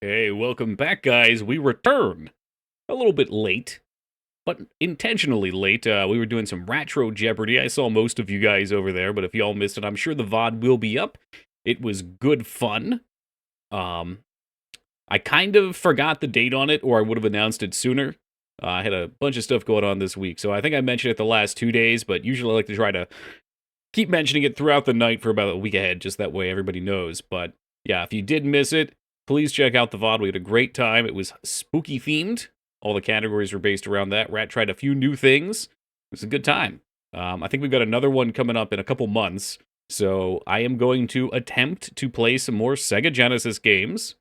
Hey, welcome back, guys. We return. A little bit late, but intentionally late. We were doing some Retro Jeopardy. I saw most of you guys over there, but if y'all missed it, I'm sure the VOD will be up. It was good fun. I kind of forgot the date on it, or I would have announced it sooner. I had a bunch of stuff going on this week, so I think I mentioned it the last 2 days, but usually I like to try to keep mentioning it throughout the night for about a week ahead, just that way everybody knows. But yeah, if you did miss it, please check out the VOD. We had a great time. It was spooky themed. All the categories were based around that. Rat tried a few new things. It was a good time. I think we've got another one coming up in a couple months. So I am going to attempt to play some more Sega Genesis games.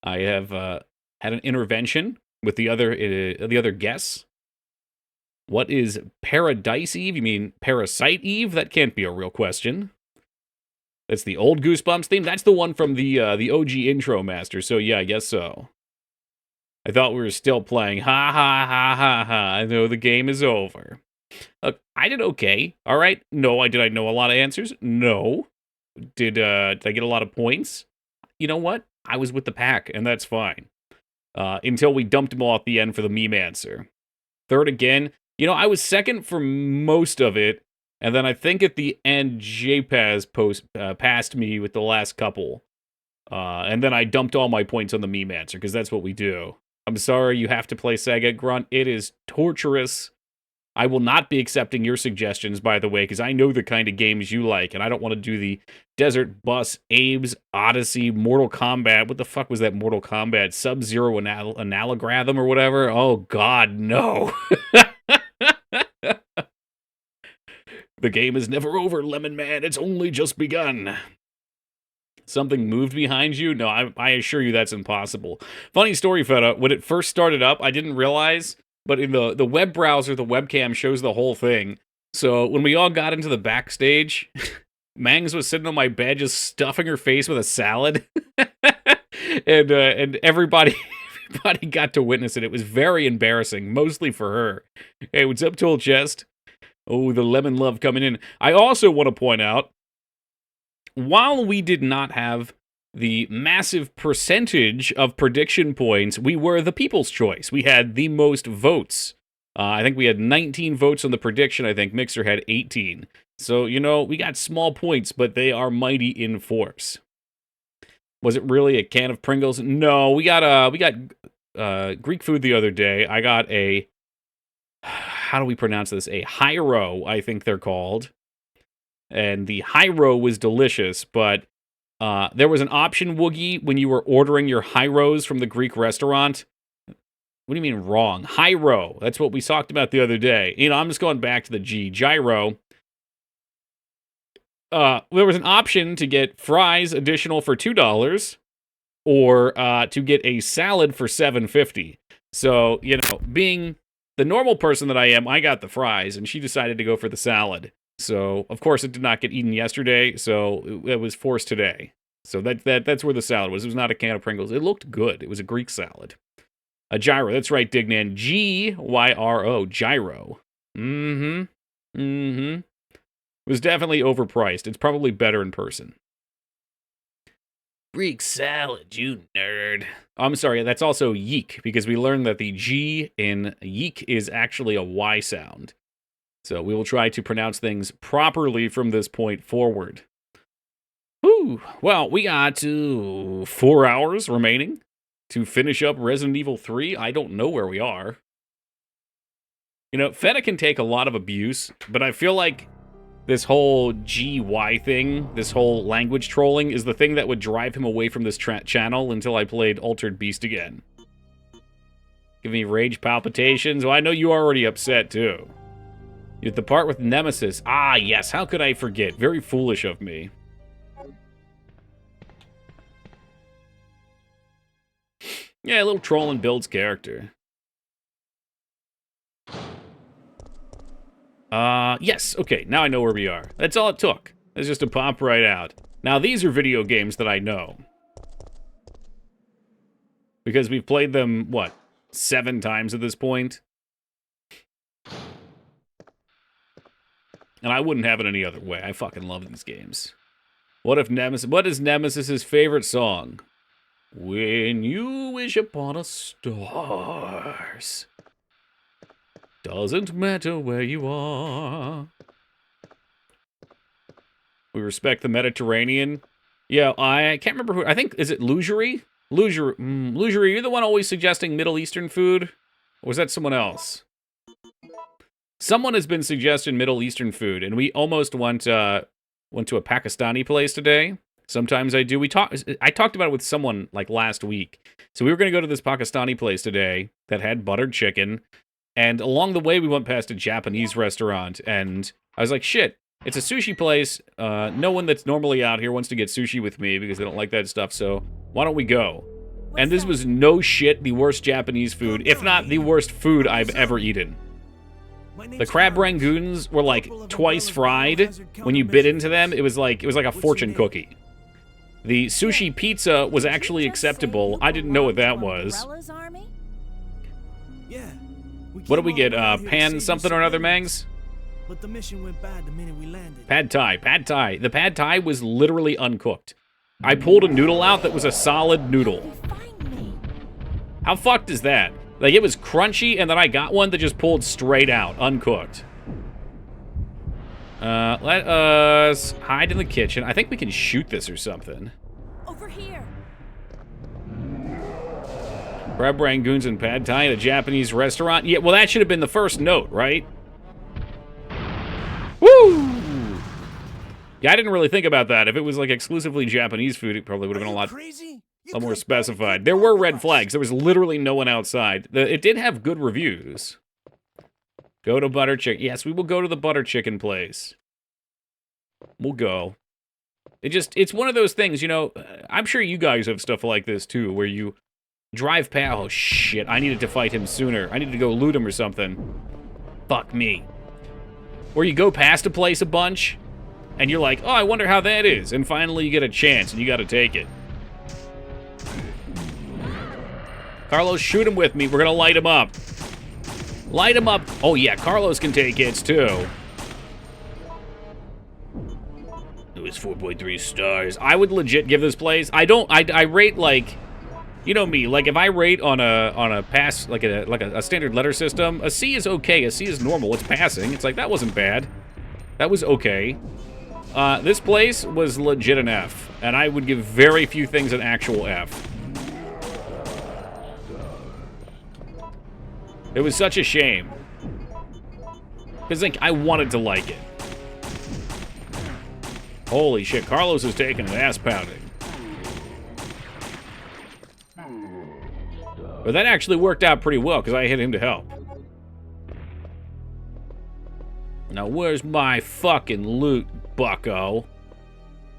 I have had an intervention with the other guests. What is Paradise Eve? You mean Parasite Eve? That can't be a real question. That's the old Goosebumps theme. That's the one from the OG intro master. So yeah, I guess so. I thought we were still playing. Ha ha ha ha ha. I know the game is over. Look, I did okay. All right. No, did I know a lot of answers? No. Did I get a lot of points? You know what? I was with the pack, and that's fine. Until we dumped him all at the end for the meme answer. Third again. You know, I was second for most of it. And then I think at the end, 𝕳𝖔𝖗𝖗 passed me with the last couple. And then I dumped all my points on the meme answer, because that's what we do. I'm sorry you have to play Sega, Grunt. It is torturous. I will not be accepting your suggestions, by the way, because I know the kind of games you like, and I don't want to do the Desert Bus, Abe's, Odyssey, Mortal Kombat. What the fuck was that Mortal Kombat? Sub-Zero 𝕳𝖓𝖙 or whatever? Oh, God, no. The game is never over, Lemon Man. It's only just begun. Something moved behind you? No, I assure you that's impossible. Funny story, Feta. When it first started up, I didn't realize, but in the web browser, the webcam shows the whole thing. So when we all got into the backstage, Mangs was sitting on my bed just stuffing her face with a salad. and everybody got to witness it. It was very embarrassing, mostly for her. Hey, what's up, Tool Chest? Oh, the lemon love coming in. I also want to point out, while we did not have the massive percentage of prediction points, we were the people's choice. We had the most votes. I think we had 19 votes on the prediction. I think Mixer had 18. So, you know, we got small points, but they are mighty in force. Was it really a can of Pringles? No, we got Greek food the other day. I got a... How do we pronounce this? A 𝕬𝖓𝖏, I think they're called. And the 𝕬𝖓𝖏 was delicious, but there was an option, Woogie, when you were ordering your 𝕬𝖏𝑚s from the Greek restaurant. What do you mean wrong? 𝕬𝖏𝑚. That's what we talked about the other day. You know, I'm just going back to the G. Gyro. There was an option to get fries additional for $2 or to get a salad for $7.50. So, you know, being the normal person that I am, I got the fries, and she decided to go for the salad. So, of course, it did not get eaten yesterday, so it was forced today. So that's where the salad was. It was not a can of Pringles. It looked good. It was a Greek salad. A gyro. That's right, Dignan. G-Y-R-O. Gyro. It was definitely overpriced. It's probably better in person. Greek salad, you nerd. I'm sorry, that's also yeek, because we learned that the G in yeek is actually a Y sound. So we will try to pronounce things properly from this point forward. Whew. Well, we got 4 hours remaining to finish up Resident Evil 3. I don't know where we are. You know, Feta can take a lot of abuse, but I feel like this whole GY thing, this whole language trolling, is the thing that would drive him away from this channel until I played Altered Beast again. Give me rage palpitations. Well, I know you are already upset, too. The part with Nemesis. Ah, yes, how could I forget? Very foolish of me. Yeah, a little troll and builds character. Yes, okay, now I know where we are. That's all it took. It's just to pop right out. Now, these are video games that I know. Because we've played them, what, 7 times at this point? And I wouldn't have it any other way. I fucking love these games. What is Nemesis' favorite song? When you wish upon a stars, doesn't matter where you are. We respect the Mediterranean. Yeah, I can't remember who. I think, is it 𝕸𝖔𝖓? 𝕸𝖔𝖓, you're the one always suggesting Middle Eastern food? Or was that someone else? Someone has been suggesting Middle Eastern food, and we almost went to a Pakistani place today. Sometimes I do. I talked about it with someone like last week. So we were going to go to this Pakistani place today that had buttered chicken, and along the way we went past a Japanese restaurant, and I was like, shit, it's a sushi place. No one that's normally out here wants to get sushi with me because they don't like that stuff, so why don't we go? And this was no shit the worst Japanese food, if not the worst food I've ever eaten. The crab rangoons were like twice fried. When you bit into them, it was like a fortune cookie. The sushi pizza was actually acceptable. I didn't know what that was. What did we get? Pan something or another, Mangs? But the mission went bad the minute we landed. Pad Thai, Pad Thai. The Pad Thai was literally uncooked. I pulled a noodle out that was a solid noodle. How fucked is that? Like, it was crunchy, and then I got one that just pulled straight out, uncooked. Let us hide in the kitchen. I think we can shoot this or something. Over here. Crab rangoons and Pad Thai at a Japanese restaurant. Yeah, well, that should have been the first note, right? Woo! Yeah, I didn't really think about that. If it was, like, exclusively Japanese food, it probably would have been a lot more specified. There were red flags. There was literally no one outside. It did have good reviews. Go to butter chicken. Yes, we will go to the butter chicken place. We'll go. It's one of those things, you know, I'm sure you guys have stuff like this, too, where you drive past. Oh, shit, I needed to fight him sooner. I needed to go loot him or something. Fuck me. Or you go past a place a bunch, and you're like, oh, I wonder how that is. And finally you get a chance, and you gotta take it. Carlos, shoot him with me. We're gonna light him up. Light him up. Oh, yeah, Carlos can take hits, too. It was 4.3 stars. I would legit give this place. I rate, like, you know me, like, if I rate on a pass, like a standard letter system, a C is okay. A C is normal. It's passing. It's like, that wasn't bad. That was okay. This place was legit an F, and I would give very few things an actual F. It was such a shame. Because, like, I wanted to like it. Holy shit, Carlos is taking an ass pounding. But that actually worked out pretty well, because I hit him to help. Now, where's my fucking loot, bucko?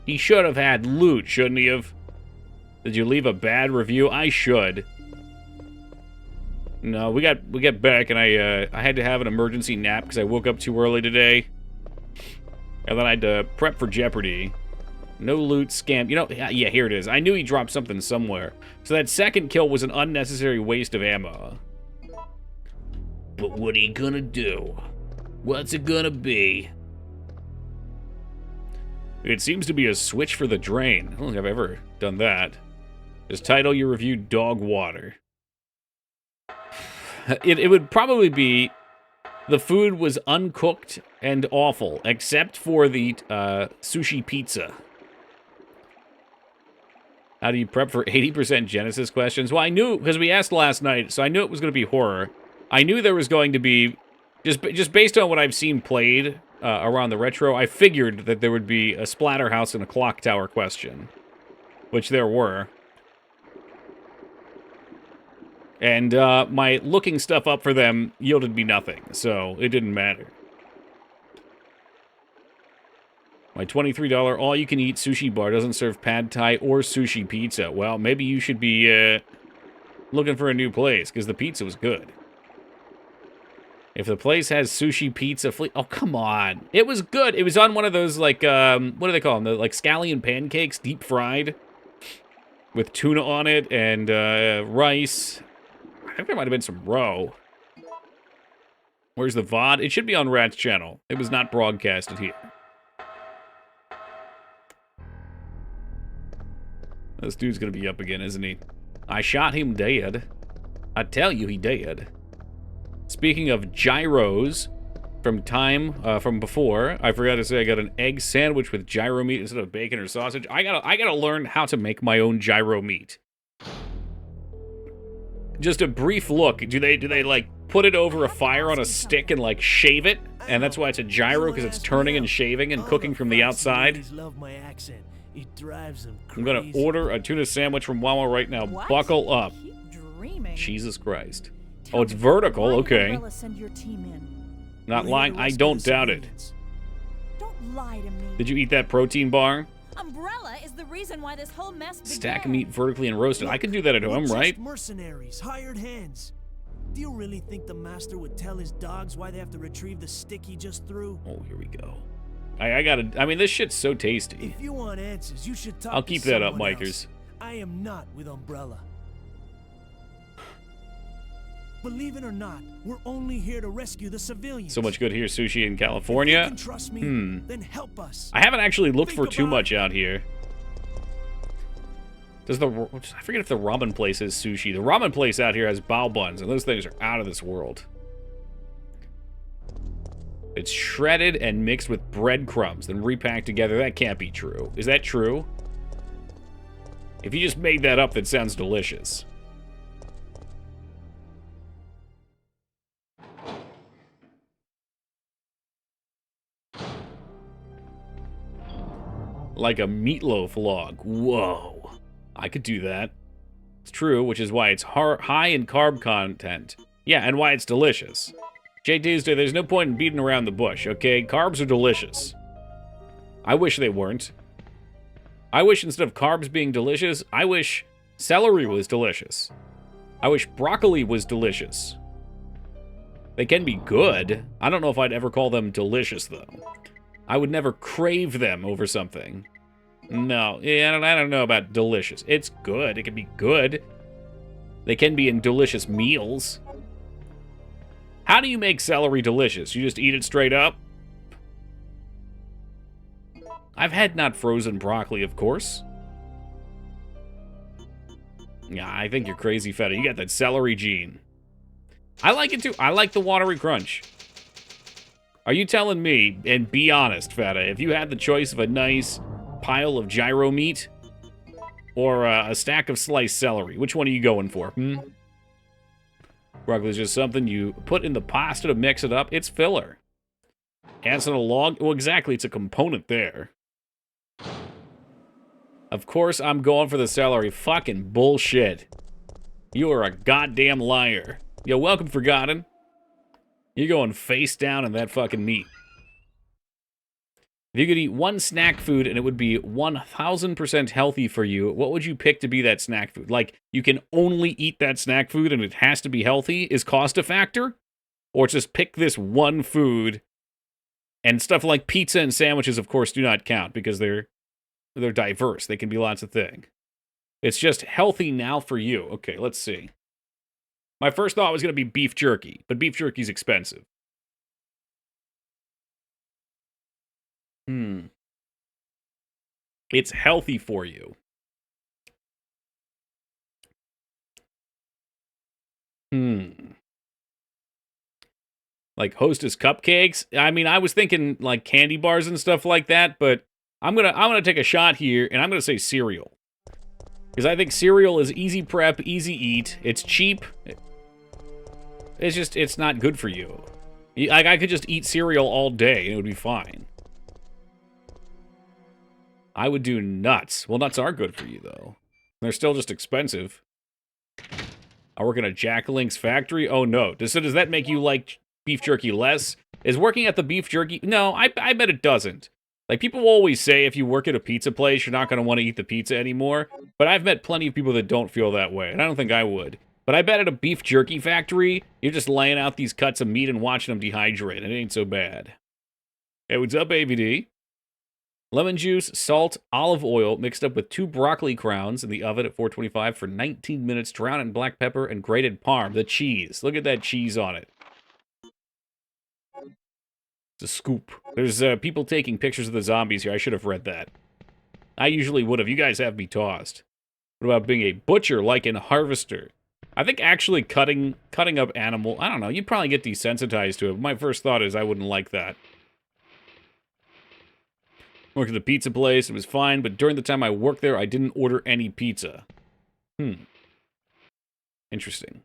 He should have had loot, shouldn't he have? Did you leave a bad review? I should. No, we got back, and I had to have an emergency nap because I woke up too early today. And then I had to prep for Jeopardy. No loot, scam. You know, yeah, here it is. I knew he dropped something somewhere. So that second kill was an unnecessary waste of ammo. But what are you gonna do? What's it gonna be? It seems to be a switch for the drain. I don't think I've ever done that. Just title your review Dog Water. It would probably be the food was uncooked and awful, except for the sushi pizza. How do you prep for 80% Genesis questions? Well, I knew, because we asked last night, so I knew it was going to be horror. I knew there was going to be, just based on what I've seen played around the retro, I figured that there would be a Splatterhouse and a Clock Tower question, which there were. And my looking stuff up for them yielded me nothing, so it didn't matter. My $23 all-you-can-eat sushi bar doesn't serve pad thai or sushi pizza. Well, maybe you should be looking for a new place, because the pizza was good. If the place has sushi pizza oh, come on. It was good. It was on one of those, like, what do they call them? The, like, scallion pancakes, deep-fried, with tuna on it and rice. I think there might have been some roe. Where's the VOD? It should be on Rat's channel. It was not broadcasted here. This dude's gonna be up again, isn't he? I shot him dead. I tell you, he dead. Speaking of gyros, from before, I forgot to say I got an egg sandwich with gyro meat instead of bacon or sausage. I gotta learn how to make my own gyro meat. Just a brief look. Do they like put it over a fire on a stick and like shave it? And that's why it's a gyro, because it's turning and shaving and cooking from the outside. I'm gonna order a tuna sandwich from Wawa right now. What? Buckle up. Keep dreaming. Jesus Christ. Tell Oh, it's me, vertical, why did okay. Umbrella send your team in? Not lying, I don't doubt it. Don't lie to me. Did you eat that protein bar? Umbrella is the reason why this whole mess began. Stack meat vertically and roasted. I can do that at home, right? Mercenaries, hired hands. Do you really think the master would tell his dogs why they have to retrieve the stick he just threw? Oh, here we go. I mean, this shit's so tasty. If you want answers, you should talk I'll to keep that up, someone Micers. else. I am not with Umbrella. Believe it or not, we're only here to rescue the civilians. So much good here, sushi in If California. you can trust me, then help us. I haven't actually looked for Think too about much out here. I forget if the ramen place is sushi. The ramen place out here has bao buns, and those things are out of this world. It's shredded and mixed with breadcrumbs, then repacked together. That can't be true. Is that true? If you just made that up, that sounds delicious. Like a meatloaf log. Whoa. I could do that. It's true, which is why it's high in carb content. Yeah, and why it's delicious. J Tuesday, there's no point in beating around the bush, okay? Carbs are delicious. I wish they weren't. I wish instead of carbs being delicious, I wish celery was delicious. I wish broccoli was delicious. They can be good. I don't know if I'd ever call them delicious, though. I would never crave them over something. No, yeah, I don't know about delicious. It's good. It can be good. They can be in delicious meals. How do you make celery delicious? You just eat it straight up? I've had not frozen broccoli, of course. Yeah, I think you're crazy, Feta. You got that celery gene. I like it too. I like the watery crunch. Are you telling me, and be honest, Feta, if you had the choice of a nice pile of gyro meat or a stack of sliced celery, which one are you going for? Broccoli is just something you put in the pasta to mix it up. It's filler. Adds on a log. Well, exactly. It's a component there. Of course, I'm going for the celery. Fucking bullshit. You are a goddamn liar. Yo, welcome, Forgotten. You're going face down in that fucking meat. If you could eat one snack food and it would be 1000% healthy for you, what would you pick to be that snack food? Like, you can only eat that snack food and it has to be healthy? Is cost a factor? Or just pick this one food, and stuff like pizza and sandwiches, of course, do not count because they're diverse. They can be lots of things. It's just healthy now for you. Okay, let's see. My first thought was going to be beef jerky, but beef jerky's expensive. It's healthy for you. Like Hostess cupcakes? I mean, I was thinking like candy bars and stuff like that, but I'm gonna take a shot here, and I'm gonna say cereal. Because I think cereal is easy prep, easy eat, it's cheap. It's not good for you. Like, I could just eat cereal all day, and it would be fine. I would do nuts. Well, nuts are good for you, though. They're still just expensive. I work in a Jack Link's factory? Oh, no. Does that make you like beef jerky less? Is working at the beef jerky... No, I bet it doesn't. Like, people always say if you work at a pizza place, you're not going to want to eat the pizza anymore. But I've met plenty of people that don't feel that way, and I don't think I would. But I bet at a beef jerky factory, you're just laying out these cuts of meat and watching them dehydrate. It ain't so bad. Hey, what's up, AVD? Lemon juice, salt, olive oil mixed up with 2 broccoli crowns in the oven at 425 for 19 minutes. Drown in black pepper and grated parm. The cheese. Look at that cheese on it. It's a scoop. There's people taking pictures of the zombies here. I should have read that. I usually would have. You guys have me tossed. What about being a butcher like in Harvester? I think actually cutting up animal, I don't know, you'd probably get desensitized to it. My first thought is I wouldn't like that. Worked at a pizza place, it was fine, but during the time I worked there, I didn't order any pizza. Interesting.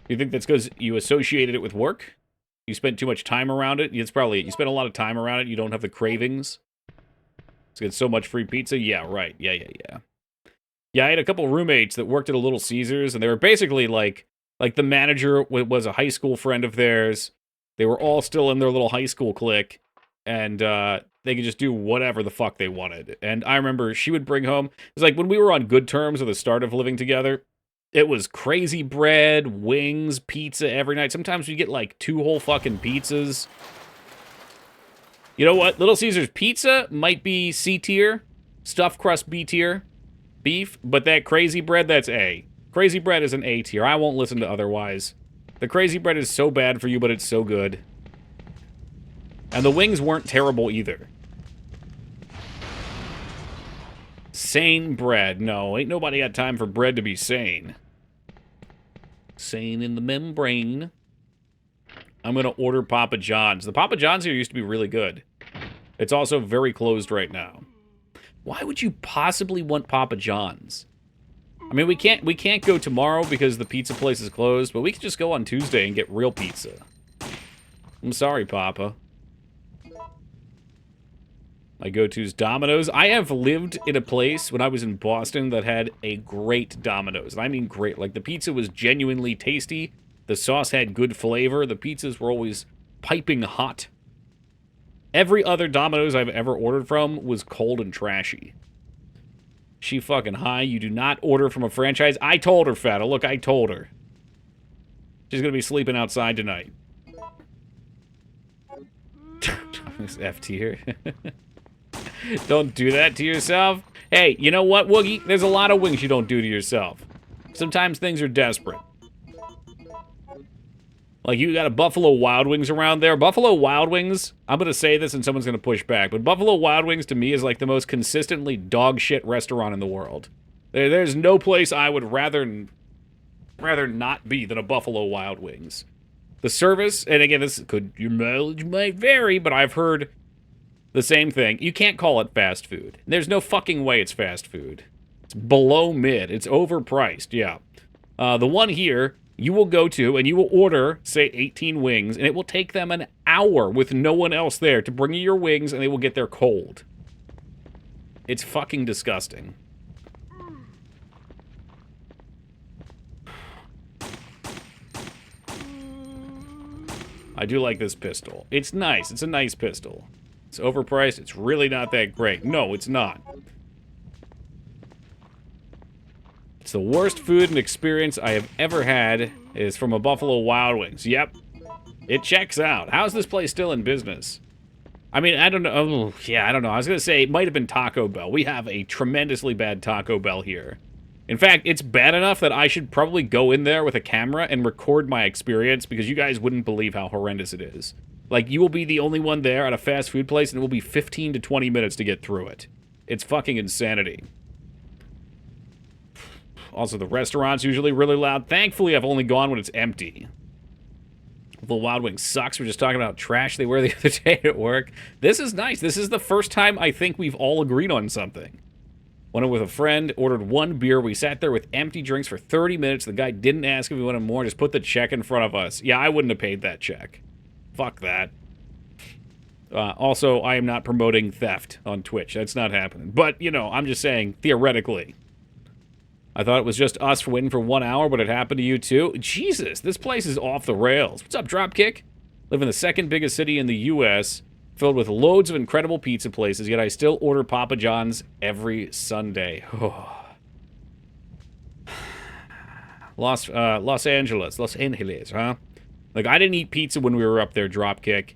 You think that's because you associated it with work? You spent too much time around it? It's probably, you spent a lot of time around it, you don't have the cravings? It's got so much free pizza? Yeah, right. Yeah. Yeah, I had a couple roommates that worked at a Little Caesars, and they were basically like the manager was a high school friend of theirs. They were all still in their little high school clique, and they could just do whatever the fuck they wanted. And I remember she would bring home, it was like when we were on good terms at the start of living together, it was crazy bread, wings, pizza every night. Sometimes we get like 2 whole fucking pizzas. You know what? Little Caesars pizza might be C tier, stuffed crust B tier, beef, but that crazy bread, that's A. Crazy bread is an A tier. I won't listen to otherwise. The crazy bread is so bad for you, but it's so good. And the wings weren't terrible either. Sane bread. No, ain't nobody got time for bread to be sane. Sane in the membrane. I'm going to order Papa John's. The Papa John's here used to be really good. It's also very closed right now. Why would you possibly want Papa John's? I mean, we can't go tomorrow because the pizza place is closed, but we could just go on Tuesday and get real pizza. I'm sorry, Papa. My go-to's Domino's. I have lived in a place when I was in Boston that had a great Domino's. And I mean great. Like, the pizza was genuinely tasty. The sauce had good flavor. The pizzas were always piping hot. Every other Domino's I've ever ordered from was cold and trashy. She fucking high. You do not order from a franchise. I told her, Fatta. Look, I told her. She's gonna be sleeping outside tonight. F tier. Don't do that to yourself. Hey, you know what, Woogie? There's a lot of wings you don't do to yourself. Sometimes things are desperate. Like, you got a Buffalo Wild Wings around there. Buffalo Wild Wings, I'm going to say this and someone's going to push back, but Buffalo Wild Wings to me is like the most consistently dog shit restaurant in the world. There's no place I would rather not be than a Buffalo Wild Wings. The service, and again, your mileage might vary, but I've heard the same thing. You can't call it fast food. There's no fucking way it's fast food. It's below mid. It's overpriced, yeah. The one here, you will go to and you will order, say, 18 wings, and it will take them an hour with no one else there to bring you your wings, and they will get there cold. It's fucking disgusting. I do like this pistol. It's nice. It's a nice pistol. It's overpriced. It's really not that great. No, it's not. It's the worst food and experience I have ever had is from a Buffalo Wild Wings. Yep. It checks out. How's this place still in business? I mean, I don't know. Oh, yeah, I don't know. I was going to say it might have been Taco Bell. We have a tremendously bad Taco Bell here. In fact, it's bad enough that I should probably go in there with a camera and record my experience because you guys wouldn't believe how horrendous it is. Like, you will be the only one there at a fast food place and it will be 15 to 20 minutes to get through it. It's fucking insanity. Also, the restaurant's usually really loud. Thankfully, I've only gone when it's empty. The Wild Wings sucks. We're just talking about trash they were the other day at work. This is nice. This is the first time I think we've all agreed on something. Went with a friend, ordered one beer. We sat there with empty drinks for 30 minutes. The guy didn't ask if we wanted more, just put the check in front of us. Yeah, I wouldn't have paid that check. Fuck that. Also, I am not promoting theft on Twitch. That's not happening. But, you know, I'm just saying, theoretically. I thought it was just us waiting for 1 hour, but it happened to you too. Jesus, this place is off the rails. What's up, Dropkick? Live in the second biggest city in the U.S., filled with loads of incredible pizza places, yet I still order Papa John's every Sunday. Los Angeles, huh? Like, I didn't eat pizza when we were up there, Dropkick.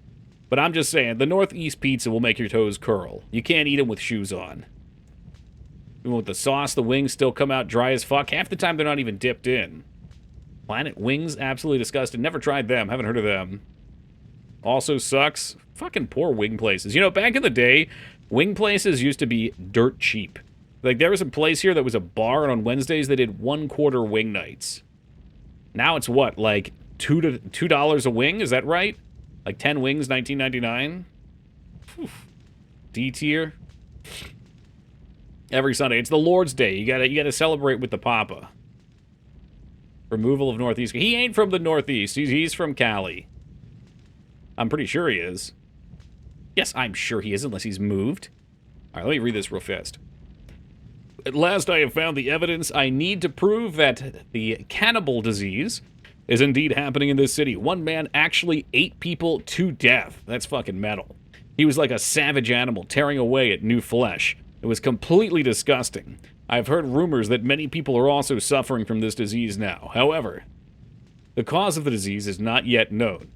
But I'm just saying, the Northeast pizza will make your toes curl. You can't eat them with shoes on. Even with the sauce, the wings still come out dry as fuck. Half the time, they're not even dipped in. Planet Wings, absolutely disgusting. Never tried them. Haven't heard of them. Also sucks. Fucking poor wing places. You know, back in the day, wing places used to be dirt cheap. Like, there was a place here that was a bar, and on Wednesdays they did 1/4 wing nights. Now it's what, like $2 a wing? Is that right? Like 10 wings, $19.99. D tier. Every Sunday. It's the Lord's Day. You gotta celebrate with the Papa. Removal of Northeast. He ain't from the Northeast. He's from Cali. I'm pretty sure he is. Yes, I'm sure he is, unless he's moved. All right, let me read this real fast. At last I have found the evidence I need to prove that the cannibal disease is indeed happening in this city. One man actually ate people to death. That's fucking metal. He was like a savage animal tearing away at new flesh. It was completely disgusting. I've heard rumors that many people are also suffering from this disease now. However, the cause of the disease is not yet known.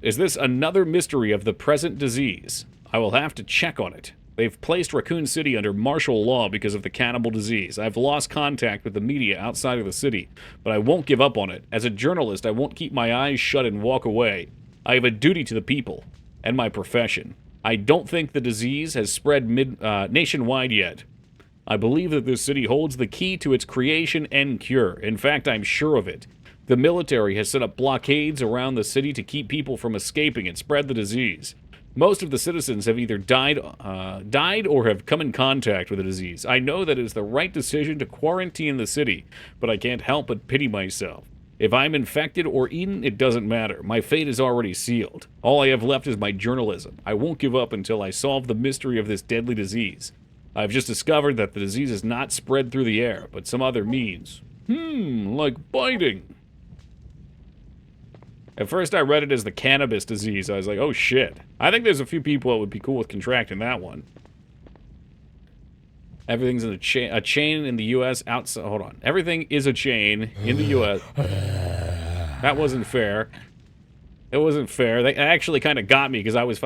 Is this another mystery of the present disease? I will have to check on it. They've placed Raccoon City under martial law because of the cannibal disease. I've lost contact with the media outside of the city, but I won't give up on it. As a journalist, I won't keep my eyes shut and walk away. I have a duty to the people and my profession. I don't think the disease has spread nationwide yet. I believe that this city holds the key to its creation and cure. In fact, I'm sure of it. The military has set up blockades around the city to keep people from escaping and spread the disease. Most of the citizens have either died or have come in contact with the disease. I know that it is the right decision to quarantine the city, but I can't help but pity myself. If I'm infected or eaten, it doesn't matter. My fate is already sealed. All I have left is my journalism. I won't give up until I solve the mystery of this deadly disease. I've just discovered that the disease is not spread through the air, but some other means. Like biting. At first I read it as the cannabis disease. I was like, oh shit. I think there's a few people that would be cool with contracting that one. Everything's in a chain in the U.S. outside. Hold on. Everything is a chain in the U.S. That wasn't fair. It wasn't fair. They actually kind of got me because I was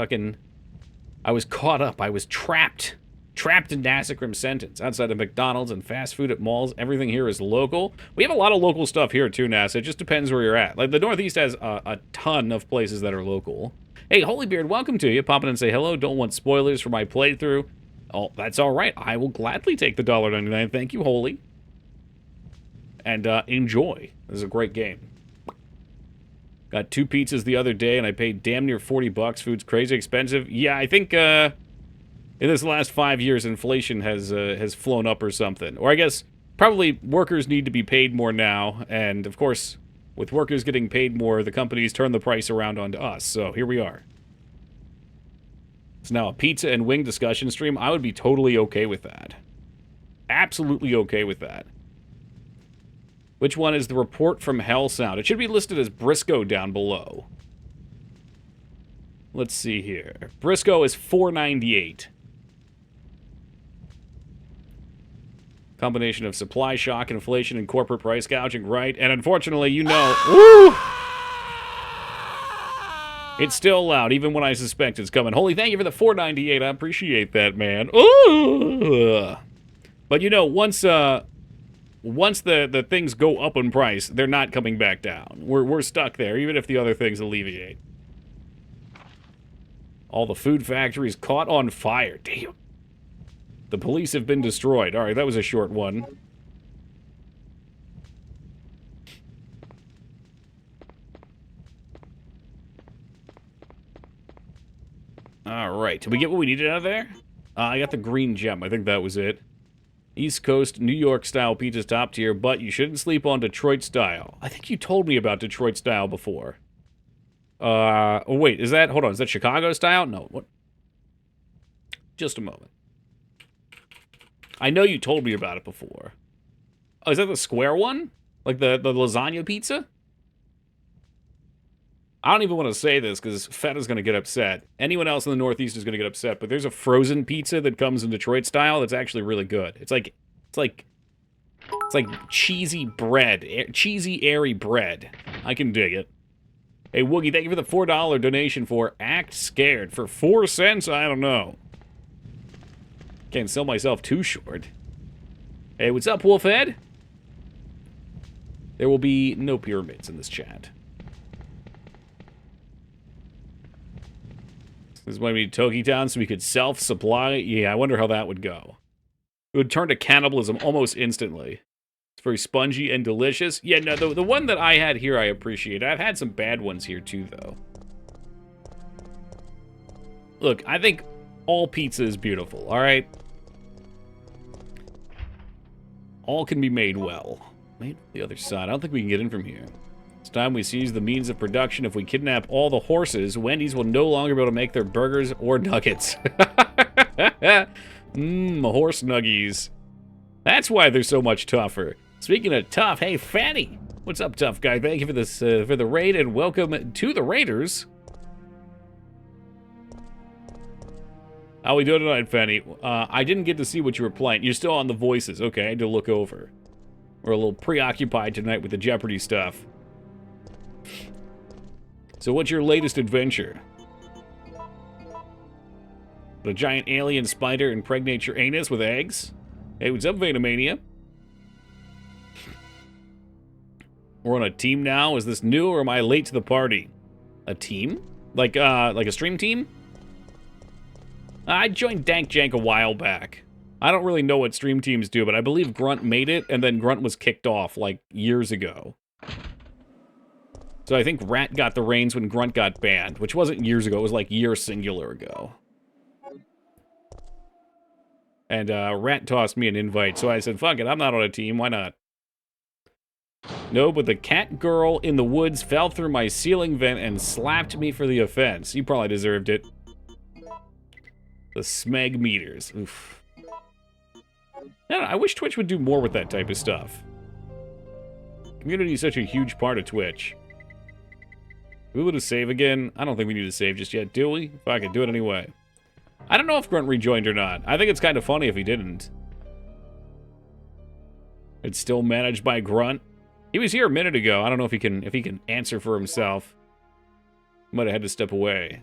caught up. I was trapped. Trapped in 𝕳𝖔𝖗𝖙 sentence. Outside of McDonald's and fast food at malls, everything here is local. We have a lot of local stuff here too, NASA. It just depends where you're at. Like, the Northeast has a ton of places that are local. Hey, Holybeard, welcome to you. Pop in and say hello. Don't want spoilers for my playthrough. Oh, that's all right. I will gladly take the $1.99. Thank you, Holy. And enjoy. This is a great game. Got 2 pizzas the other day, and I paid damn near $40. Food's crazy expensive. Yeah, I think in this last 5 years, inflation has flown up or something. Or I guess probably workers need to be paid more now. And of course, with workers getting paid more, the companies turn the price around onto us. So here we are. It's now a pizza and wing discussion stream. I would be totally okay with that. Absolutely okay with that. Which one is the report from Hell sound? It should be listed as Briscoe down below. Let's see here. Briscoe is $4.98. Combination of supply shock, inflation, and corporate price gouging, right? And unfortunately, you know... Woo! It's still loud, even when I suspect it's coming. Holy, thank you for the $4.98. I appreciate that, man. Ooh! But you know, once the things go up in price, they're not coming back down. We're stuck there, even if the other things alleviate. All the food factories caught on fire. Damn. The police have been destroyed. All right, that was a short one. All right, did we get what we needed out of there? I got the green gem. I think that was it. East Coast, New York style pizza's top tier, but you shouldn't sleep on Detroit style. I think you told me about Detroit style before. Oh wait, is that, hold on, is that Chicago style? No, what? Just a moment. I know you told me about it before. Oh, is that the square one? Like the lasagna pizza? I don't even want to say this because Fetta's going to get upset. Anyone else in the Northeast is going to get upset, but there's a frozen pizza that comes in Detroit style that's actually really good. It's like cheesy bread, cheesy airy bread. I can dig it. Hey Woogie, thank you for the $4 donation for Act Scared for 4 cents. I don't know. Can't sell myself too short. Hey, what's up, Wolfhead? There will be no pyramids in this chat. This is why we need Toki Town so we could self-supply. Yeah, I wonder how that would go. It would turn to cannibalism almost instantly. It's very spongy and delicious. Yeah, no, the one that I had here I appreciate. I've had some bad ones here too, though. Look, I think all pizza is beautiful, all right? All can be made well. Made from the other side. I don't think we can get in from here. It's time we seize the means of production. If we kidnap all the horses, Wendy's will no longer be able to make their burgers or nuggets. Horse nuggies. That's why they're so much tougher. Speaking of tough, hey, Fanny. What's up, tough guy? Thank you for this, for the raid, and welcome to the Raiders. How we doing tonight, Fanny? I didn't get to see what you were playing. You're still on the voices. Okay, I had to look over. We're a little preoccupied tonight with the Jeopardy stuff. So what's your latest adventure? The giant alien spider impregnate your anus with eggs? Hey, what's up, 𝕳𝖗𝖙𝖍? We're on a team now? Is this new or am I late to the party? A team? Like a stream team? I joined 𝕸𝖔𝖓𝖙𝖍 a while back. I don't really know what stream teams do, but I believe 𝕷𝓐 made it, and then 𝕷𝓐 was kicked off, like, years ago. So I think Rat got the reins when 𝕷𝓐 got banned, which wasn't years ago, it was like year singular ago. And Rat tossed me an invite, so I said, fuck it, I'm not on a team, why not? No, but the cat girl in the woods fell through my ceiling vent and slapped me for the offense. You probably deserved it. The 𝕳𝖔𝖗𝖙𝖍. Oof. I don't know, I wish Twitch would do more with that type of stuff. Community is such a huge part of Twitch. Do we want to save again? I don't think we need to save just yet, do we? If I could do it anyway. I don't know if 𝕷𝓐 rejoined or not. I think it's kind of funny if he didn't. It's still managed by 𝕷𝓐. He was here a minute ago. I don't know if he can answer for himself. Might have had to step away.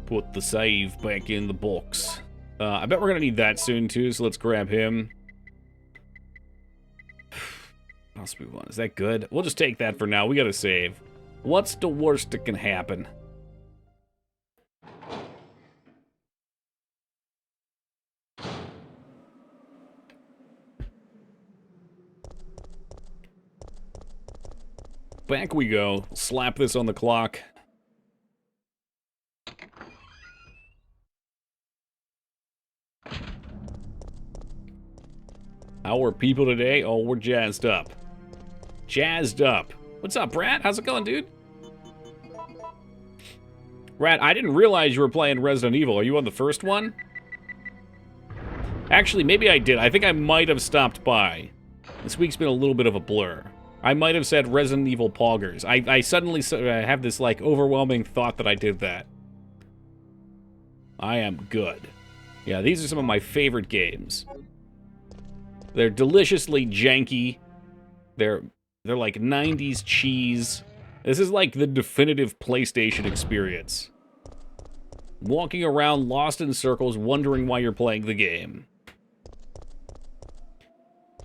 Put the save back in the box. I bet we're gonna need that soon too, so let's grab him. Let's move on. Is that good? We'll just take that for now. We gotta save. What's the worst that can happen? Back we go. Slap this on the clock. How are people today? Oh, we're jazzed up. Jazzed up. What's up, Rat? How's it going, dude? Rat, I didn't realize you were playing Resident Evil. Are you on the first one? Actually, maybe I did. I think I might have stopped by. This week's been a little bit of a blur. I might have said Resident Evil Poggers. I suddenly have this, like, overwhelming thought that I did that. I am good. Yeah, these are some of my favorite games. They're deliciously janky. They're like 90s cheese. This is like the definitive PlayStation experience. Walking around lost in circles, wondering why you're playing the game.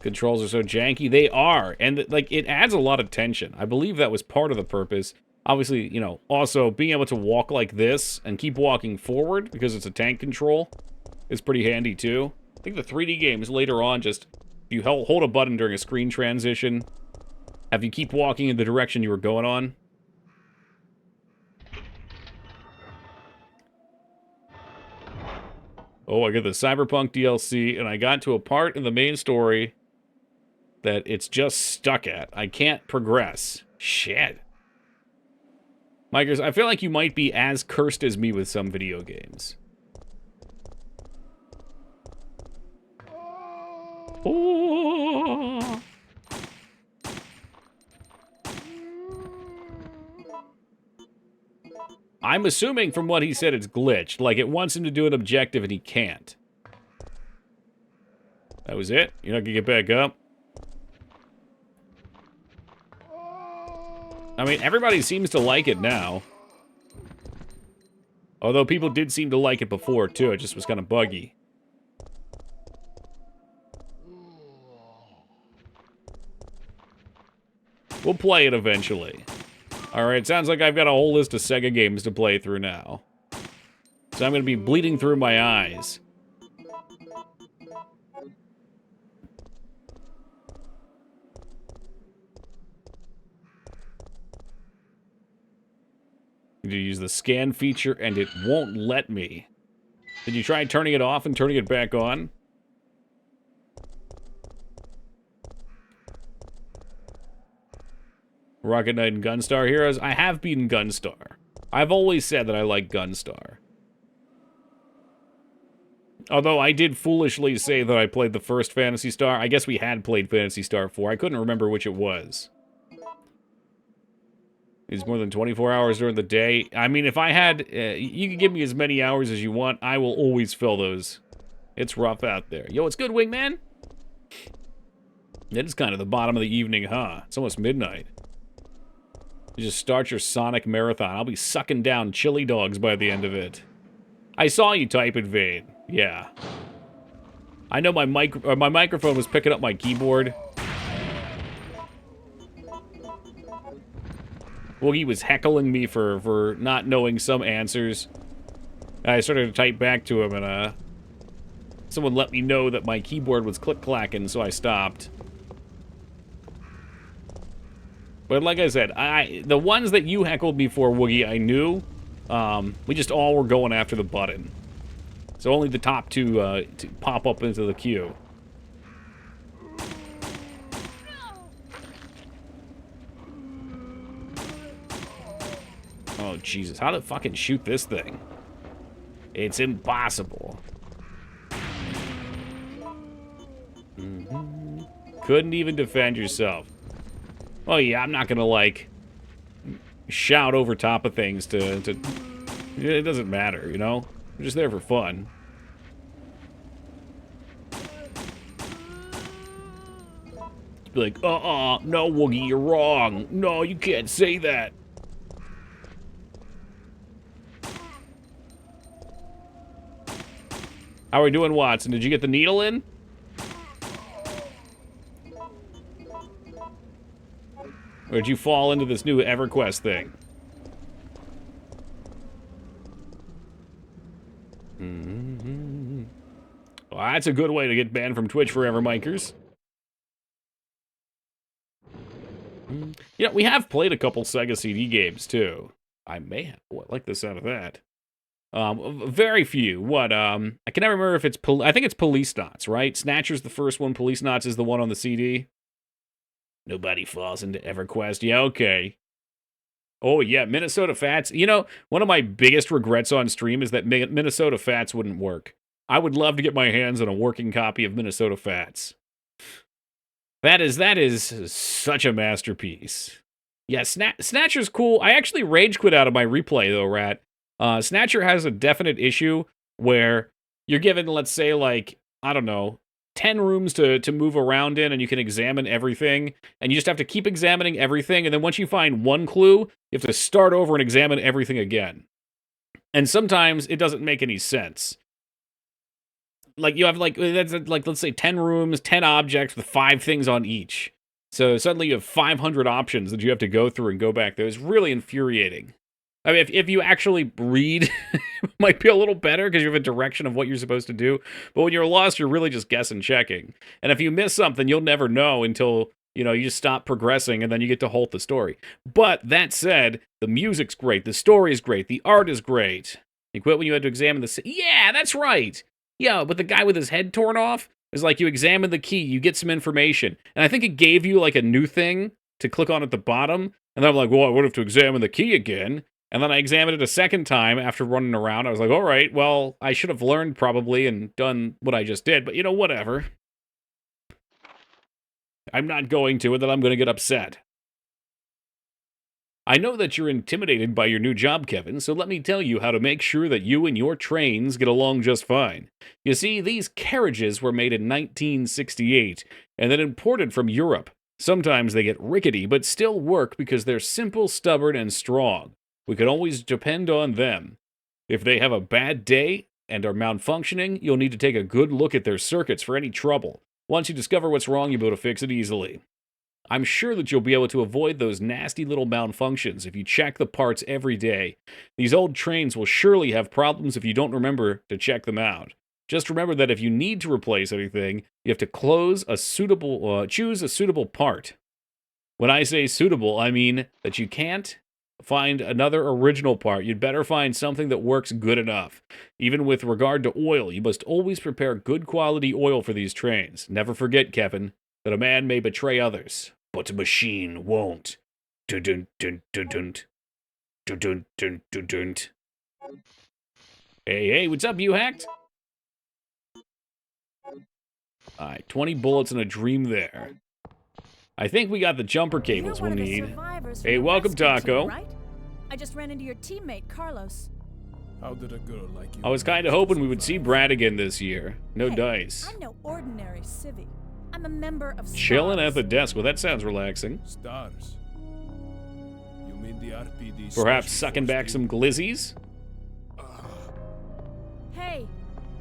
Controls are so janky. They are. And, like, it adds a lot of tension. I believe that was part of the purpose. Obviously, you know, also being able to walk like this and keep walking forward because it's a tank control is pretty handy, too. I think the 3D games later on just, if you hold a button during a screen transition, have you keep walking in the direction you were going on. Oh, I got the Cyberpunk DLC, and I got to a part in the main story that it's just stuck at. I can't progress. Shit. Mikers, I feel like you might be as cursed as me with some video games. Oh. I'm assuming from what he said it's glitched. Like, it wants him to do an objective and he can't. That was it? You're not gonna get back up? I mean, everybody seems to like it now. Although people did seem to like it before, too. It just was kind of buggy. We'll play it eventually. Alright, sounds like I've got a whole list of Sega games to play through now. So I'm going to be bleeding through my eyes. You use the scan feature and it won't let me. Did you try turning it off and turning it back on? Rocket Knight and Gunstar Heroes. I have beaten Gunstar. I've always said that I like Gunstar. Although I did foolishly say that I played the first Phantasy Star. I guess we had played Phantasy Star 4. I couldn't remember which it was. It's more than 24 hours during the day. I mean, if I had... you can give me as many hours as you want. I will always fill those. It's rough out there. Yo, it's good, Wingman? It is kind of the bottom of the evening, huh? It's almost midnight. You just start your Sonic Marathon. I'll be sucking down chili dogs by the end of it. I saw you type in vain. Yeah. I know my microphone was picking up my keyboard. Woogie was heckling me for not knowing some answers. I started to type back to him, and someone let me know that my keyboard was click-clacking, so I stopped. But like I said, the ones that you heckled me for, Woogie, I knew. We just all were going after the button. So only the top two to pop up into the queue. Oh, Jesus. How to fucking shoot this thing? It's impossible. Couldn't even defend yourself. Oh, yeah, I'm not gonna, like, shout over top of things to... It doesn't matter, you know? I'm just there for fun. Be like, no, Woogie, you're wrong. No, you can't say that. How are we doing, Watson? Did you get the needle in? Or did you fall into this new EverQuest thing? Well, that's a good way to get banned from Twitch forever, Mikers. You know, we have played a couple Sega CD games, too. I may have. Oh, I like the sound of that. Very few. What, I can never remember if it's... I think it's Police Knots, right? Snatcher's the first one. Police Knots is the one on the CD. Nobody falls into EverQuest. Yeah, okay. Oh, yeah, Minnesota Fats. You know, one of my biggest regrets on stream is that Minnesota Fats wouldn't work. I would love to get my hands on a working copy of Minnesota Fats. That is such a masterpiece. Yeah, Snatcher's cool. I actually rage quit out of my replay, though, Rat. Snatcher has a definite issue where you're given, let's say, like, I don't know, 10 rooms to move around in, and you can examine everything, and you just have to keep examining everything, and then once you find one clue, you have to start over and examine everything again. And sometimes it doesn't make any sense. Like, you have, like, let's say 10 rooms, 10 objects with 5 things on each. So suddenly you have 500 options that you have to go through and go back there. It's really infuriating. I mean, if you actually read, it might be a little better because you have a direction of what you're supposed to do. But when you're lost, you're really just guessing, checking. And if you miss something, you'll never know until, you know, you just stop progressing and then you get to halt the story. But that said, the music's great, the story is great, the art is great. You quit when you had to examine the... Yeah, that's right! Yeah, but the guy with his head torn off is like, you examine the key, you get some information. And I think it gave you, like, a new thing to click on at the bottom. And then I'm like, well, I would have to examine the key again. And then I examined it a second time after running around. I was like, all right, well, I should have learned probably and done what I just did. But, you know, whatever. I'm not going to, and then I'm going to get upset. I know that you're intimidated by your new job, Kevin, so let me tell you how to make sure that you and your trains get along just fine. You see, these carriages were made in 1968 and then imported from Europe. Sometimes they get rickety, but still work because they're simple, stubborn, and strong. We can always depend on them. If they have a bad day and are malfunctioning, you'll need to take a good look at their circuits for any trouble. Once you discover what's wrong, you'll be able to fix it easily. I'm sure that you'll be able to avoid those nasty little malfunctions if you check the parts every day. These old trains will surely have problems if you don't remember to check them out. Just remember that if you need to replace anything, you have to choose a suitable part. When I say suitable, I mean that you can't find another original part. You'd better find something that works good enough. Even with regard to oil, you must always prepare good quality oil for these trains. Never forget, Kevin, that a man may betray others, but a machine won't. Dun dun dun dun dun. Dun dun dun dun dun. Hey, what's up, you hacked? Alright, 20 bullets and a dream there. I think we got the jumper cables we'll need. Hey, welcome, Taco. Right? I just ran into your teammate, Carlos. How did a girl like you? I was kind of hoping we would see Brad again this year. No dice. I'm no ordinary civvy. I'm a member of Chilling at STARS. the desk. Well, that sounds relaxing. Stars. You mean the RPD? Perhaps Special sucking Force back team? some glizzies? Hey,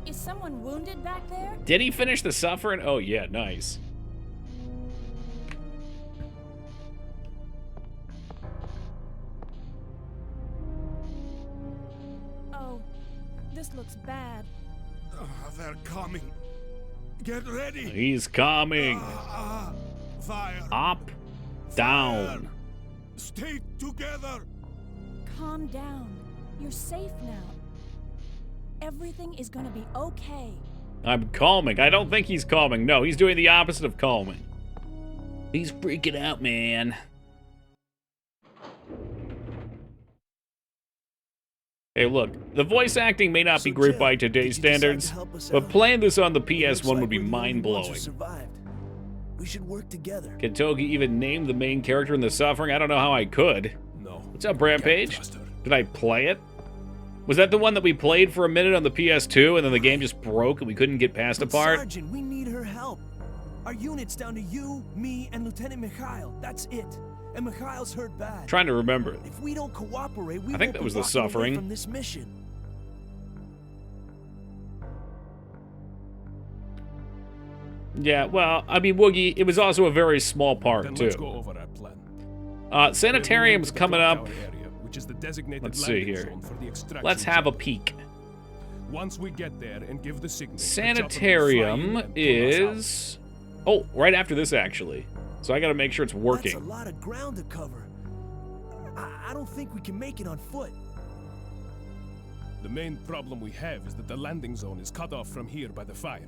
is someone wounded back there? Did he finish the suffering? Oh, yeah, nice. Oh, this looks bad. They're coming. Get ready. He's coming. Fire. Up, down. Stay together. Calm down. You're safe now. Everything is gonna be okay. I'm calming. I don't think he's calming. No, he's doing the opposite of calming. He's freaking out, man. Hey, look, the voice acting may not be great by today's standards, but playing this on the PS1 would be mind-blowing. We should work together. Can Togi even name the main character in the suffering? I don't know how I could. No. What's up, Rampage? Can't trust her. Did I play it? Was that the one that we played for a minute on the PS2 and then the game just broke and we couldn't get past a But part? Sergeant, we need her help. Our unit's down to you, me, and Lieutenant Mikhail. That's it. And Mikhail's hurt bad. Trying to remember. If we don't cooperate, we I think won't that be was the walking away suffering. from this mission. Yeah, well, I mean, Woogie, it was also a very small part, Then too. let's go over our plan. Sanitarium's coming up. Area, which is the designated Let's see landing here. zone for the extraction Let's have a chopper. peek. Once we get there and give the signal, the chopper will fly in Sanitarium and pull us out. is... Oh, right after this, actually. So I gotta make sure it's That's working. a lot of ground to cover. I don't think we can make it on foot. The main problem we have is that the landing zone is cut off from here by the fire.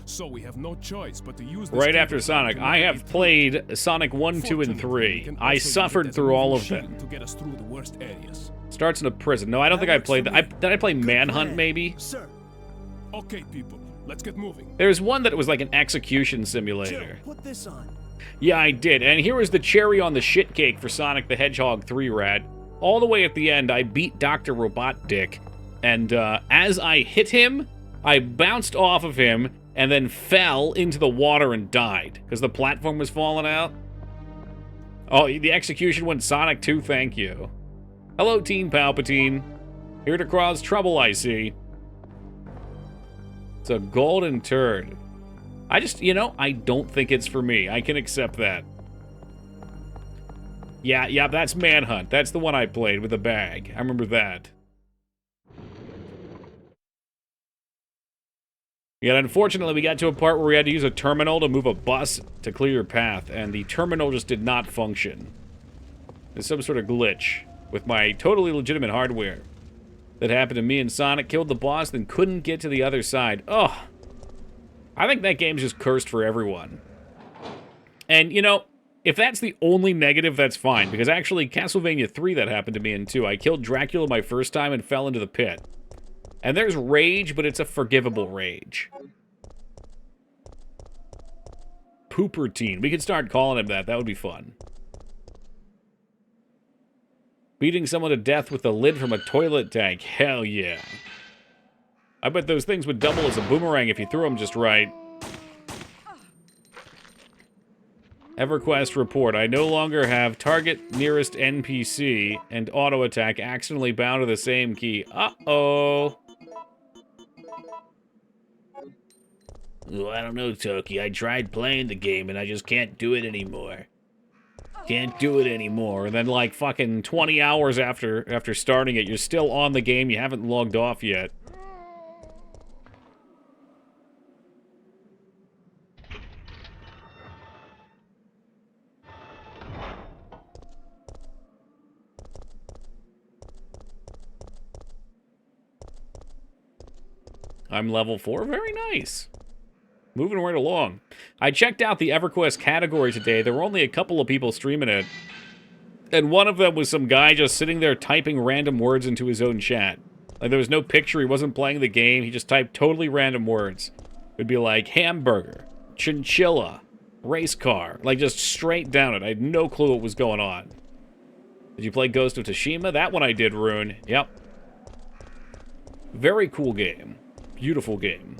So we have no choice but to use this Right after cable Sonic. to I have navigate played Sonic 1, 2, and Fortunately, we 3. can I also use it suffered as a through all moving of shield them. to get us through the worst areas. Starts in a prison. No, I don't That think I works played for that. me. Did I play Good Manhunt, plan. maybe? Sir, Okay, people, let's get moving. There's one that was like an execution Jill, simulator. put this on. Yeah, I did. And here was the cherry on the shit cake for Sonic the Hedgehog 3 Rad. All the way at the end, I beat Dr. Robot Dick. And as I hit him, I bounced off of him and then fell into the water and died because the platform was falling out. Oh, the execution went Sonic 2, thank you. Hello, Teen Palpatine. Here to cause trouble, I see. It's a golden turd. I just, I don't think it's for me. I can accept that. Yeah, that's Manhunt. That's the one I played with a bag. I remember that. Yet, unfortunately, we got to a part where we had to use a terminal to move a bus to clear your path, and the terminal just did not function. There's some sort of glitch with my totally legitimate hardware that happened to me and Sonic, killed the boss, then couldn't get to the other side. Ugh. I think that game's just cursed for everyone. And, if that's the only negative, that's fine, because actually, Castlevania 3 that happened to me in 2. I killed Dracula my first time and fell into the pit. And there's rage, but it's a forgivable rage. Poopertine. We could start calling him that. That would be fun. Beating someone to death with the lid from a toilet tank. Hell yeah. I bet those things would double as a boomerang if you threw them just right. EverQuest report. I no longer have target nearest NPC and auto attack accidentally bound to the same key. Uh-oh. Oh, I don't know, Toki. I tried playing the game and I just can't do it anymore. Can't do it anymore. And then like fucking 20 hours after starting it, you're still on the game, you haven't logged off yet. I'm level 4. Very nice. Moving right along. I checked out the EverQuest category today. There were only a couple of people streaming it. And one of them was some guy just sitting there typing random words into his own chat. Like, there was no picture. He wasn't playing the game. He just typed totally random words. It would be like hamburger, chinchilla, race car. Like, just straight down it. I had no clue what was going on. Did you play Ghost of Tsushima? That one I did, Rune. Yep. Very cool game. Beautiful game.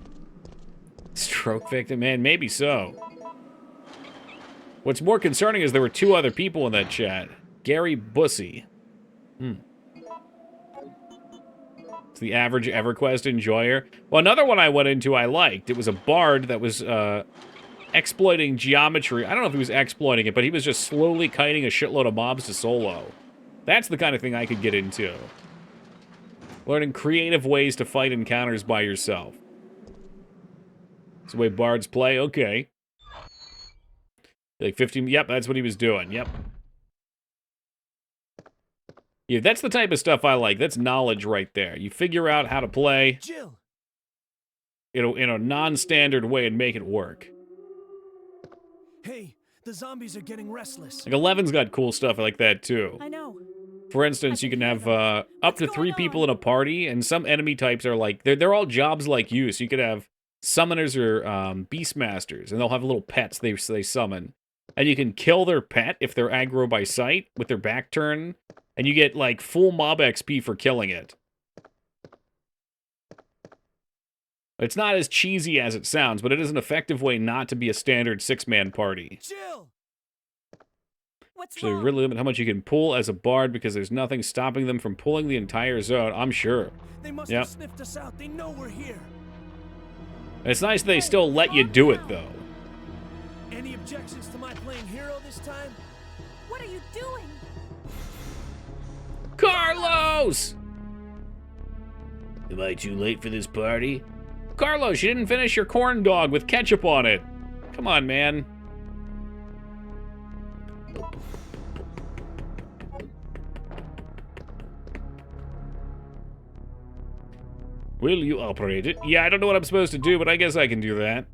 Stroke victim? Man, maybe so. What's more concerning is there were 2 other people in that chat. Gary Bussy. It's the average EverQuest enjoyer. Well, another one I went into I liked. It was a bard that was exploiting geometry. I don't know if he was exploiting it, but he was just slowly kiting a shitload of mobs to solo. That's the kind of thing I could get into. Learning creative ways to fight encounters by yourself. That's the way bards play? Okay. Like 15... Yep, that's what he was doing. Yep. Yeah, that's the type of stuff I like. That's knowledge right there. You figure out how to play Jill. in a non-standard way and make it work. Hey, the zombies are getting restless. Like 11's got cool stuff like that too. I know. For instance, you can have up to 3 people in a party, and some enemy types are like they're all jobs like you. So you could have summoners or beastmasters, and they'll have little pets they summon, and you can kill their pet if they're aggro by sight with their back turn, and you get like full mob XP for killing it. It's not as cheesy as it sounds, but it is an effective way not to be a standard 6-man party. Jill. What's Actually, wrong? really limit how much you can pull as a bard because there's nothing stopping them from pulling the entire zone, I'm sure. They must Yep. have sniffed us out. They know we're here. It's nice they still let you do it, though. Any objections to my playing hero this time? What are you doing? Carlos! Am I too late for this party? Carlos, you didn't finish your corn dog with ketchup on it. Come on, man. Will you operate it? Yeah, I don't know what I'm supposed to do, but I guess I can do that.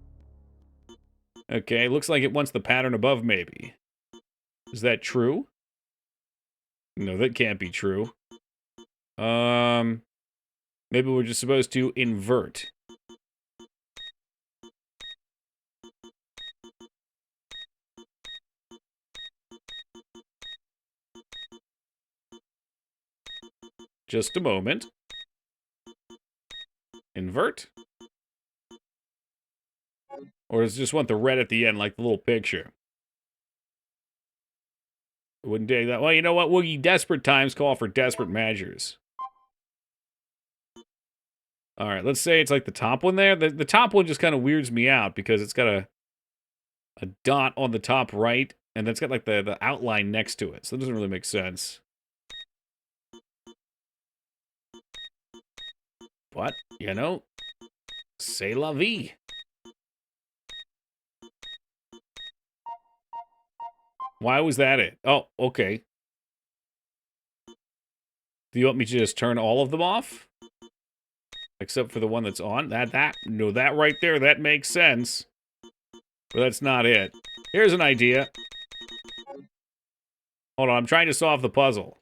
Okay, looks like it wants the pattern above, maybe. Is that true? No, that can't be true. Maybe we're just supposed to invert. Just a moment. Invert? Or does it just want the red at the end, like the little picture? Wouldn't take that. Well, you know what, Woogie? Desperate times call for desperate measures. Alright, let's say it's like the top one there. The top one just kind of weirds me out because it's got a dot on the top right, and it's got like the outline next to it. So it doesn't really make sense. But, you know, c'est la vie. Why was that it? Oh, okay. Do you want me to just turn all of them off? Except for the one that's on? That right there, that makes sense. But that's not it. Here's an idea. Hold on, I'm trying to solve the puzzle.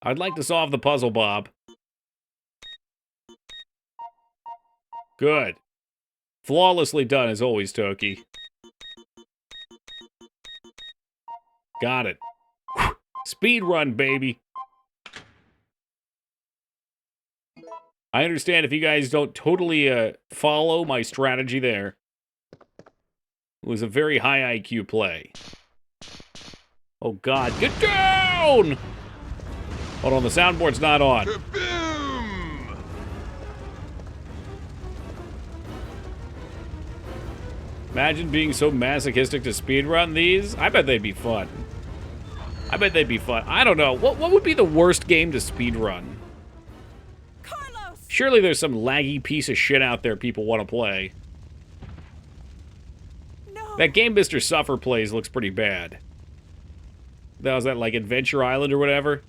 I'd like to solve the puzzle, Bob. Good. Flawlessly done, as always, Toki. Got it. Speed run, baby. I understand if you guys don't totally follow my strategy there. It was a very high IQ play. Oh, God. Get down! Hold on, the soundboard's not on. Kaboom! Imagine being so masochistic to speedrun these. I bet they'd be fun. I bet they'd be fun. I don't know. What would be the worst game to speedrun? Carlos! Surely there's some laggy piece of shit out there people want to play. No. That game Mr. Suffer plays looks pretty bad. Was that like Adventure Island or whatever?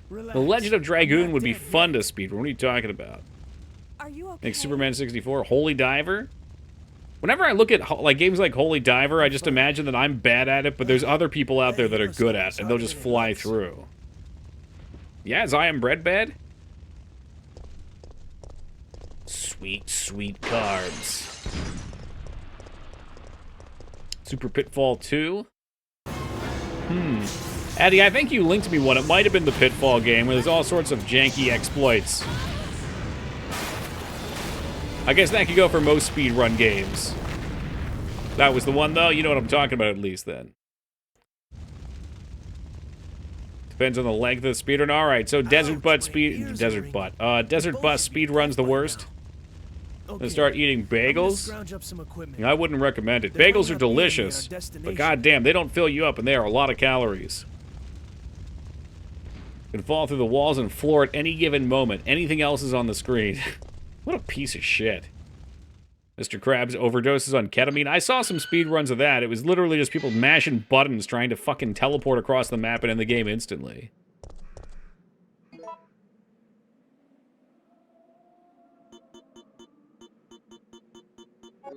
Relax. The Legend of I'm Dragoon not would be dead fun to speedrun. What are you talking about? Are you okay? Like Superman 64? Holy Diver? Whenever I look at like games like Holy Diver, I just imagine that I'm bad at it, but there's other people out there that are good at it, and they'll just fly through. Yeah, is I Am Bread bad? Sweet, sweet carbs. Super Pitfall 2? Addy, I think you linked me one. It might have been the Pitfall game where there's all sorts of janky exploits. I guess that could go for most speedrun games. That was the one, though? You know what I'm talking about, at least, then. Depends on the length of the speedrun. Alright, so Desert Bus speedrun's the worst. Okay. Start eating I'm gonna bagels? scrounge up some equipment. I wouldn't recommend it. They might Bagels are not be in delicious, our but destination. goddamn, they don't fill you up, and they are a lot of calories. You can fall through the walls and floor at any given moment. Anything else is on the screen. What a piece of shit. Mr. Krabs overdoses on ketamine. I saw some speedruns of that. It was literally just people mashing buttons trying to fucking teleport across the map and end the game instantly.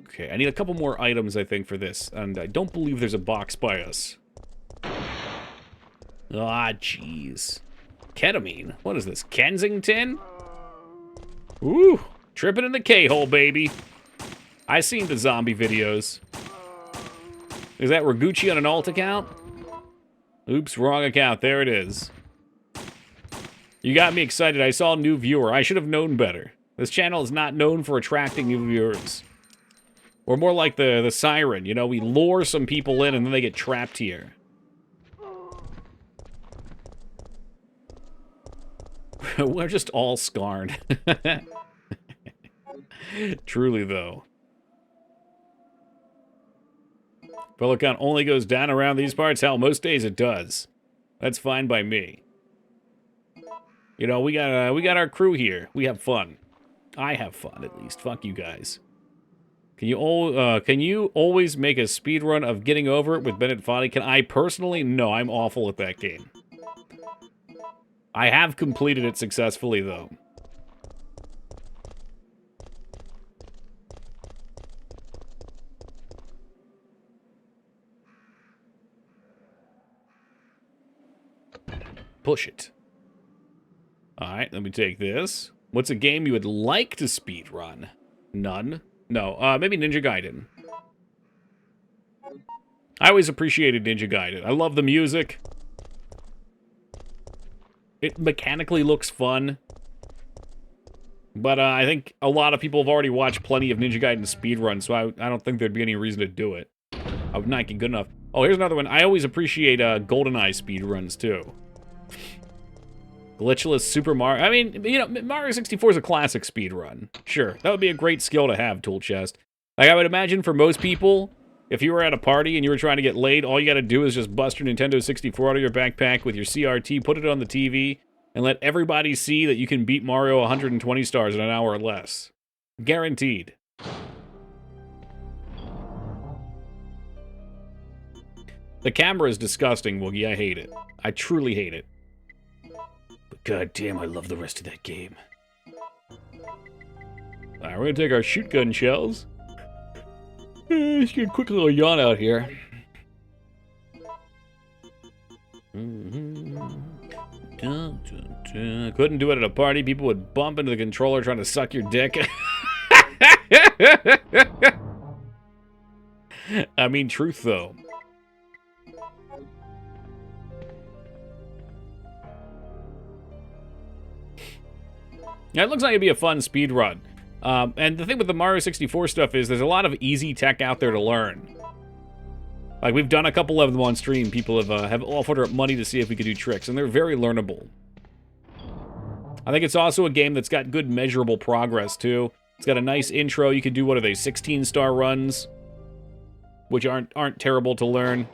Okay, I need a couple more items, I think, for this. And I don't believe there's a box by us. Ah, jeez. Ketamine? What is this, Kensington? Ooh, tripping in the K-hole, baby. I seen the zombie videos. Is that Raguchi on an alt account? Oops, wrong account. There it is. You got me excited. I saw a new viewer. I should have known better. This channel is not known for attracting new viewers. We're more like the Siren, you know? We lure some people in and then they get trapped here. We're just all scarred. Truly, though. Fellow count only goes down around these parts. Hell, most days it does. That's fine by me. You know, we got our crew here. We have fun. I have fun, at least. Fuck you guys. Can you always make a speedrun of Getting Over It with Bennett Foddy? Can I personally? No, I'm awful at that game. I have completed it successfully, though. Push it. Alright, let me take this. What's a game you would like to speedrun? None. No, maybe Ninja Gaiden. I always appreciated Ninja Gaiden. I love the music. It mechanically looks fun. But I think a lot of people have already watched plenty of Ninja Gaiden speedruns, so I don't think there'd be any reason to do it. I would not get good enough. Oh, here's another one. I always appreciate GoldenEye speedruns, too. Glitchless Super Mario. I mean, you know, Mario 64 is a classic speedrun. Sure, that would be a great skill to have, Tool Chest. Like, I would imagine for most people, if you were at a party and you were trying to get laid, all you gotta do is just bust your Nintendo 64 out of your backpack with your CRT, put it on the TV, and let everybody see that you can beat Mario 120 stars in an hour or less. Guaranteed. The camera is disgusting, Woogie. I hate it. I truly hate it. But goddamn, I love the rest of that game. Alright, we're gonna take our shoot gun shells. Let's get a quick little yawn out here. Couldn't do it at a party. People would bump into the controller trying to suck your dick. I mean, truth, though. Yeah, it looks like it'd be a fun speed run. And the thing with the Mario 64 stuff is there's a lot of easy tech out there to learn. Like, we've done a couple of them on stream. People have offered up money to see if we could do tricks, and they're very learnable. I think it's also a game that's got good measurable progress, too. It's got a nice intro. You can do, what are they, 16-star runs, which aren't terrible to learn.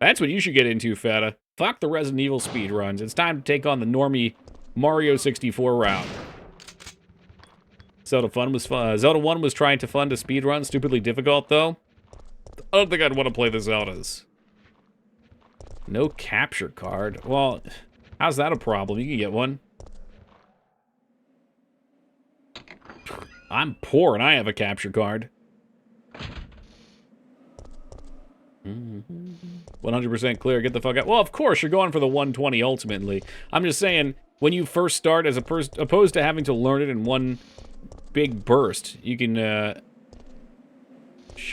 That's what you should get into, Feta. Fuck the Resident Evil speed runs. It's time to take on the normie Mario 64 route. Zelda 1 was trying to fund a speed run, stupidly difficult though. I don't think I'd want to play the Zeldas. No capture card. Well, how's that a problem? You can get one. I'm poor and I have a capture card. 100% clear. Get the fuck out. Well, of course, you're going for the 120 ultimately. I'm just saying, when you first start, as opposed to having to learn it in one big burst, you can, where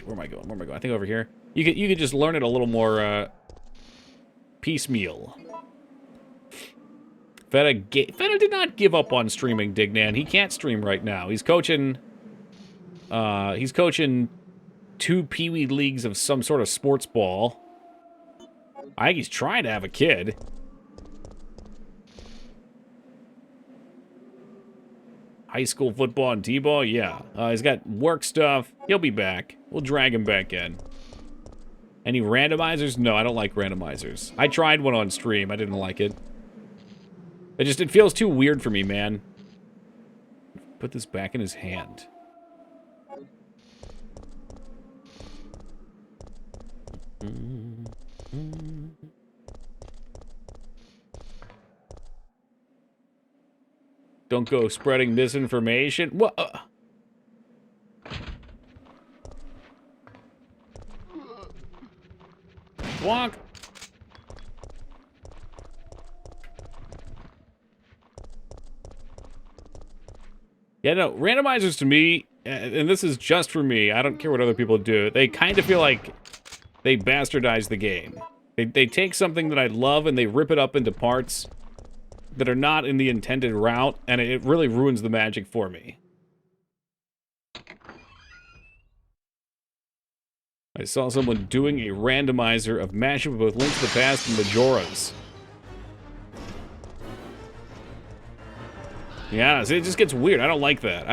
am I going? Where am I going? I think over here. You could just learn it a little more, piecemeal. Feta did not give up on streaming, Dignan. He can't stream right now. He's coaching 2 Pee-wee leagues of some sort of sports ball. I think he's trying to have a kid. High school football and t-ball, yeah. He's got work stuff. He'll be back. We'll drag him back in. Any randomizers? No, I don't like randomizers. I tried one on stream. I didn't like it. It feels too weird for me, man. Put this back in his hand. Don't go spreading misinformation. What? Walk. Yeah, no, randomizers to me, and this is just for me, I don't care what other people do, they kind of feel like they bastardize the game. They take something that I love and they rip it up into parts that are not in the intended route, and it really ruins the magic for me. I saw someone doing a randomizer of mashup of both Link to the Past and 𝕳𝖔𝖗𝖗. Yeah, see, it just gets weird. I don't like that.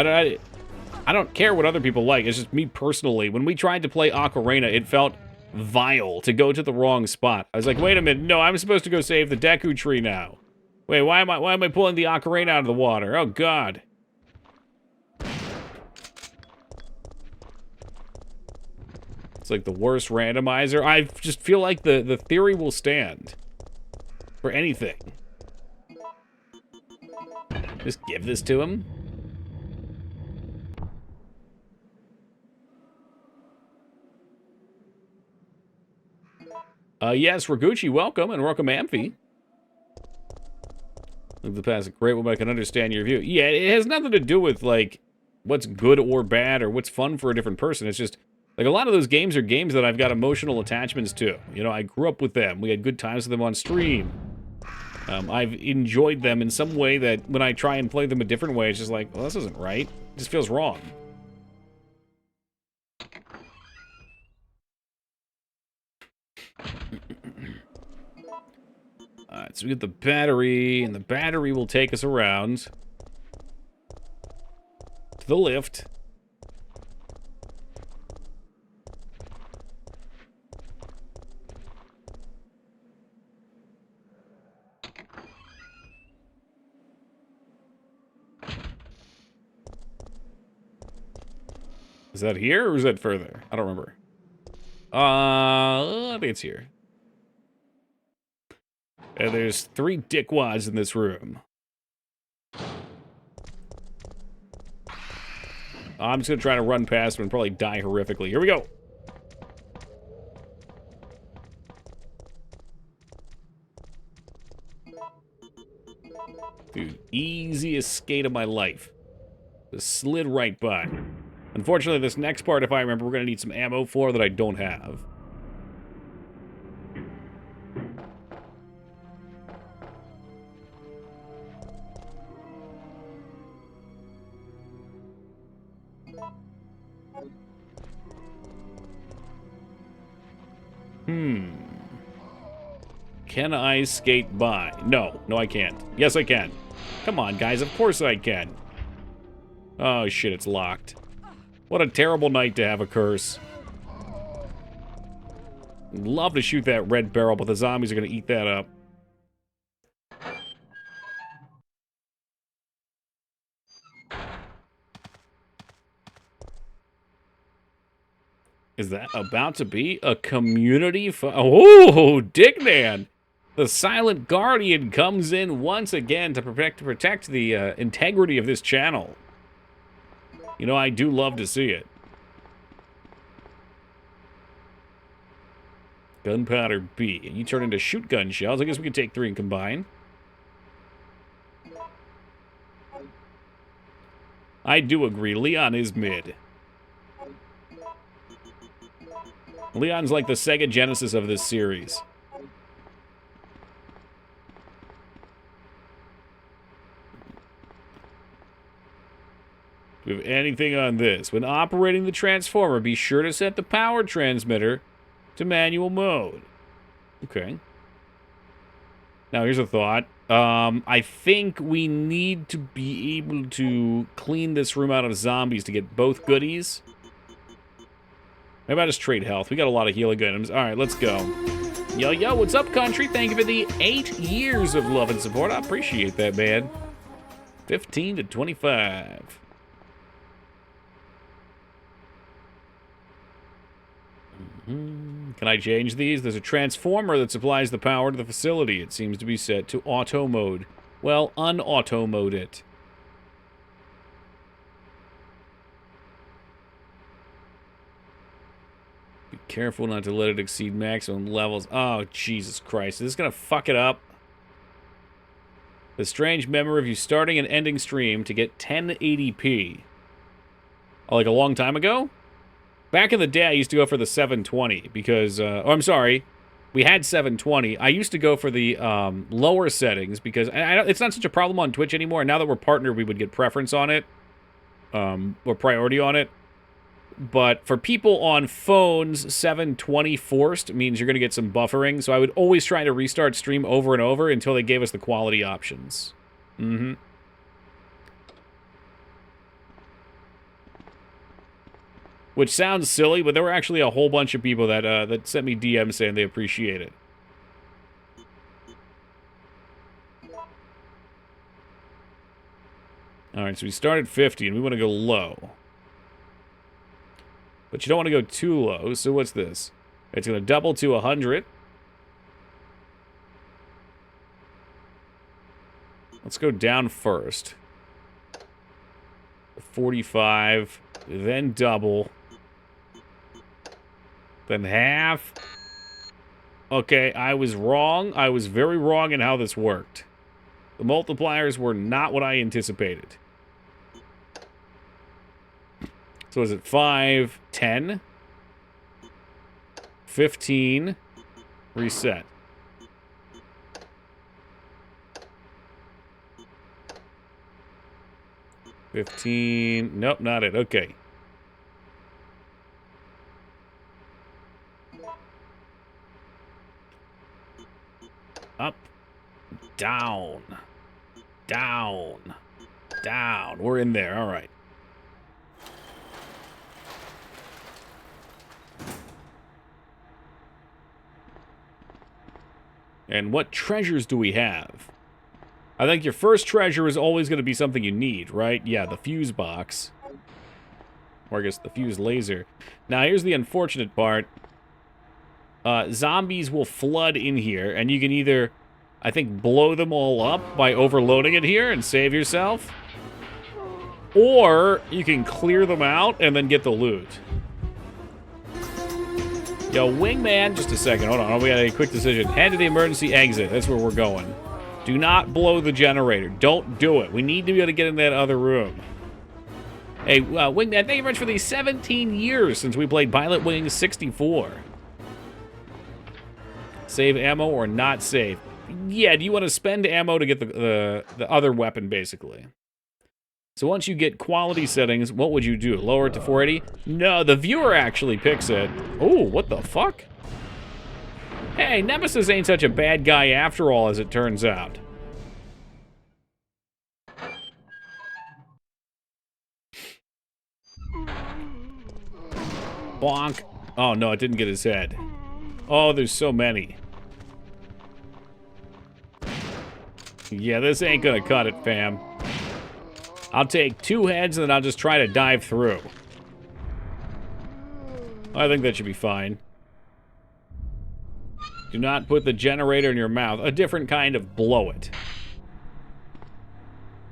I don't care what other people like. It's just me personally. When we tried to play 𝕳𝖓𝖓𝖏, it felt vile to go to the wrong spot. I was like, wait a minute, no, I'm supposed to go save the Deku tree now. Wait, why am I pulling the 𝕳𝖓𝖓𝖏 out of the water? Oh God. It's like the worst randomizer. I just feel like the theory will stand for anything. Just give this to him. Yes, Raguchi, welcome, and welcome, Amphi. The past, great one, I can understand your view. Yeah, it has nothing to do with, like, what's good or bad or what's fun for a different person. It's just, like, a lot of those games are games that I've got emotional attachments to. You know, I grew up with them. We had good times with them on stream. I've enjoyed them in some way that when I try and play them a different way, it's just like, well, this isn't right. It just feels wrong. Alright, so we get the battery, and the battery will take us around to the lift. Is that here, or is that further? I don't remember. I think it's here. And there's 3 dickwads in this room. I'm just gonna try to run past them and probably die horrifically. Here we go. Dude, easiest skate of my life. Just slid right by. Unfortunately, this next part, if I remember, we're gonna need some ammo for that I don't have. Can I skate by? No, I can't. Yes, I can. Come on, guys, of course I can. Oh, shit, it's locked. What a terrible night to have a curse. Love to shoot that red barrel, but the zombies are going to eat that up. Is that about to be a community? Oh, Dickman! The Silent Guardian comes in once again to protect the integrity of this channel. You know, I do love to see it. Gunpowder B. And you turn into shoot gun shells. I guess we can take 3 and combine. I do agree. Leon is mid. Leon's like the Sega Genesis of this series. Do we have anything on this? When operating the transformer, be sure to set the power transmitter to manual mode. Okay. Now, here's a thought. I think we need to be able to clean this room out of zombies to get both goodies. Maybe I just trade health. We got a lot of healing items. All right, let's go. Yo, yo, what's up, country? Thank you for the 8 years of love and support. I appreciate that, man. 15 to 25. Can I change these? There's a transformer that supplies the power to the facility. It seems to be set to auto mode. Well, un-auto mode it. Be careful not to let it exceed maximum levels. Oh, Jesus Christ. Is this going to fuck it up? The strange memory of you starting and ending stream to get 1080p. Oh, like a long time ago? Back in the day, I used to go for the 720 because, oh, I'm sorry. We had 720. I used to go for the lower settings because it's not such a problem on Twitch anymore. Now that we're partnered, we would get preference on it, or priority on it. But for people on phones, 720 forced means you're going to get some buffering. So I would always try to restart stream over and over until they gave us the quality options. Mm-hmm. Which sounds silly, but there were actually a whole bunch of people that that sent me DMs saying they appreciate it. All right, so we started 50, and we want to go low. But you don't want to go too low, so what's this? It's going to double to 100. Let's go down first. 45, then double. Then half. Okay, I was wrong. I was very wrong in how this worked. The multipliers were not what I anticipated. So is it 5, 10, 15, reset. $15, nope, not it, okay. Up, down, down, down. We're in there, all right. And what treasures do we have? I think your first treasure is always going to be something you need, right? Yeah, the fuse box. Or I guess the fuse laser. Now, here's the unfortunate part. Zombies will flood in here, and you can either, I think, blow them all up by overloading it here and save yourself. Or you can clear them out and then get the loot. Yo, Wingman, just a second. Hold on, we got a quick decision. Head to the emergency exit. That's where we're going. Do not blow the generator. Don't do it. We need to be able to get in that other room. Hey, Wingman, thank you very much for these 17 years since we played Pilot Wing 64. Save ammo or not save? Yeah, do you want to spend ammo to get the other weapon, basically? So once you get quality settings, what would you do? Lower it to 480? No, the viewer actually picks it. Oh, what the fuck? Hey, Nemesis ain't such a bad guy after all, as it turns out. Bonk. Oh, no, it didn't get his head. Oh, there's so many. Yeah, this ain't gonna cut it, fam. I'll take 2 heads, and then I'll just try to dive through. I think that should be fine. Do not put the generator in your mouth. A different kind of blow it.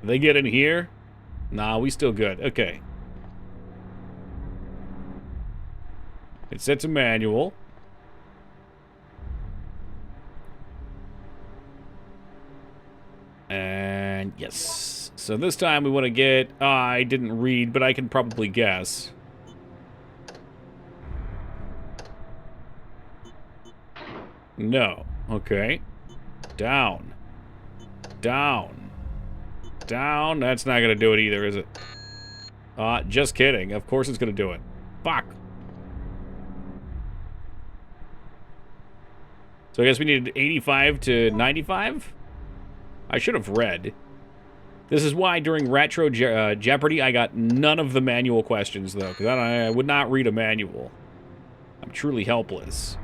They get in here? Nah, we still good. Okay. It sets a manual. And yes. So this time we want to get... I didn't read, but I can probably guess. No. Okay. Down. Down. Down. That's not going to do it either, is it? Just kidding. Of course it's going to do it. Fuck. So I guess we needed 85 to 95? I should have read. This is why during Retro Jeopardy I got none of the manual questions, though, because I would not read a manual. I'm truly helpless.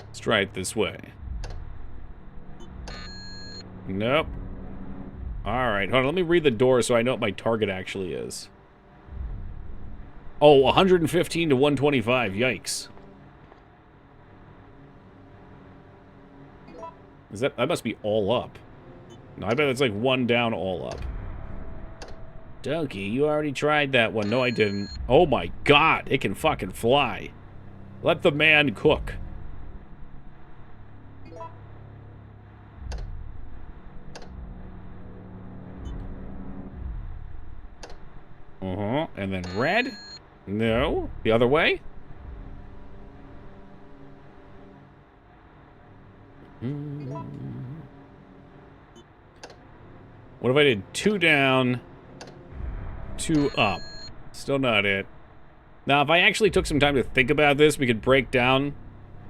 Let's try it this way. Nope. Alright, hold on, let me read the door so I know what my target actually is. Oh, 115 to 125, yikes. Is that must be all up. No, I bet it's like 1 down, all up. Donkey, you already tried that one. No, I didn't. Oh my god, it can fucking fly. Let the man cook. And then red? No. The other way? What if I did 2 down, 2 up? Still not it. Now, if I actually took some time to think about this, we could break down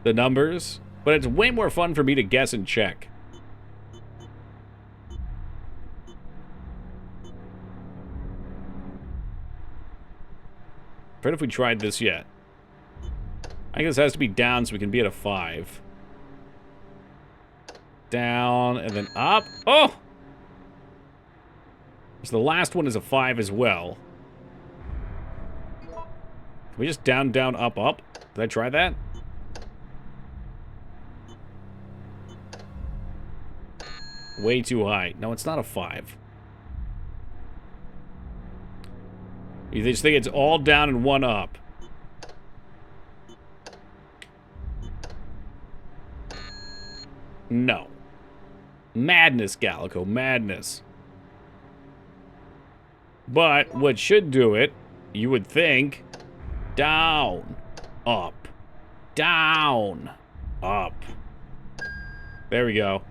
the numbers. But it's way more fun for me to guess and check. What if we tried this yet? I guess it has to be down so we can be at a 5. Down and then up. Oh! So the last one is a 5 as well. Can we just down, down, up, up? Did I try that? Way too high. No, it's not a 5. You just think it's all down and 1 up. No. Madness, Gallico. Madness. But what should do it, you would think, down, up, down, up. There we go.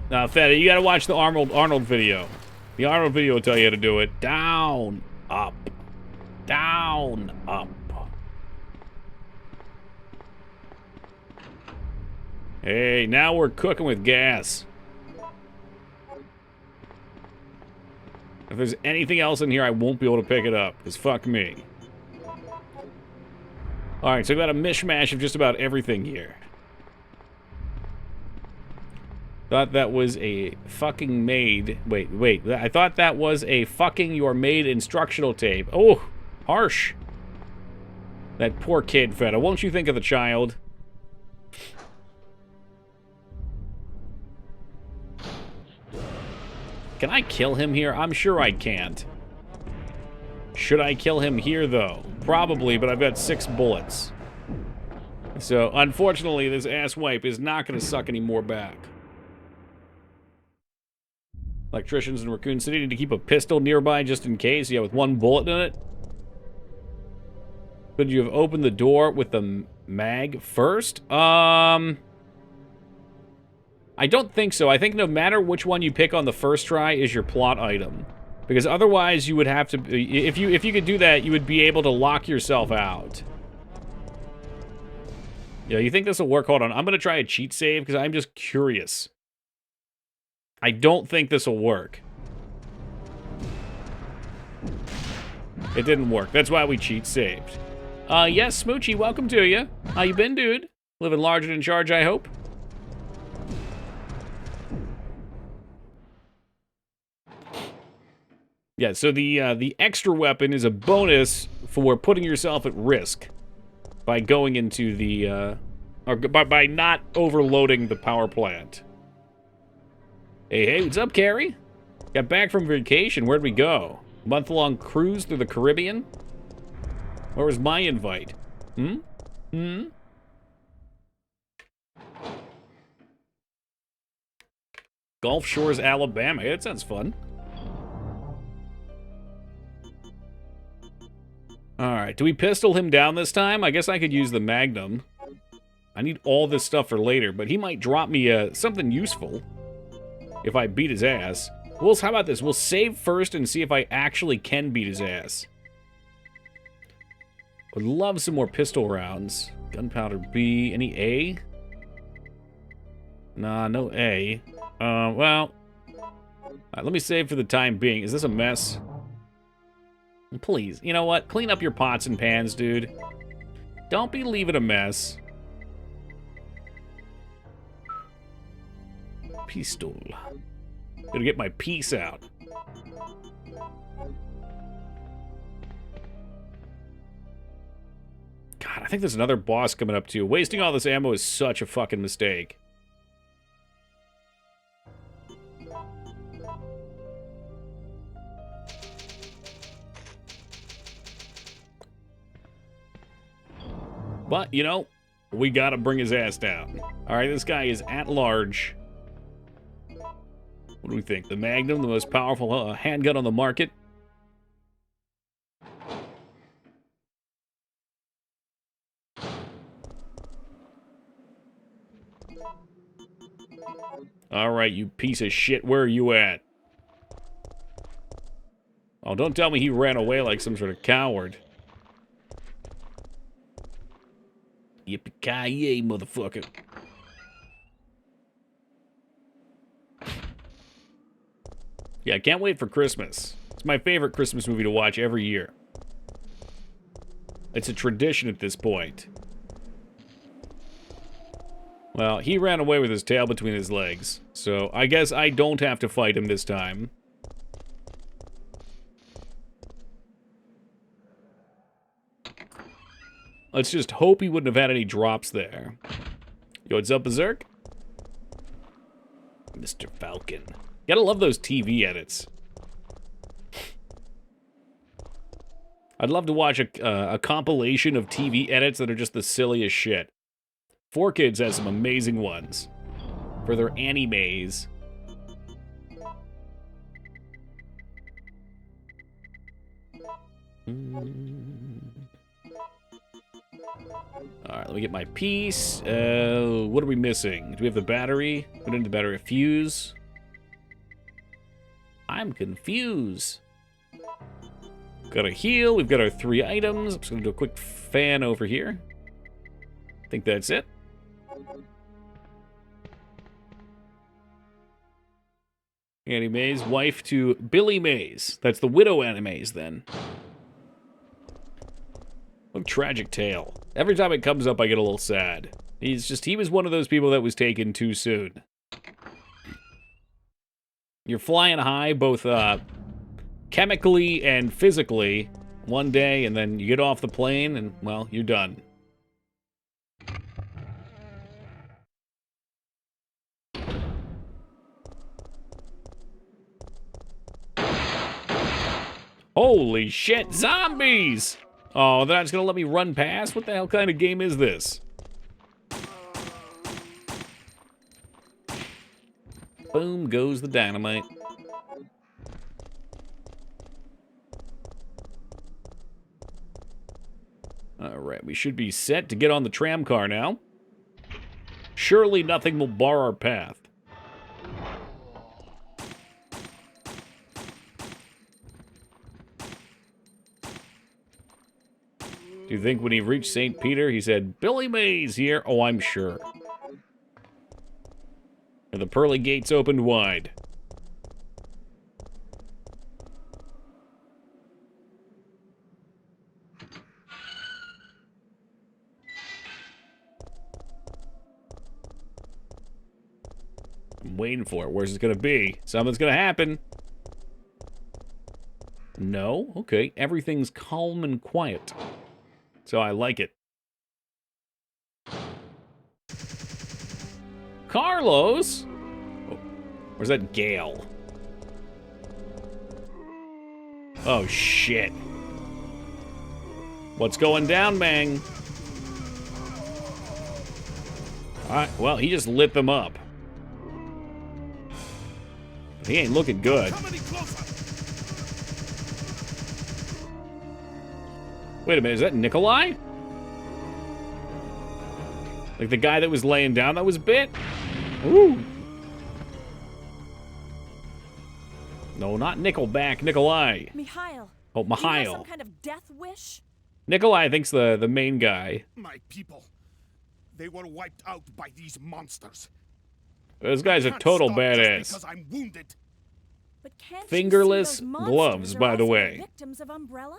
Now, Feta, you gotta watch the Arnold video. The Arnold video will tell you how to do it. Down, up, down, up. Hey, now we're cooking with gas. If there's anything else in here, I won't be able to pick it up, because fuck me. Alright, so we got a mishmash of just about everything here. Thought that was a fucking maid. Wait. I thought that was a fucking your maid instructional tape. Oh, harsh. That poor kid, Feta. Won't you think of the child? Can I kill him here? I'm sure I can't. Should I kill him here, though? Probably, but I've got 6 bullets. So, unfortunately, this asswipe is not going to suck any more back. Electricians in Raccoon City need to keep a pistol nearby just in case. Yeah, with 1 bullet in it. Could you have opened the door with the mag first? I don't think so. I think no matter which one you pick on the first try is your plot item. Because otherwise you would have to... If you could do that, you would be able to lock yourself out. Yeah, you think this will work? Hold on. I'm going to try a cheat save because I'm just curious. I don't think this will work. It didn't work. That's why we cheat saved. Yes, Smoochie, welcome to you. How you been, dude? Living large and in charge, I hope. Yeah, so the extra weapon is a bonus for putting yourself at risk by going into the, or by not overloading the power plant. Hey, what's up, Carrie? Got back from vacation. Where'd we go? Month-long cruise through the Caribbean? Where was my invite? Gulf Shores, Alabama. Yeah, that sounds fun. Alright, do we pistol him down this time? I guess I could use the Magnum. I need all this stuff for later, but he might drop me something useful if I beat his ass. Well, how about this? We'll save first and see if I actually can beat his ass. Would love some more pistol rounds. Gunpowder B. Any A? Nah, no A. Well. Let me save for the time being. Is this a mess? Please, you know what? Clean up your pots and pans, dude. Don't be leaving a mess. Pistol. Gotta get my piece out. God, I think there's another boss coming up too. Wasting all this ammo is such a fucking mistake. But, you know, we gotta bring his ass down. Alright, this guy is at large. What do we think? The Magnum, the most powerful handgun on the market? Alright, you piece of shit, where are you at? Oh, don't tell me he ran away like some sort of coward. Yippee-ki-yay, motherfucker. Yeah, I can't wait for Christmas. It's my favorite Christmas movie to watch every year. It's a tradition at this point. Well, he ran away with his tail between his legs, so I guess I don't have to fight him this time. Let's just hope he wouldn't have had any drops there. Yo, what's up, Berserk? Mr. Falcon. Gotta love those TV edits. I'd love to watch a compilation of TV edits that are just the silliest shit. 4Kids has some amazing ones for their animes. Alright, let me get my piece. What are we missing? Do we have the battery? We don't need the battery. A fuse. I'm confused. Got a heal. We've got our 3 items. I'm just going to do a quick fan over here. I think that's it. Annie Mae's wife to Billy Mays. That's the widow Annie Mae's then. What a tragic tale. Every time it comes up, I get a little sad. He was one of those people that was taken too soon. You're flying high, both chemically and physically, one day, and then you get off the plane, and, well, you're done. Holy shit, zombies! Oh, they're not just gonna let me run past? What the hell kind of game is this? Boom goes the dynamite. Alright, we should be set to get on the tram car now. Surely nothing will bar our path. Do you think when he reached St. Peter, he said, Billy Mays here? Oh, I'm sure. And the pearly gates opened wide. I'm waiting for it. Where's it gonna be? Something's gonna happen. No? Okay. Everything's calm and quiet. So I like it. Carlos? Oh, where's that Gale? Oh, shit. What's going down, Mang? Alright, well, he just lit them up. He ain't looking good. Wait a minute, is that 𝕳𝖗𝖏𝖙𝖍? Like the guy that was laying down that was bit? Ooh. No, not Nickelback, 𝕳𝖗𝖏𝖏. Mikhail. Oh, Do you have Mikhail. some kind of death wish? 𝕳𝖗𝖏, I think's the main guy. My people, they were wiped out by these monsters. This guy's a Can't total stop just badass. because I'm wounded. But can't Fingerless you see those gloves, monsters are by the also way. Victims of Umbrella?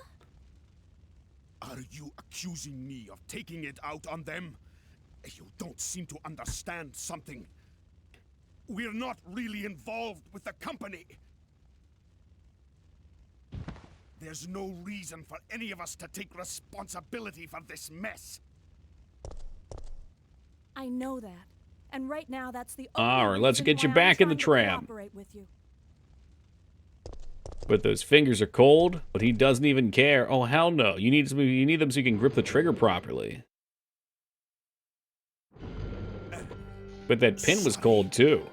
Are you accusing me of taking it out on them? You don't seem to understand something. We're not really involved with the company. There's no reason for any of us to take responsibility for this mess. I know that. And right now that's the only All right, let's reason get you why I'm back in the trying to tram. cooperate with you. But those fingers are cold, but he doesn't even care. Oh, hell no. You need them so you can grip the trigger properly. But that pin was cold, too.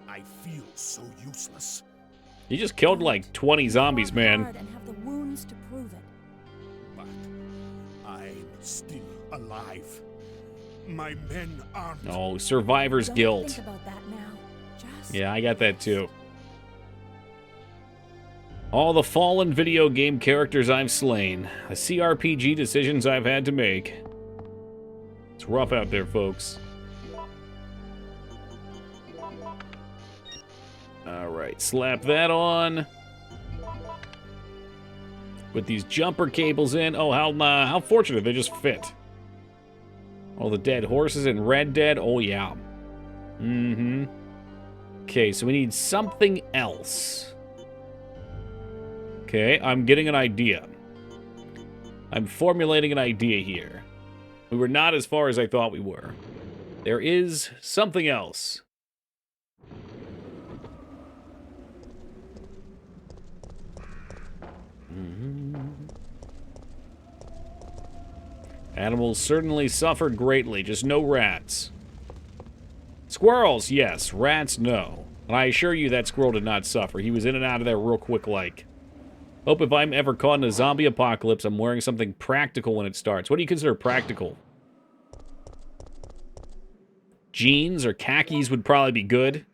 I feel so useless. He just killed like 20 zombies, Fought man. hard and have the wounds to prove it. But I'm still alive. My men aren't. Oh, Survivor's Don't Guilt. think about that now. Just Yeah, I got that too. All the fallen video game characters I've slain. The CRPG decisions I've had to make. It's rough out there, folks. Alright, slap that on. With these jumper cables in. Oh, how fortunate they just fit. All the dead horses in Red Dead. Oh, yeah. Mm-hmm. Okay, so we need something else. Okay, I'm getting an idea. I'm formulating an idea here. We were not as far as I thought we were. There is something else. Animals certainly suffered greatly, just no rats. Squirrels, yes. Rats, no. And I assure you that squirrel did not suffer. He was in and out of there real quick like. Hope if I'm ever caught in a zombie apocalypse, I'm wearing something practical when it starts. What do you consider practical? Jeans or khakis would probably be good.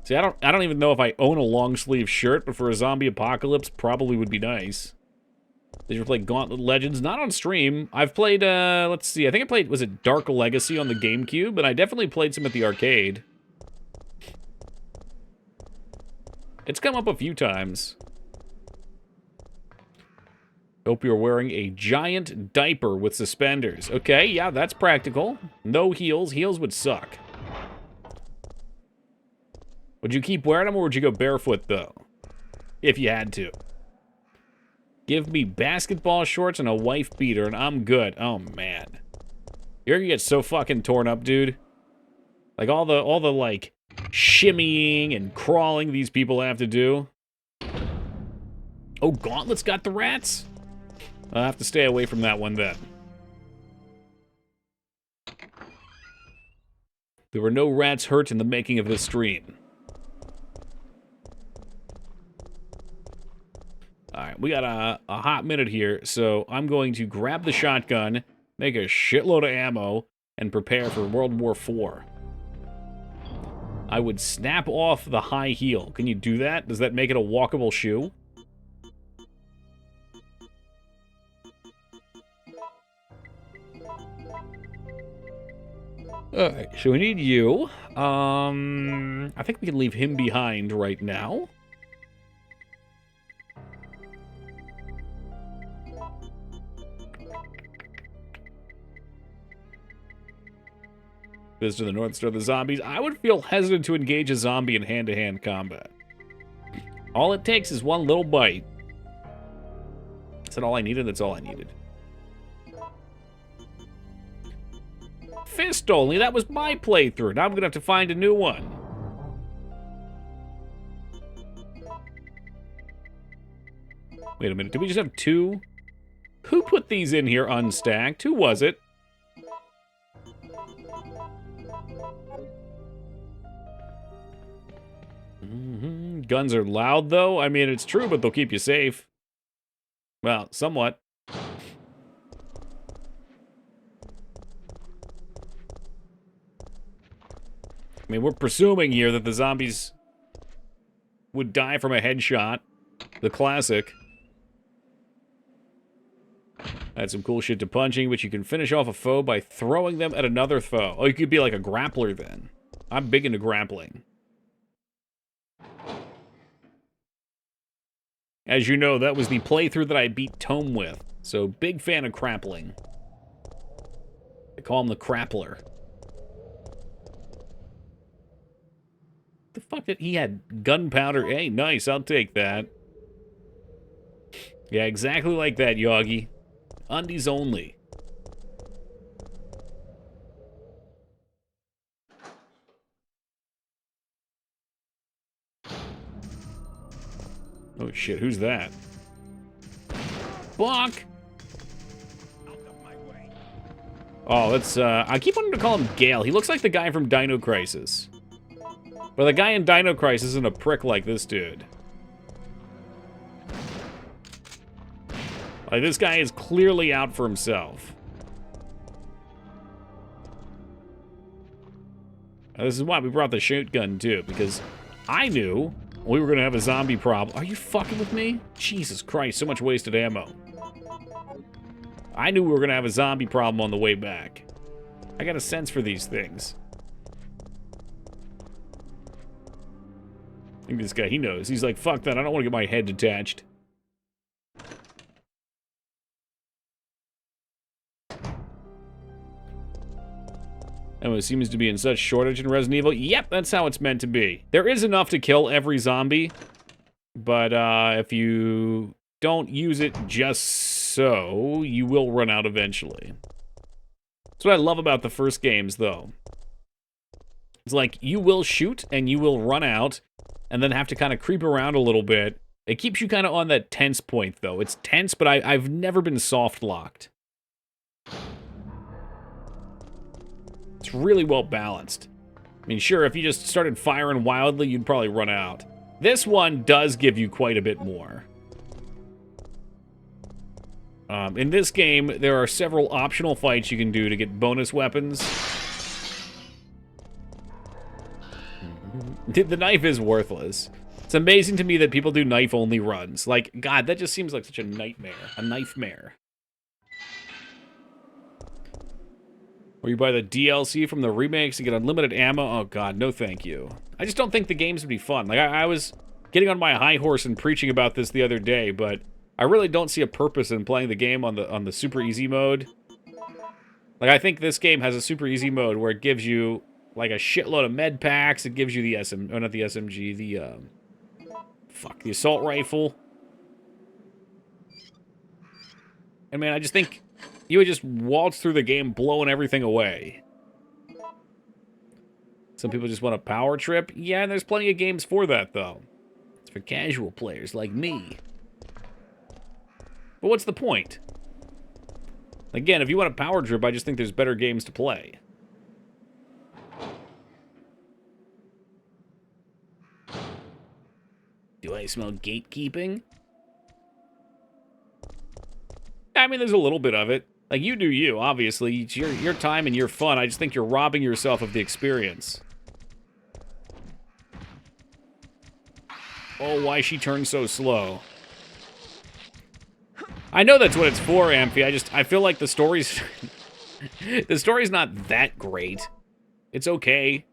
See, I don't even know if I own a long sleeve shirt, but for a zombie apocalypse, probably would be nice. Did you ever play Gauntlet Legends? Not on stream. I've played, let's see, I think I played, was it Dark Legacy on the GameCube? And I definitely played some at the arcade. It's come up a few times. Hope you're wearing a giant diaper with suspenders. Okay, yeah, that's practical. No heels. Heels would suck. Would you keep wearing them or would you go barefoot, though? If you had to. Give me basketball shorts and a wife beater and I'm good. Oh, man. You're gonna get so fucking torn up, dude. Like, all the like, shimmying and crawling these people have to do. Oh, Gauntlet's got the rats? I'll have to stay away from that one then. There were no rats hurt in the making of this stream. Alright, we got a hot minute here, so I'm going to grab the shotgun, make a shitload of ammo, and prepare for World War IV. I would snap off the high heel. Can you do that? Does that make it a walkable shoe? Alright, so we need you. I think we can leave him behind right now. Visit the North Star of the zombies. I would feel hesitant to engage a zombie in hand-to-hand combat. All it takes is one little bite. Is that all I needed? That's all I needed. Fist only? That was my playthrough. Now I'm gonna have to find a new one. Wait a minute. Did we just have two? Who put these in here unstacked? Who was it? Guns are loud, though. I mean, it's true, but they'll keep you safe. Well, somewhat. I mean, we're presuming here that the zombies would die from a headshot. The classic. Add some cool shit to punching, which you can finish off a foe by throwing them at another foe. Oh, you could be like a grappler then. I'm big into grappling. As you know, that was the playthrough that I beat Tome with. So, big fan of grappling. They call him the Crappler. The fuck did he had gunpowder? Hey, nice, I'll take that. Yeah, exactly like that, 𝕳𝖓𝖙𝖍. Undies only. Oh shit, who's that? Bonk! Oh, that's, I keep wanting to call him Gale. He looks like the guy from Dino Crisis. But the guy in Dino Crisis isn't a prick like this dude. Like, this guy is clearly out for himself. This is why we brought the shotgun, too, because I knew we were going to have a zombie problem. Are you fucking with me? Jesus Christ, so much wasted ammo. I knew we were going to have a zombie problem on the way back. I got a sense for these things. I think this guy, he knows. He's like, fuck that, I don't want to get my head detached. Ammo seems to be in such shortage in Resident Evil. Yep, that's how it's meant to be. There is enough to kill every zombie, but if you don't use it just so, you will run out eventually. That's what I love about the first games, though. It's like, you will shoot, and you will run out, and then have to kind of creep around a little bit. It keeps you kind of on that tense point, though. It's tense, but I've never been soft-locked. It's really well balanced. I mean, sure, if you just started firing wildly, you'd probably run out. This one does give you quite a bit more. In this game, there are several optional fights you can do to get bonus weapons. The knife is worthless. It's amazing to me that people do knife-only runs. Like, God, that just seems like such a nightmare. A knife-mare. Or you buy the DLC from the remakes to get unlimited ammo. Oh, God, no thank you. I just don't think the games would be fun. Like, I was getting on my high horse and preaching about this the other day, but I really don't see a purpose in playing the game on the super easy mode. Like, I think this game has a super easy mode where it gives you, like, a shitload of med packs. It gives you the not the SMG, the, the assault rifle. And, man, I just think you would just waltz through the game blowing everything away. Some people just want a power trip. Yeah, and there's plenty of games for that, though. It's for casual players like me. But what's the point? Again, if you want a power trip, I just think there's better games to play. Do I smell gatekeeping? I mean, there's a little bit of it. Like, you do you, obviously. It's your time and your fun. I just think you're robbing yourself of the experience. Oh, why she turned so slow. I know that's what it's for, Amphi. I feel like the story's... the story's not that great. It's okay.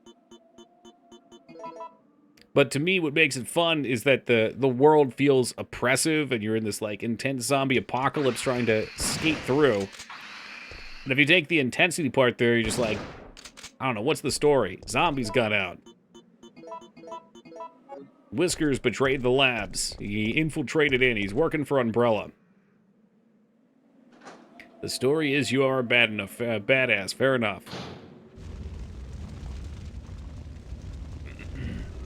But to me, what makes it fun is that the world feels oppressive and you're in this, like, intense zombie apocalypse trying to skate through. And if you take the intensity part there, you're just like, I don't know, what's the story? Zombies got out. Whiskers betrayed the labs. He infiltrated in. He's working for Umbrella. The story is you are a badass. Fair enough.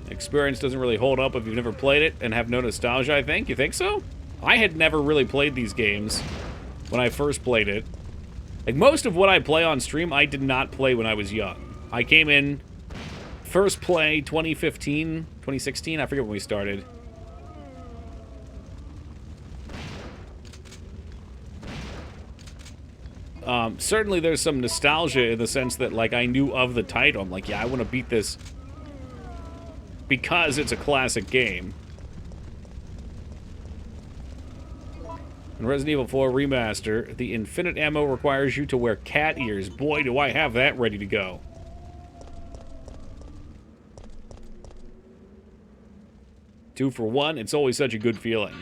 Experience doesn't really hold up if you've never played it and have no nostalgia, I think. You think so? I had never really played these games when I first played it. Like, most of what I play on stream, I did not play when I was young. I came in, first play 2015, 2016, I forget when we started. Certainly there's some nostalgia in the sense that, like, I knew of the title. I'm like, yeah, I want to beat this because it's a classic game. In Resident Evil 4 Remaster, the infinite ammo requires you to wear cat ears. Boy, do I have that ready to go. Two for one, it's always such a good feeling.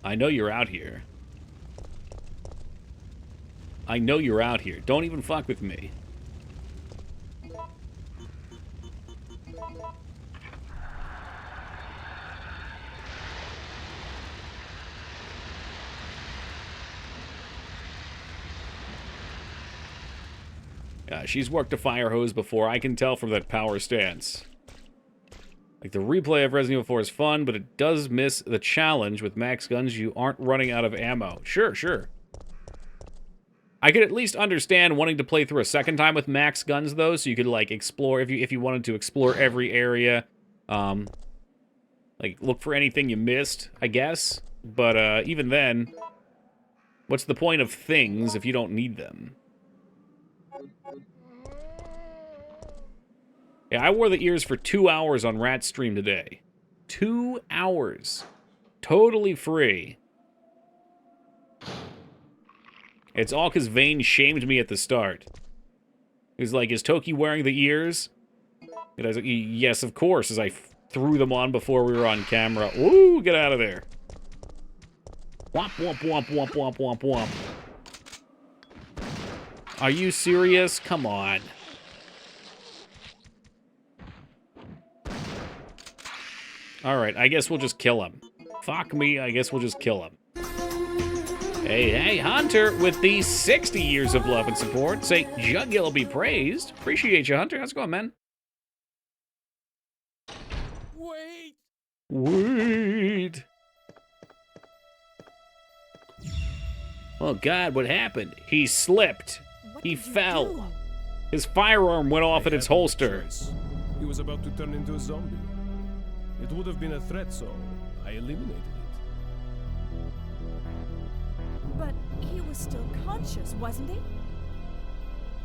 I know you're out here. I know you're out here. Don't even fuck with me. She's worked a fire hose before. I can tell from that power stance. Like, the replay of Resident Evil 4 is fun, but it does miss the challenge. With max guns, you aren't running out of ammo. Sure, sure. I could at least understand wanting to play through a second time with max guns, though, so you could, like, explore, if you wanted to explore every area, like, look for anything you missed, I guess. But, even then, what's the point of things if you don't need them? Yeah, I wore the ears for 2 hours on Rat's stream today. 2 hours. Totally free. It's all because Vane shamed me at the start. He was like, is Toki wearing the ears? And I was like, yes, of course, as I threw them on before we were on camera. Ooh, get out of there. Womp, womp, womp, womp, womp, womp, womp. Are you serious? Come on. Alright, I guess we'll just kill him. Fuck me, I guess we'll just kill him. Hey, Hunter, with the 60 years of love and support. Say, 𝕳𝖏𝖙𝖍 be praised. Appreciate you, Hunter. How's it going, man? Wait! Wait! Oh, God, what happened? He slipped. He fell. His firearm went off in its holster. He was about to turn into a zombie. It would have been a threat, so I eliminated it. But he was still conscious, wasn't he?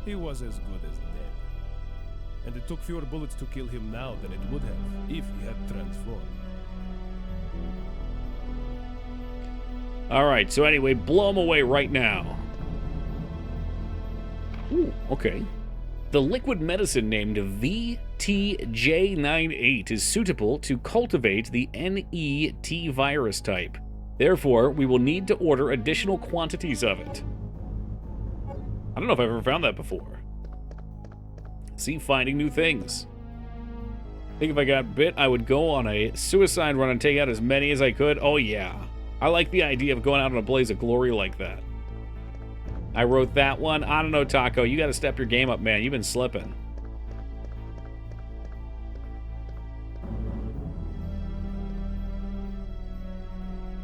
He was as good as dead. And it took fewer bullets to kill him now than it would have if he had transformed. Alright, so anyway, blow him away right now. Ooh, okay. The liquid medicine named 𝕳𝖏𝖙𝖍 is suitable to cultivate the NET virus type. Therefore, we will need to order additional quantities of it. I don't know if I've ever found that before. See, finding new things. I think if I got bit, I would go on a suicide run and take out as many as I could. Oh yeah. I like the idea of going out on a blaze of glory like that. I wrote that one. I don't know, Taco. You got to step your game up, man. You've been slipping.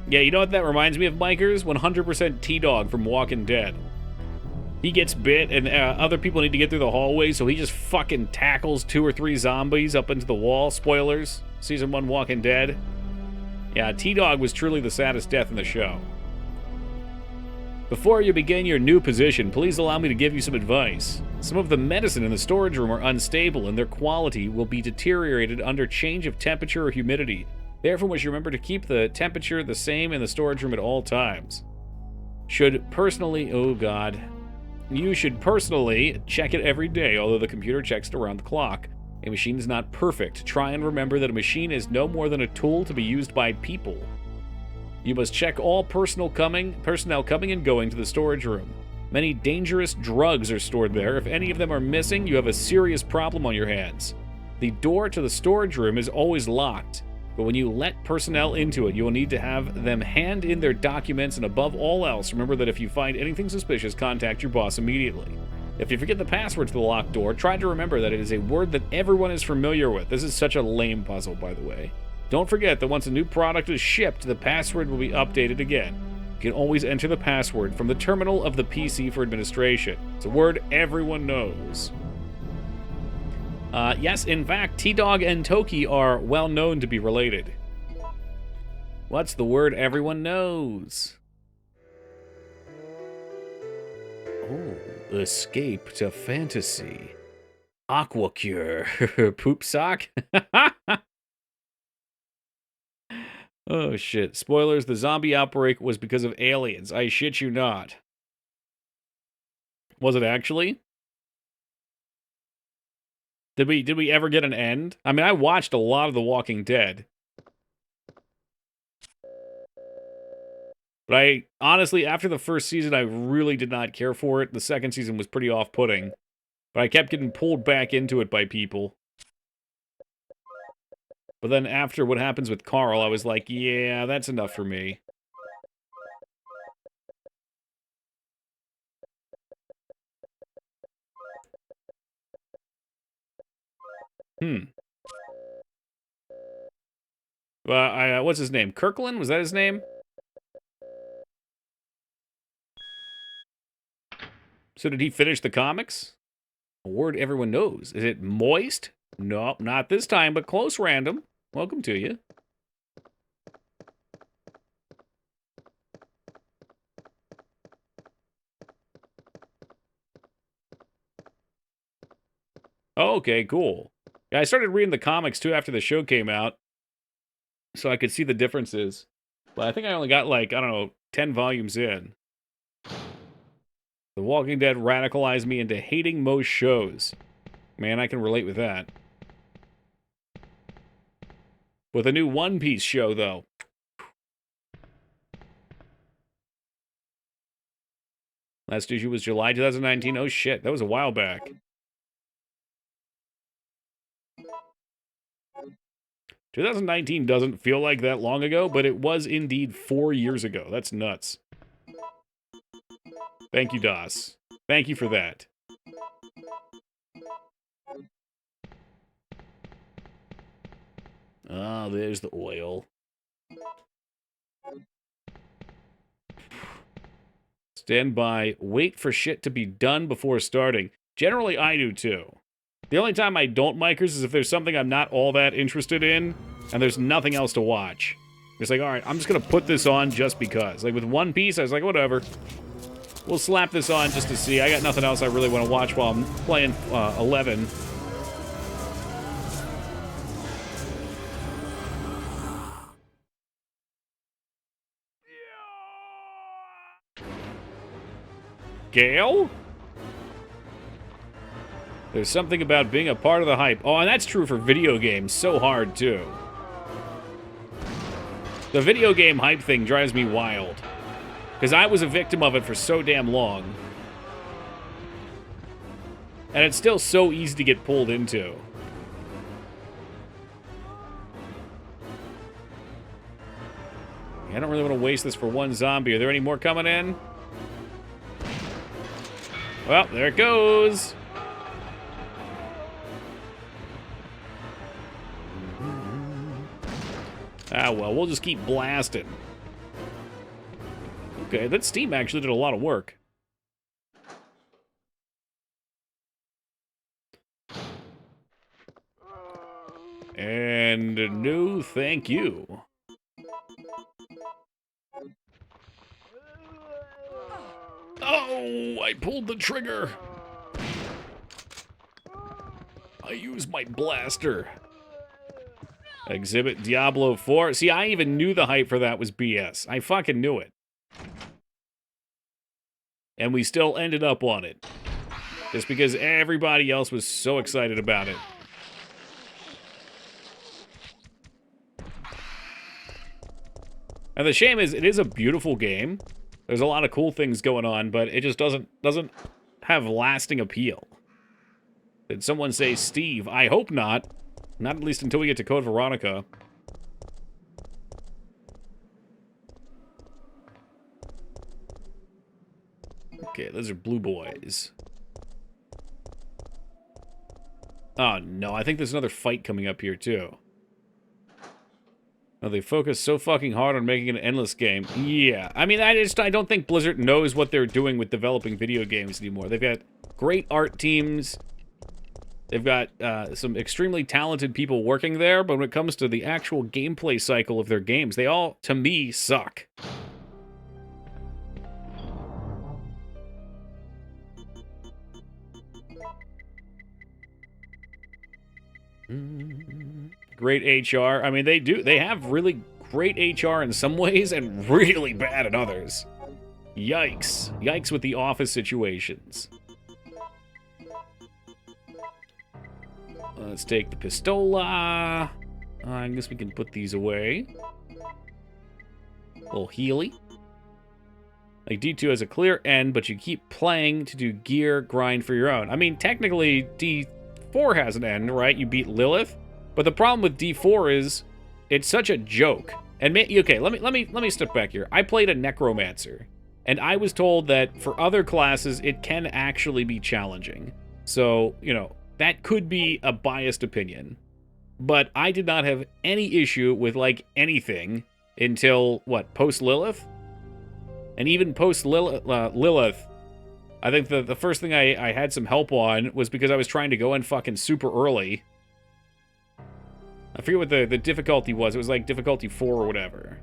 Yeah, you know what that reminds me of, Mikers? 100% T-Dog from Walking Dead. He gets bit, and other people need to get through the hallway, so he just fucking tackles 2 or 3 zombies up into the wall. Spoilers. Season 1 Walking Dead. Yeah, T-Dog was truly the saddest death in the show. Before you begin your new position, please allow me to give you some advice. Some of the medicine in the storage room are unstable, and their quality will be deteriorated under change of temperature or humidity. Therefore, we should remember to keep the temperature the same in the storage room at all times. should personally, oh god, you should personally check it every day, although the computer checks it around the clock. A machine is not perfect. Try and remember that a machine is no more than a tool to be used by people. You must check all personnel coming and going to the storage room. Many dangerous drugs are stored there. If any of them are missing, you have a serious problem on your hands. The door to the storage room is always locked, but when you let personnel into it, you will need to have them hand in their documents, and above all else, remember that if you find anything suspicious, contact your boss immediately. If you forget the password to the locked door, try to remember that it is a word that everyone is familiar with. This is such a lame puzzle, by the way. Don't forget that once a new product is shipped, the password will be updated again. You can always enter the password from the terminal of the PC for administration. It's a word everyone knows. Yes, in fact, 𝕳𝖔𝖗𝖙 and 𝕳𝖔𝖗𝖏 are well known to be related. What's the word everyone knows? Oh, escape to fantasy. Aqua cure. Poop sock? Oh, shit. Spoilers, the zombie outbreak was because of aliens. I shit you not. Was it actually? Did we ever get an end? I mean, I watched a lot of The Walking Dead. But I, honestly, after the first season, I really did not care for it. The second season was pretty off-putting. But I kept getting pulled back into it by people. But then after what happens with Carl, I was like, yeah, that's enough for me. What's his name? Kirkland? Was that his name? So did he finish the comics? A word everyone knows. Is it moist? Nope, not this time, but close random. Welcome to you. Oh, okay, cool. Yeah, I started reading the comics too after the show came out, so I could see the differences. But I think I only got like, I don't know, 10 volumes in. The Walking Dead radicalized me into hating most shows. Man, I can relate with that. With a new One Piece show, though. Last issue was July 2019. Oh, shit. That was a while back. '19 doesn't feel like that long ago, but it was indeed 4 years ago. That's nuts. Thank you, DOS. Thank you for that. Ah, there's the oil. Stand by. Wait for shit to be done before starting. Generally, I do too. The only time I don't micers is if there's something I'm not all that interested in, and there's nothing else to watch. It's like, alright, I'm just gonna put this on just because. Like with One Piece, I was like, whatever. We'll slap this on just to see. I got nothing else I really want to watch while I'm playing 11. Gale? There's something about being a part of the hype. Oh, and that's true for video games so hard, too. The video game hype thing drives me wild. Because I was a victim of it for so damn long. And it's still so easy to get pulled into. I don't really want to waste this for one zombie. Are there any more coming in? Well, there it goes. Ah, well, we'll just keep blasting. Okay, that Steam actually did a lot of work. And no thank you. Oh, I pulled the trigger. I used my blaster. Exhibit Diablo 4. See, I even knew the hype for that was BS. I fucking knew it. And we still ended up on it. Just because everybody else was so excited about it. And the shame is, it is a beautiful game. There's a lot of cool things going on, but it just doesn't have lasting appeal. Did someone say Steve? I hope not. Not at least until we get to Code Veronica. Okay, those are blue boys. Oh, no, I think there's another fight coming up here, too. Oh, they focus so fucking hard on making it an endless game. Yeah, I mean, I don't think Blizzard knows what they're doing with developing video games anymore. They've got great art teams. They've got some extremely talented people working there, but when it comes to the actual gameplay cycle of their games, they all, to me, suck. Great HR. I mean, they have really great HR in some ways and really bad in others. Yikes. Yikes with the office situations. Let's take the pistola. I guess we can put these away. Little Healy. Like, D2 has a clear end, but you keep playing to do gear grind for your own. I mean, technically, D4 has an end, right? You beat Lilith. But the problem with D4 is it's such a joke. And okay, let me step back here. I played a necromancer, and I was told that for other classes it can actually be challenging. So, you know, that could be a biased opinion. But I did not have any issue with like anything until what, post Lilith? And even post Lilith, I think the first thing I had some help on was because I was trying to go in fucking super early. I forget what the difficulty was. It was like difficulty 4 or whatever.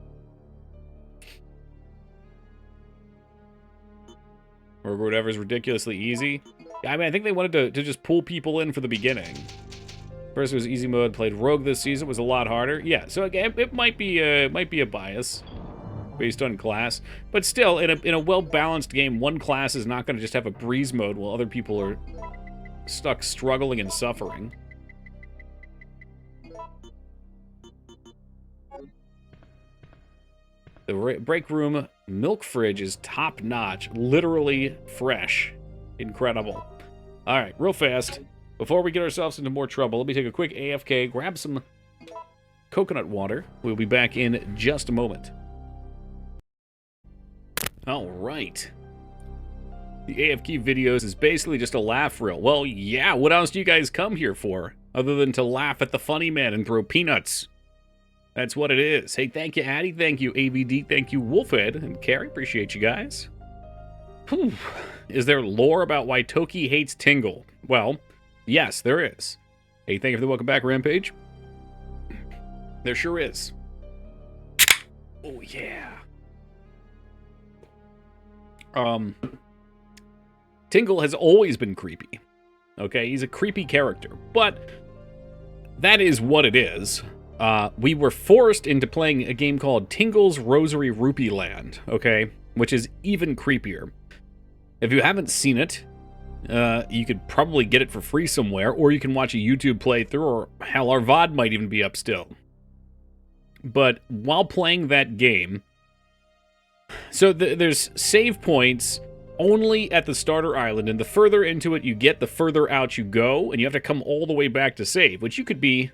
Or whatever's ridiculously easy. I mean, I think they wanted to just pull people in for the beginning. First it was easy mode. Played Rogue this season. It was a lot harder. Yeah, so it might be a bias based on class. But still, in a well-balanced game, one class is not going to just have a breeze mode while other people are stuck struggling and suffering. The break room milk fridge is top-notch, literally fresh. Incredible. All right, real fast, before we get ourselves into more trouble, let me take a quick AFK, grab some coconut water. We'll be back in just a moment. All right. The AFK videos is basically just a laugh reel. Well, yeah, what else do you guys come here for? Other than to laugh at the funny man and throw peanuts. That's what it is. Hey, thank you, Addy. Thank you, AVD. Thank you, Wolfhead. And Carrie, appreciate you guys. Whew. Is there lore about why Toki hates Tingle? Well, yes, there is. Hey, thank you for the welcome back, Rampage. There sure is. Oh, yeah. Tingle has always been creepy. Okay, he's a creepy character. But that is what it is. We were forced into playing a game called Tingle's Rosary Rupee Land, okay? Which is even creepier. If you haven't seen it, you could probably get it for free somewhere, or you can watch a YouTube playthrough, or hell, our VOD might even be up still. But while playing that game, so there's save points only at the starter island, and the further into it you get, the further out you go, and you have to come all the way back to save, which you could be,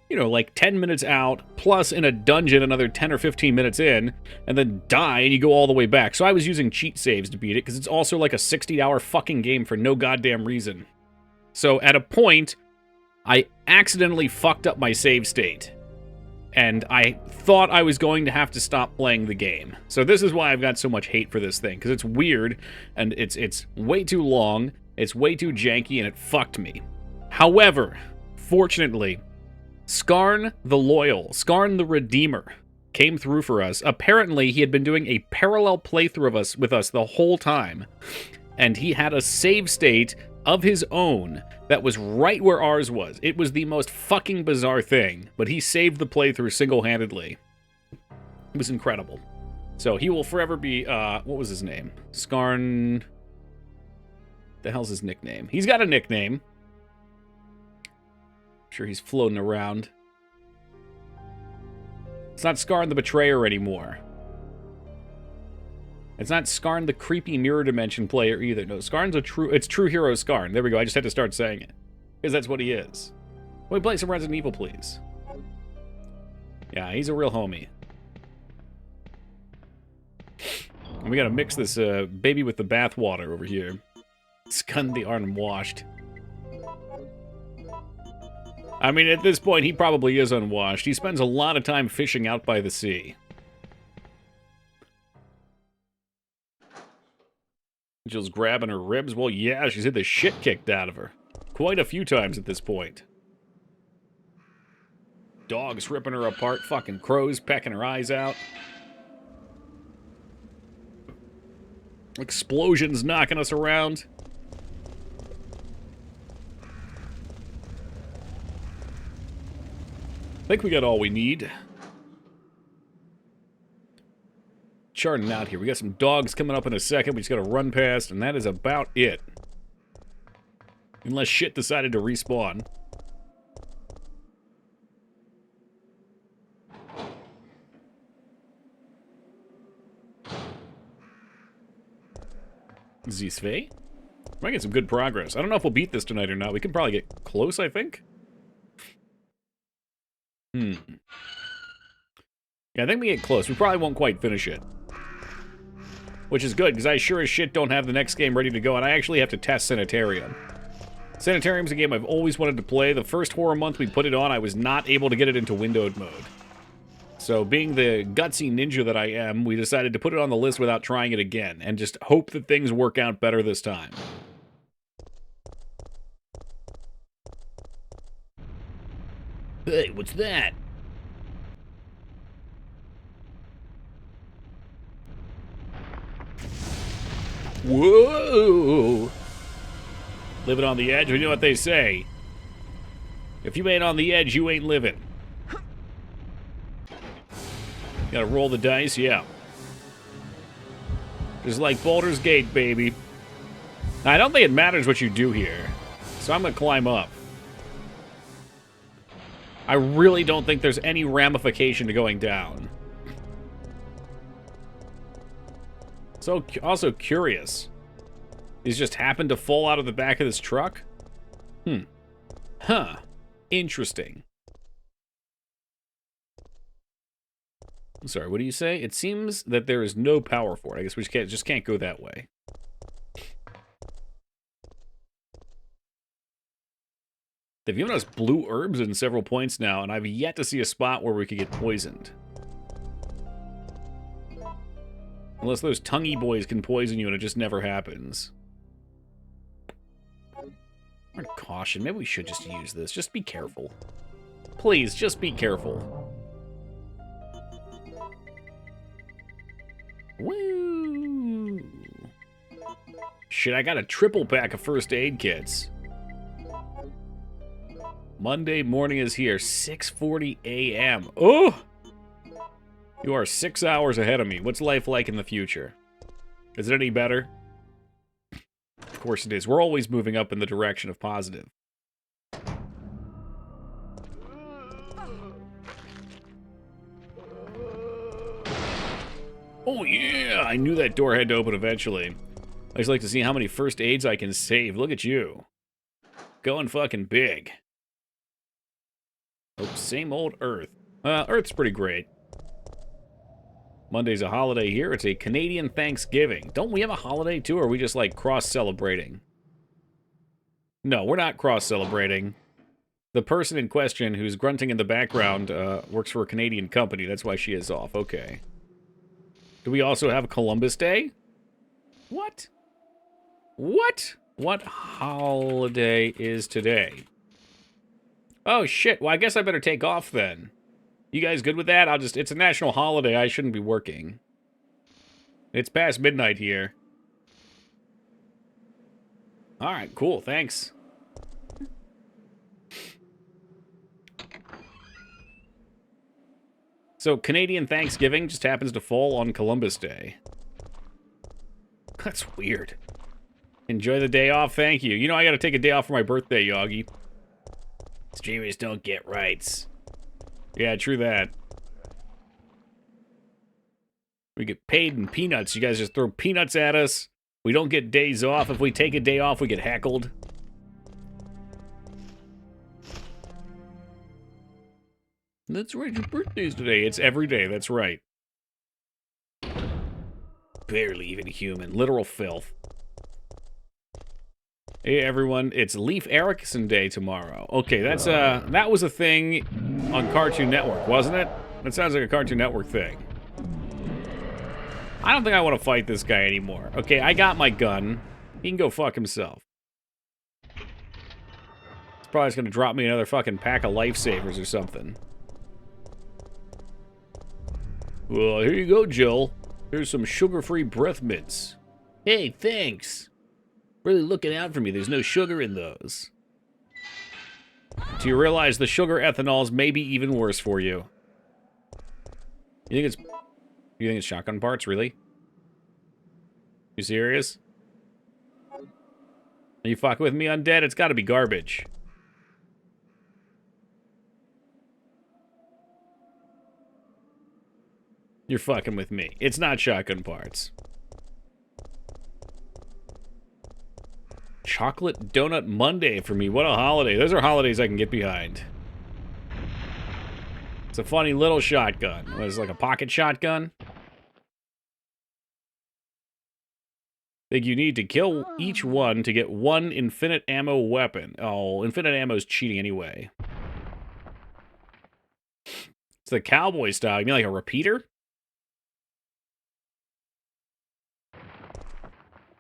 you know, like 10 minutes out, plus in a dungeon another 10 or 15 minutes in, and then die, and you go all the way back. So I was using cheat saves to beat it, because it's also like a 60-hour fucking game for no goddamn reason. So at a point, I accidentally fucked up my save state, and I thought I was going to have to stop playing the game. So this is why I've got so much hate for this thing, because it's weird, and it's way too long, it's way too janky, and it fucked me. However, fortunately, Skarn the Loyal, Skarn the Redeemer, came through for us. Apparently, he had been doing a parallel playthrough with us the whole time, and he had a save state of his own that was right where ours was. It was the most fucking bizarre thing, but he saved the playthrough single-handedly. It was incredible. So he will forever be, what was his name? Skarn... The hell's his nickname? He's got a nickname. I'm sure he's floating around. It's not Skarn the Betrayer anymore. It's not Skarn the creepy mirror dimension player either. No, Skarn's it's true hero Skarn. There we go, I just had to start saying it. Because that's what he is. Can we play some Resident Evil, please? Yeah, he's a real homie. And we gotta mix this baby with the bathwater over here. Scun the unwashed. I mean, at this point, he probably is unwashed. He spends a lot of time fishing out by the sea. Jill's grabbing her ribs. Well, yeah, she's had the shit kicked out of her. Quite a few times at this point. Dogs ripping her apart. Fucking crows pecking her eyes out. Explosions knocking us around. I think we got all we need. Charting out here. We got some dogs coming up in a second. We just got to run past, and that is about it. Unless shit decided to respawn. 𝕳𝖓𝖙𝖍? We're making some good progress. I don't know if we'll beat this tonight or not. We can probably get close, I think. Yeah, I think we get close. We probably won't quite finish it. Which is good, because I sure as shit don't have the next game ready to go, and I actually have to test Sanitarium. Sanitarium's a game I've always wanted to play. The first horror month we put it on, I was not able to get it into windowed mode. So, being the gutsy ninja that I am, we decided to put it on the list without trying it again, and just hope that things work out better this time. Hey, what's that? Whoa! Living on the edge, we know what they say. If you ain't on the edge, you ain't living. Gotta roll the dice, yeah. Just like 𝕸𝖔𝖗𝖏, baby. Now, I don't think it matters what you do here, so I'm gonna climb up. I really don't think there's any ramification to going down. So, also curious. He's just happened to fall out of the back of this truck? Huh. Interesting. I'm sorry, what do you say? It seems that there is no power for it. I guess we just can't go that way. They've given us blue herbs in several points now, and I've yet to see a spot where we could get poisoned. Unless those tonguey boys can poison you and it just never happens. Caution, maybe we should just use this. Just be careful. Please, just be careful. Woo! Shit, I got a triple pack of first aid kits. Monday morning is here, 6:40 a.m. Oh! You are 6 hours ahead of me. What's life like in the future? Is it any better? Of course it is. We're always moving up in the direction of positive. Oh yeah! I knew that door had to open eventually. I just like to see how many first aids I can save. Look at you. Going fucking big. Oh, same old Earth. Earth's pretty great. Monday's a holiday here. It's a Canadian Thanksgiving. Don't we have a holiday too, or are we just like cross-celebrating? No, we're not cross-celebrating. The person in question who's grunting in the background works for a Canadian company. That's why she is off. Okay. Do we also have Columbus Day? What? What? What holiday is today? Oh, shit. Well, I guess I better take off then. You guys good with that? It's a national holiday. I shouldn't be working. It's past midnight here. Alright, cool. Thanks. So, Canadian Thanksgiving just happens to fall on Columbus Day. That's weird. Enjoy the day off, thank you. You know I gotta take a day off for my birthday, Yoggy. Streamers don't get rights. Yeah, true that. We get paid in peanuts. You guys just throw peanuts at us. We don't get days off. If we take a day off, we get heckled. That's right, your birthday's today. It's every day, that's right. Barely even human. Literal filth. Hey everyone, it's Leif Erikson Day tomorrow. Okay, that's that was a thing on Cartoon Network, wasn't it? That sounds like a Cartoon Network thing. I don't think I want to fight this guy anymore. Okay, I got my gun. He can go fuck himself. He's probably just gonna drop me another fucking pack of lifesavers or something. Well, here you go, Jill. Here's some sugar-free breath mints. Hey, thanks. Really looking out for me. There's no sugar in those. Do you realize the sugar ethanols may be even worse for you? You think it's shotgun parts, really? You serious? Are you fucking with me, undead? It's gotta be garbage. You're fucking with me. It's not shotgun parts. Chocolate Donut Monday for me. What a holiday. Those are holidays I can get behind. It's a funny little shotgun. What, is it like a pocket shotgun? Think you need to kill each one to get one infinite ammo weapon. Oh, infinite ammo is cheating anyway. It's the cowboy style. You mean like a repeater?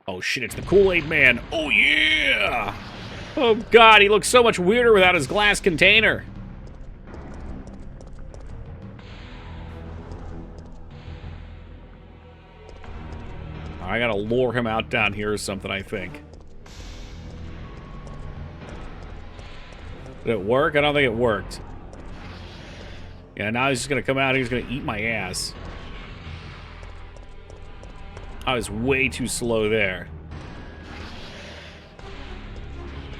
Oh shit, it's the Kool-Aid Man. Oh yeah! Oh god, he looks so much weirder without his glass container. I gotta lure him out down here or something, I think. Did it work? I don't think it worked. Yeah, now he's just gonna come out and he's gonna eat my ass. I was way too slow there.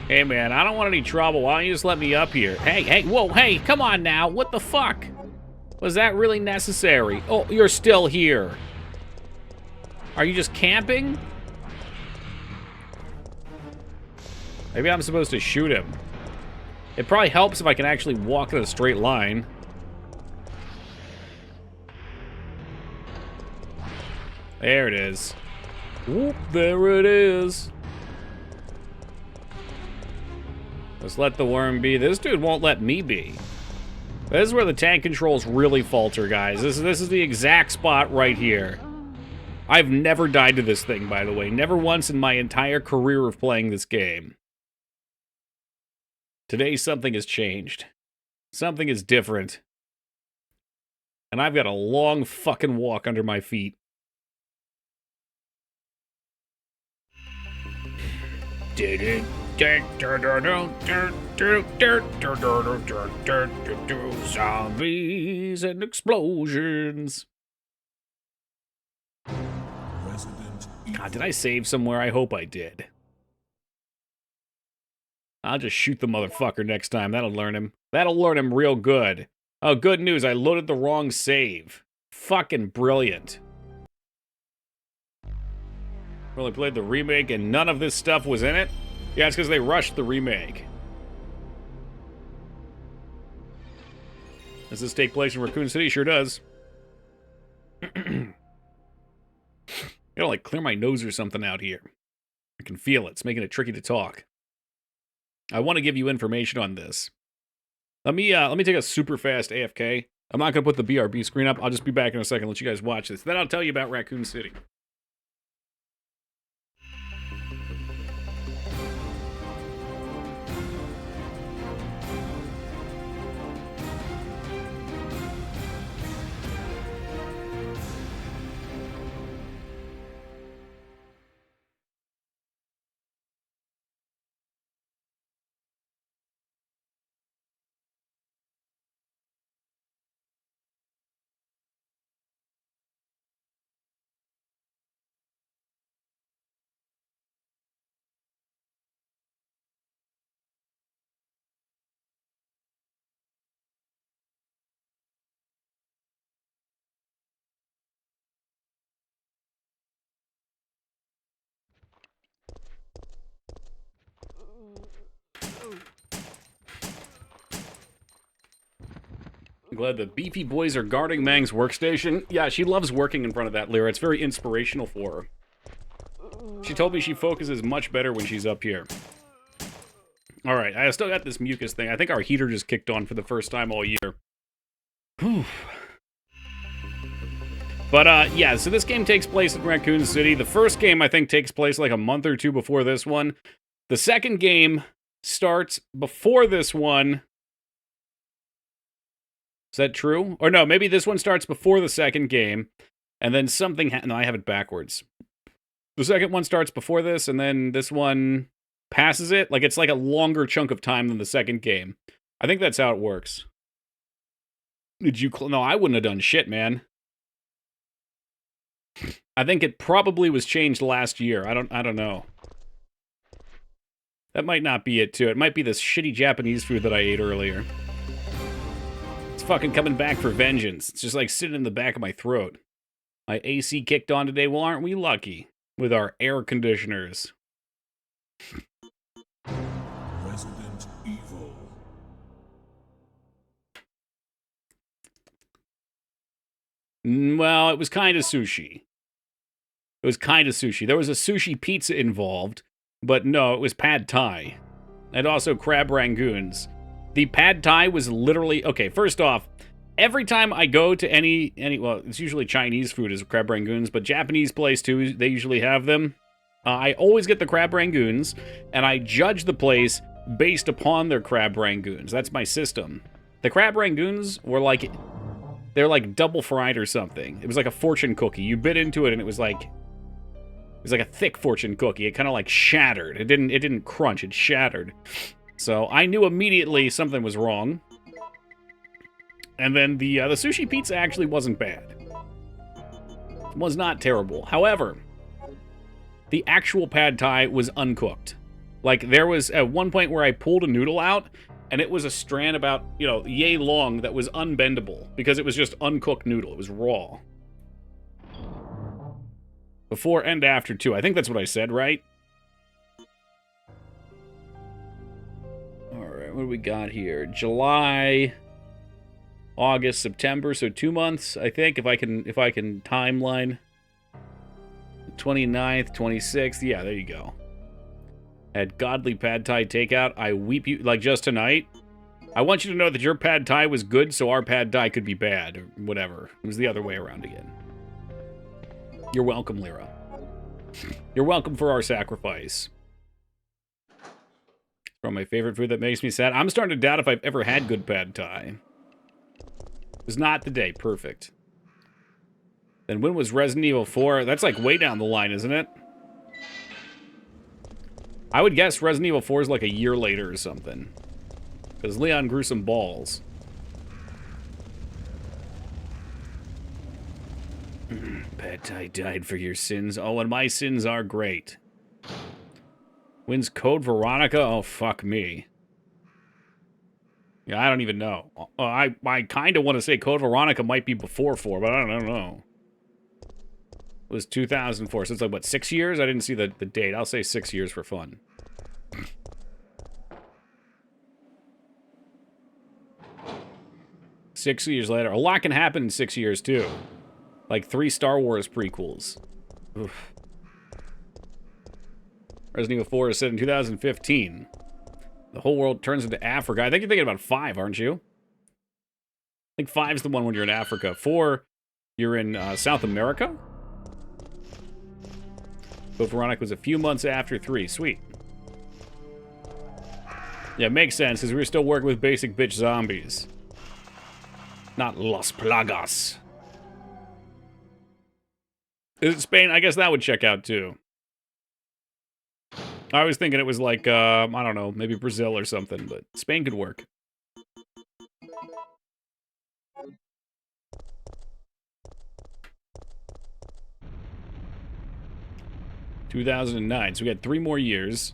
Hey, man, I don't want any trouble. Why don't you just let me up here? Hey, whoa, hey, come on now. What the fuck? Was that really necessary? Oh, you're still here. Are you just camping? Maybe I'm supposed to shoot him. It probably helps if I can actually walk in a straight line. There it is. Whoop, there it is. Let's let the worm be. This dude won't let me be. This is where the tank controls really falter, guys. This is the exact spot right here. I've never died to this thing, by the way. Never once in my entire career of playing this game. Today, something has changed. Something is different. And I've got a long fucking walk under my feet. Zombies and explosions. God, did I save somewhere? I hope I did. I'll just shoot the motherfucker next time. That'll learn him. That'll learn him real good. Oh, good news. I loaded the wrong save. Fucking brilliant. Really played the remake and none of this stuff was in it? Yeah, it's because they rushed the remake. Does this take place in Raccoon City? Sure does. I gotta, like, clear my nose or something out here. I can feel it. It's making it tricky to talk. I want to give you information on this. Let me take a super fast AFK. I'm not gonna put the BRB screen up. I'll just be back in a second. Let you guys watch this. Then I'll tell you about Raccoon City. I'm glad the beefy boys are guarding Mang's workstation. Yeah, she loves working in front of that, Lyra. It's very inspirational for her. She told me she focuses much better when she's up here. Alright, I still got this mucus thing. I think our heater just kicked on for the first time all year. Whew. But, yeah, so this game takes place in Raccoon City. The first game, I think, takes place like a month or two before this one. The second game starts before this one. Is that true? Or no, maybe this one starts before the second game, and then something no, I have it backwards. The second one starts before this, and then this one passes it. Like, it's like a longer chunk of time than the second game. I think that's how it works. Did you... No, I wouldn't have done shit, man. I think it probably was changed last year. I don't know. That might not be it, too. It might be this shitty Japanese food that I ate earlier. It's fucking coming back for vengeance. It's just like sitting in the back of my throat. My AC kicked on today. Well, aren't we lucky? With our air conditioners. Resident Evil. Well, it was kind of sushi. It was kind of sushi. There was a sushi pizza involved, but no, it was pad thai. And also crab rangoons. The pad thai was literally... Okay, first off, every time I go to any well, it's usually Chinese food is crab rangoons, but Japanese place too, they usually have them. I always get the crab rangoons, and I judge the place based upon their crab rangoons. That's my system. The crab rangoons were like... They're like double fried or something. It was like a fortune cookie. You bit into it and it was like a thick fortune cookie. It kind of like shattered. It didn't crunch, it shattered. So I knew immediately something was wrong. And then the sushi pizza actually wasn't bad. It was not terrible. However, the actual pad thai was uncooked. Like, there was at one point where I pulled a noodle out, and it was a strand about, you know, yay long that was unbendable, because it was just uncooked noodle. It was raw. Before and after, too. I think that's what I said, right? Alright, what do we got here? July, August, September, so 2 months, I think, if I can timeline. 29th, 26th, yeah, there you go. At Godly Pad Thai Takeout, I weep you, like just tonight. I want you to know that your Pad Thai was good, so our Pad Thai could be bad, or whatever. It was the other way around again. You're welcome, Lyra. You're welcome for our sacrifice. From my favorite food that makes me sad. I'm starting to doubt if I've ever had good Pad Thai. It was not the day. Perfect. Then when was Resident Evil 4? That's like way down the line, isn't it? I would guess Resident Evil 4 is like a year later or something. Because Leon grew some balls. Pad Thai died for your sins. Oh, and my sins are great. When's Code Veronica? Oh, fuck me. Yeah, I don't even know. I kind of want to say Code Veronica might be before 4, but I don't know. It was 2004, so it's like, what, 6 years? I didn't see the date. I'll say 6 years for fun. Six years later. A lot can happen in 6 years, too. Like 3 Star Wars prequels. Oof. Resident Evil 4 is set in 2015. The whole world turns into Africa. I think you're thinking about 5, aren't you? I think 5's the one when you're in Africa. 4, you're in South America? But Veronica was a few months after 3. Sweet. Yeah, makes sense, because we were still working with basic bitch zombies. Not Las Plagas. Is it Spain? I guess that would check out, too. I was thinking it was like, I don't know, maybe Brazil or something, but Spain could work. ...2009, so we had 3 more years.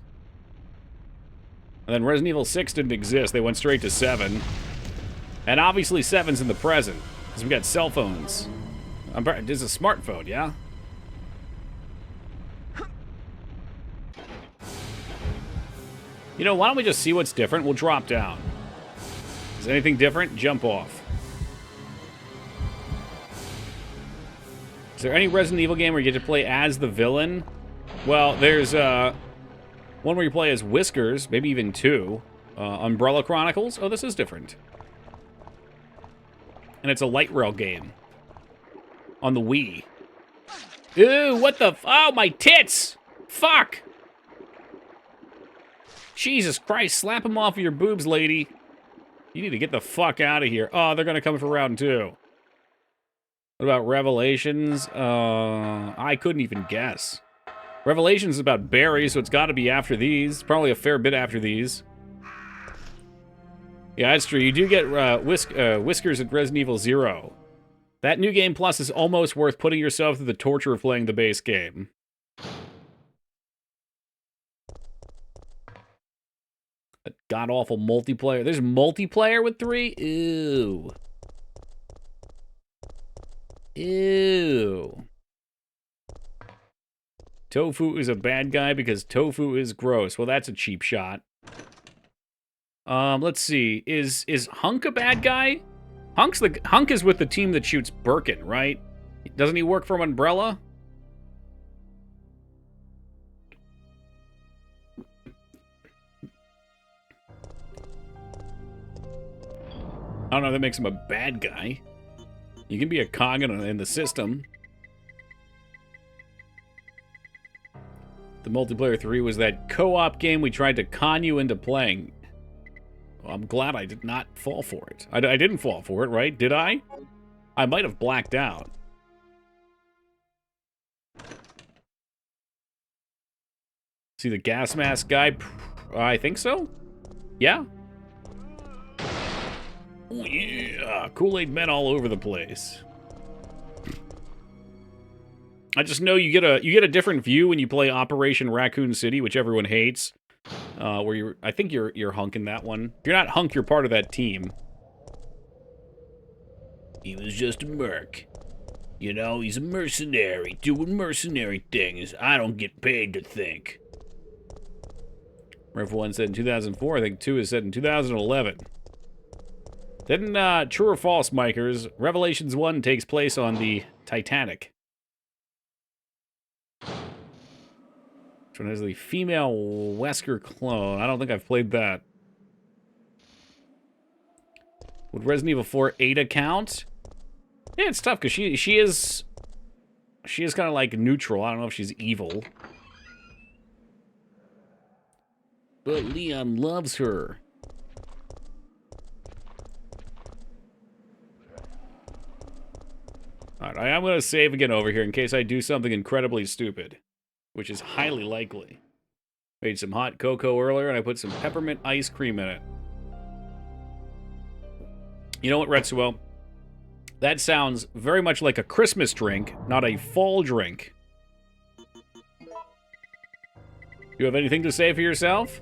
And then Resident Evil 6 didn't exist, they went straight to 7. And obviously 7's in the present, because we got cell phones. This is a smartphone, yeah? You know, why don't we just see what's different? We'll drop down. Is anything different? Jump off. Is there any Resident Evil game where you get to play as the villain? Well, there's one where you play as Whiskers, maybe even two. Umbrella Chronicles. Oh, this is different. And it's a light rail game. On the Wii. Ew, what the oh, my tits! Fuck! Jesus Christ, slap them off of your boobs, lady. You need to get the fuck out of here. Oh, they're gonna come for round 2. What about Revelations? I couldn't even guess. Revelations is about Barry, so it's gotta be after these. Probably a fair bit after these. Yeah, that's true. You do get Whiskers at Resident Evil 0. That New Game Plus is almost worth putting yourself through the torture of playing the base game. That god-awful multiplayer. There's multiplayer with 3? Ew. Ew. Tofu is a bad guy because tofu is gross. Well, that's a cheap shot. Let's see. Is Hunk a bad guy? Hunk is with the team that shoots Birkin, right? Doesn't he work from Umbrella? I don't know if that makes him a bad guy. You can be a cog in the system. The multiplayer 3 was that co-op game we tried to con you into playing. Well, I'm glad I did not fall for it. I didn't fall for it, right? Did I? I might have blacked out. See the gas mask guy? I think so? Yeah? Oh, yeah, Kool-Aid men all over the place. I just know you get a different view when you play Operation Raccoon City, which everyone hates. Where I think you're Hunk in that one. If you're not Hunk, you're part of that team. He was just a merc. You know, he's a mercenary, doing mercenary things. I don't get paid to think. Rev 1 said in 2004, I think 2 is said in 2011. Then, true or false, Mikers, Revelations 1 takes place on the Titanic. Which one has the female Wesker clone? I don't think I've played that. Would Resident Evil 4 Ada count? Yeah, it's tough, because she is kind of like neutral. I don't know if she's evil. But Leon loves her. Alright, I'm going to save again over here in case I do something incredibly stupid. Which is highly likely. Made some hot cocoa earlier, and I put some peppermint ice cream in it. You know what, Retsuo? That sounds very much like a Christmas drink, not a fall drink. You have anything to say for yourself?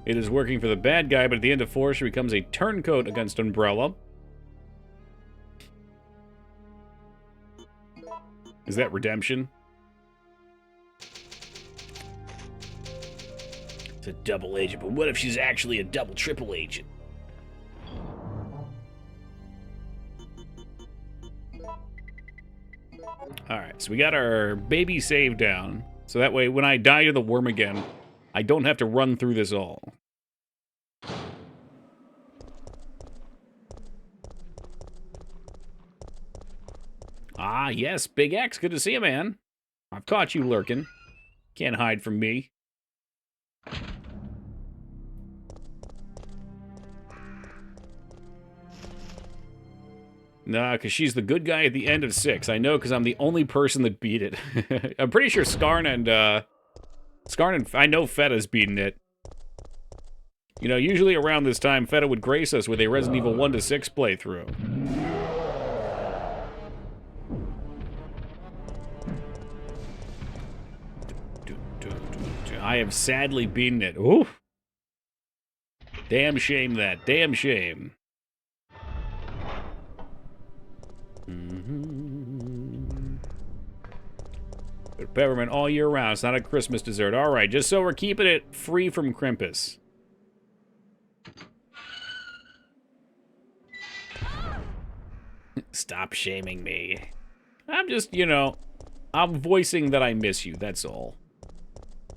It is working for the bad guy, but at the end of 4, she becomes a turncoat against Umbrella. Is that redemption? It's a double agent, but what if she's actually a double triple agent? Alright, so we got our baby save down. So that way, when I die to the worm again, I don't have to run through this all. Ah, yes, Big X, good to see you, man. I've caught you lurking. Can't hide from me. Nah, because she's the good guy at the end of 6. I know, because I'm the only person that beat it. I'm pretty sure Skarn and I know Feta's beaten it. You know, usually around this time, Feta would grace us with a Resident Evil 1 to 6 playthrough. I have sadly beaten it. Ooh. Damn shame that. Damn shame. But peppermint all year round. It's not a Christmas dessert. All right, just so we're keeping it free from Krampus. Stop shaming me. I'm just, you know, I'm voicing that I miss you, that's all.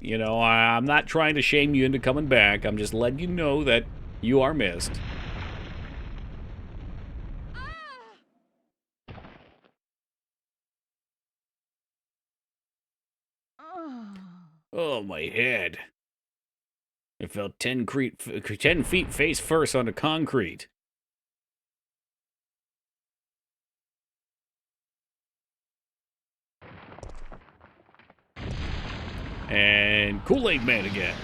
You know, I'm not trying to shame you into coming back. I'm just letting you know that you are missed. Oh, my head. I fell 10 feet face first onto concrete. And 𝕳𝖓𝖙𝖍 again.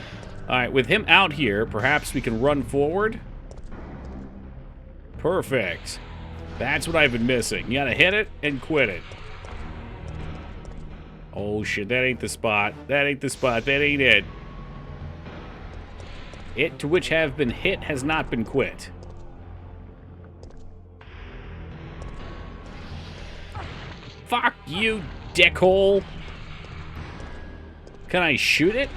Alright, with him out here, perhaps we can run forward. Perfect. That's what I've been missing. You gotta hit it and quit it. Oh shit, that ain't the spot. That ain't the spot. That ain't it. It to which have been hit has not been quit. Fuck you, dickhole. Can I shoot it?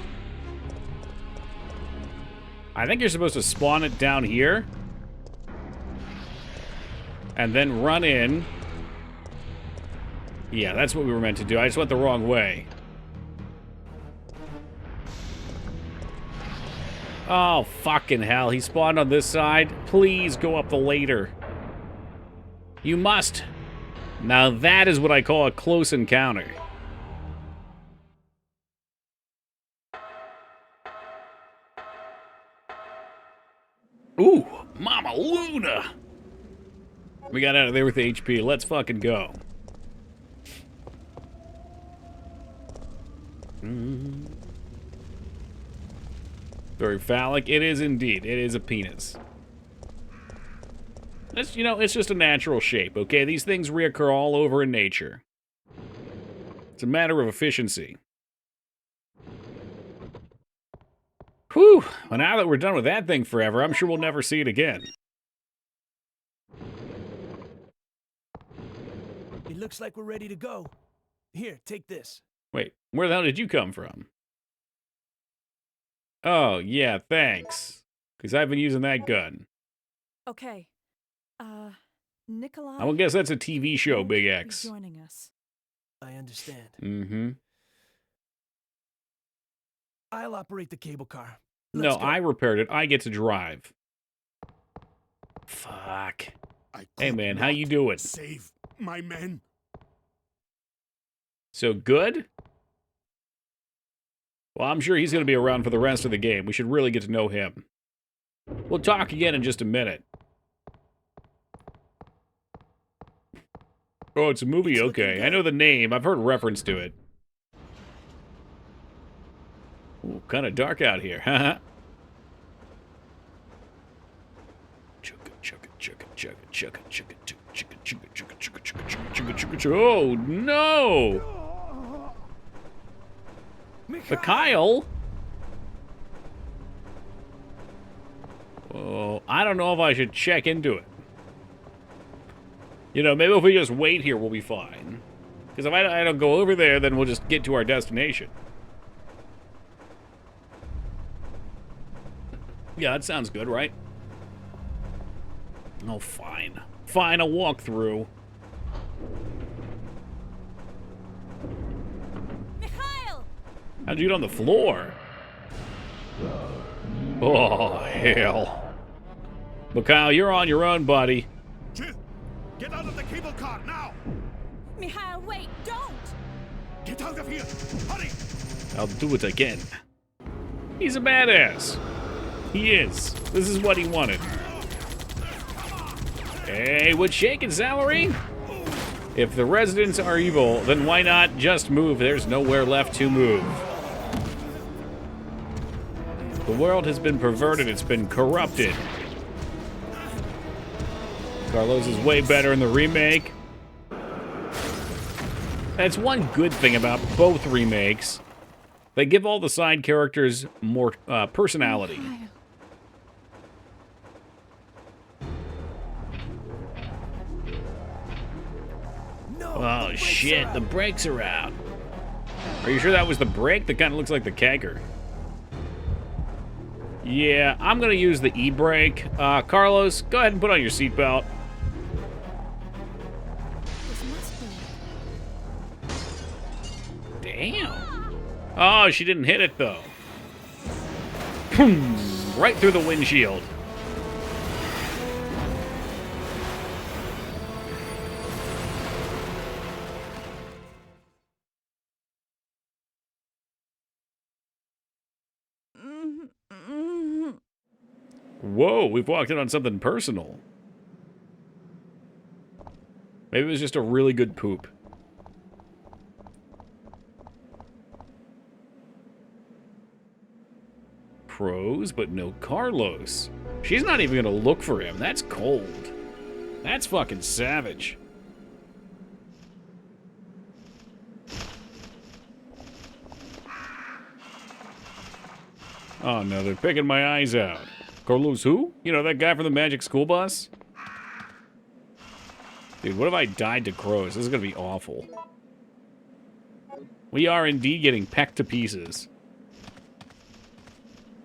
I think you're supposed to spawn it down here. And then run in. Yeah, that's what we were meant to do. I just went the wrong way. Oh, fucking hell. He spawned on this side. Please go up the ladder. You must. Now that is what I call a close encounter. Ooh, Mama Luna! We got out of there with the HP. Let's fucking go. Very phallic. It is indeed. It is a penis. It's, you know, it's just a natural shape, okay? These things reoccur all over in nature. It's a matter of efficiency. Whew. Well, now that we're done with that thing forever, I'm sure we'll never see it again. It looks like we're ready to go. Here, take this. Wait, where the hell did you come from? Oh, yeah, thanks. Because I've been using that gun. Okay. Nikolai. I would guess that's a TV show, won't Big be X. joining us. I understand. Mm-hmm. I'll operate the cable car. No, Let's go. I repaired it. I get to drive. Fuck. I Hey, could man, how not you doing? Save my men. So good? Well, I'm sure he's going to be around for the rest of the game. We should really get to know him. We'll talk again in just a minute. Oh, it's a movie? It's looking Okay. I good. know the name. I've heard reference to it. Ooh, kind of dark out here. Haha. Oh, no! Mikhail? Oh, I don't know if I should check into it. You know, maybe if we just wait here, we'll be fine. Because if I don't go over there, then we'll just get to our destination. Yeah, that sounds good, right? Oh, fine. Fine, I'll walk through. Mikhail! How'd you get on the floor? Oh, hell. Mikhail, you're on your own, buddy. Jill, get out of the cable car now. Mikhail, wait, don't! Get out of here. Hurry. I'll do it again. He's a badass. He is. This is what he wanted. Hey, what's shaking, Salary? If the residents are evil, then why not just move? There's nowhere left to move. The world has been perverted. It's been corrupted. Carlos is way better in the remake. That's one good thing about both remakes. They give all the side characters more personality. No, Oh the brakes shit, are the out. brakes are out. Are you sure that was the brake? That kind of looks like the kegger. Yeah, I'm gonna use the e-brake. Carlos, go ahead and put on your seatbelt. This must be. Damn. Oh, she didn't hit it, though. Boom! Right through the windshield. Whoa, we've walked in on something personal. Maybe it was just a really good poop. Pros, but no Carlos. She's not even gonna look for him. That's cold. That's fucking savage. Oh no, they're picking my eyes out. Carlos who? You know, that guy from the Magic School Bus? Dude, what if I died to crows? This is gonna be awful. We are indeed getting pecked to pieces.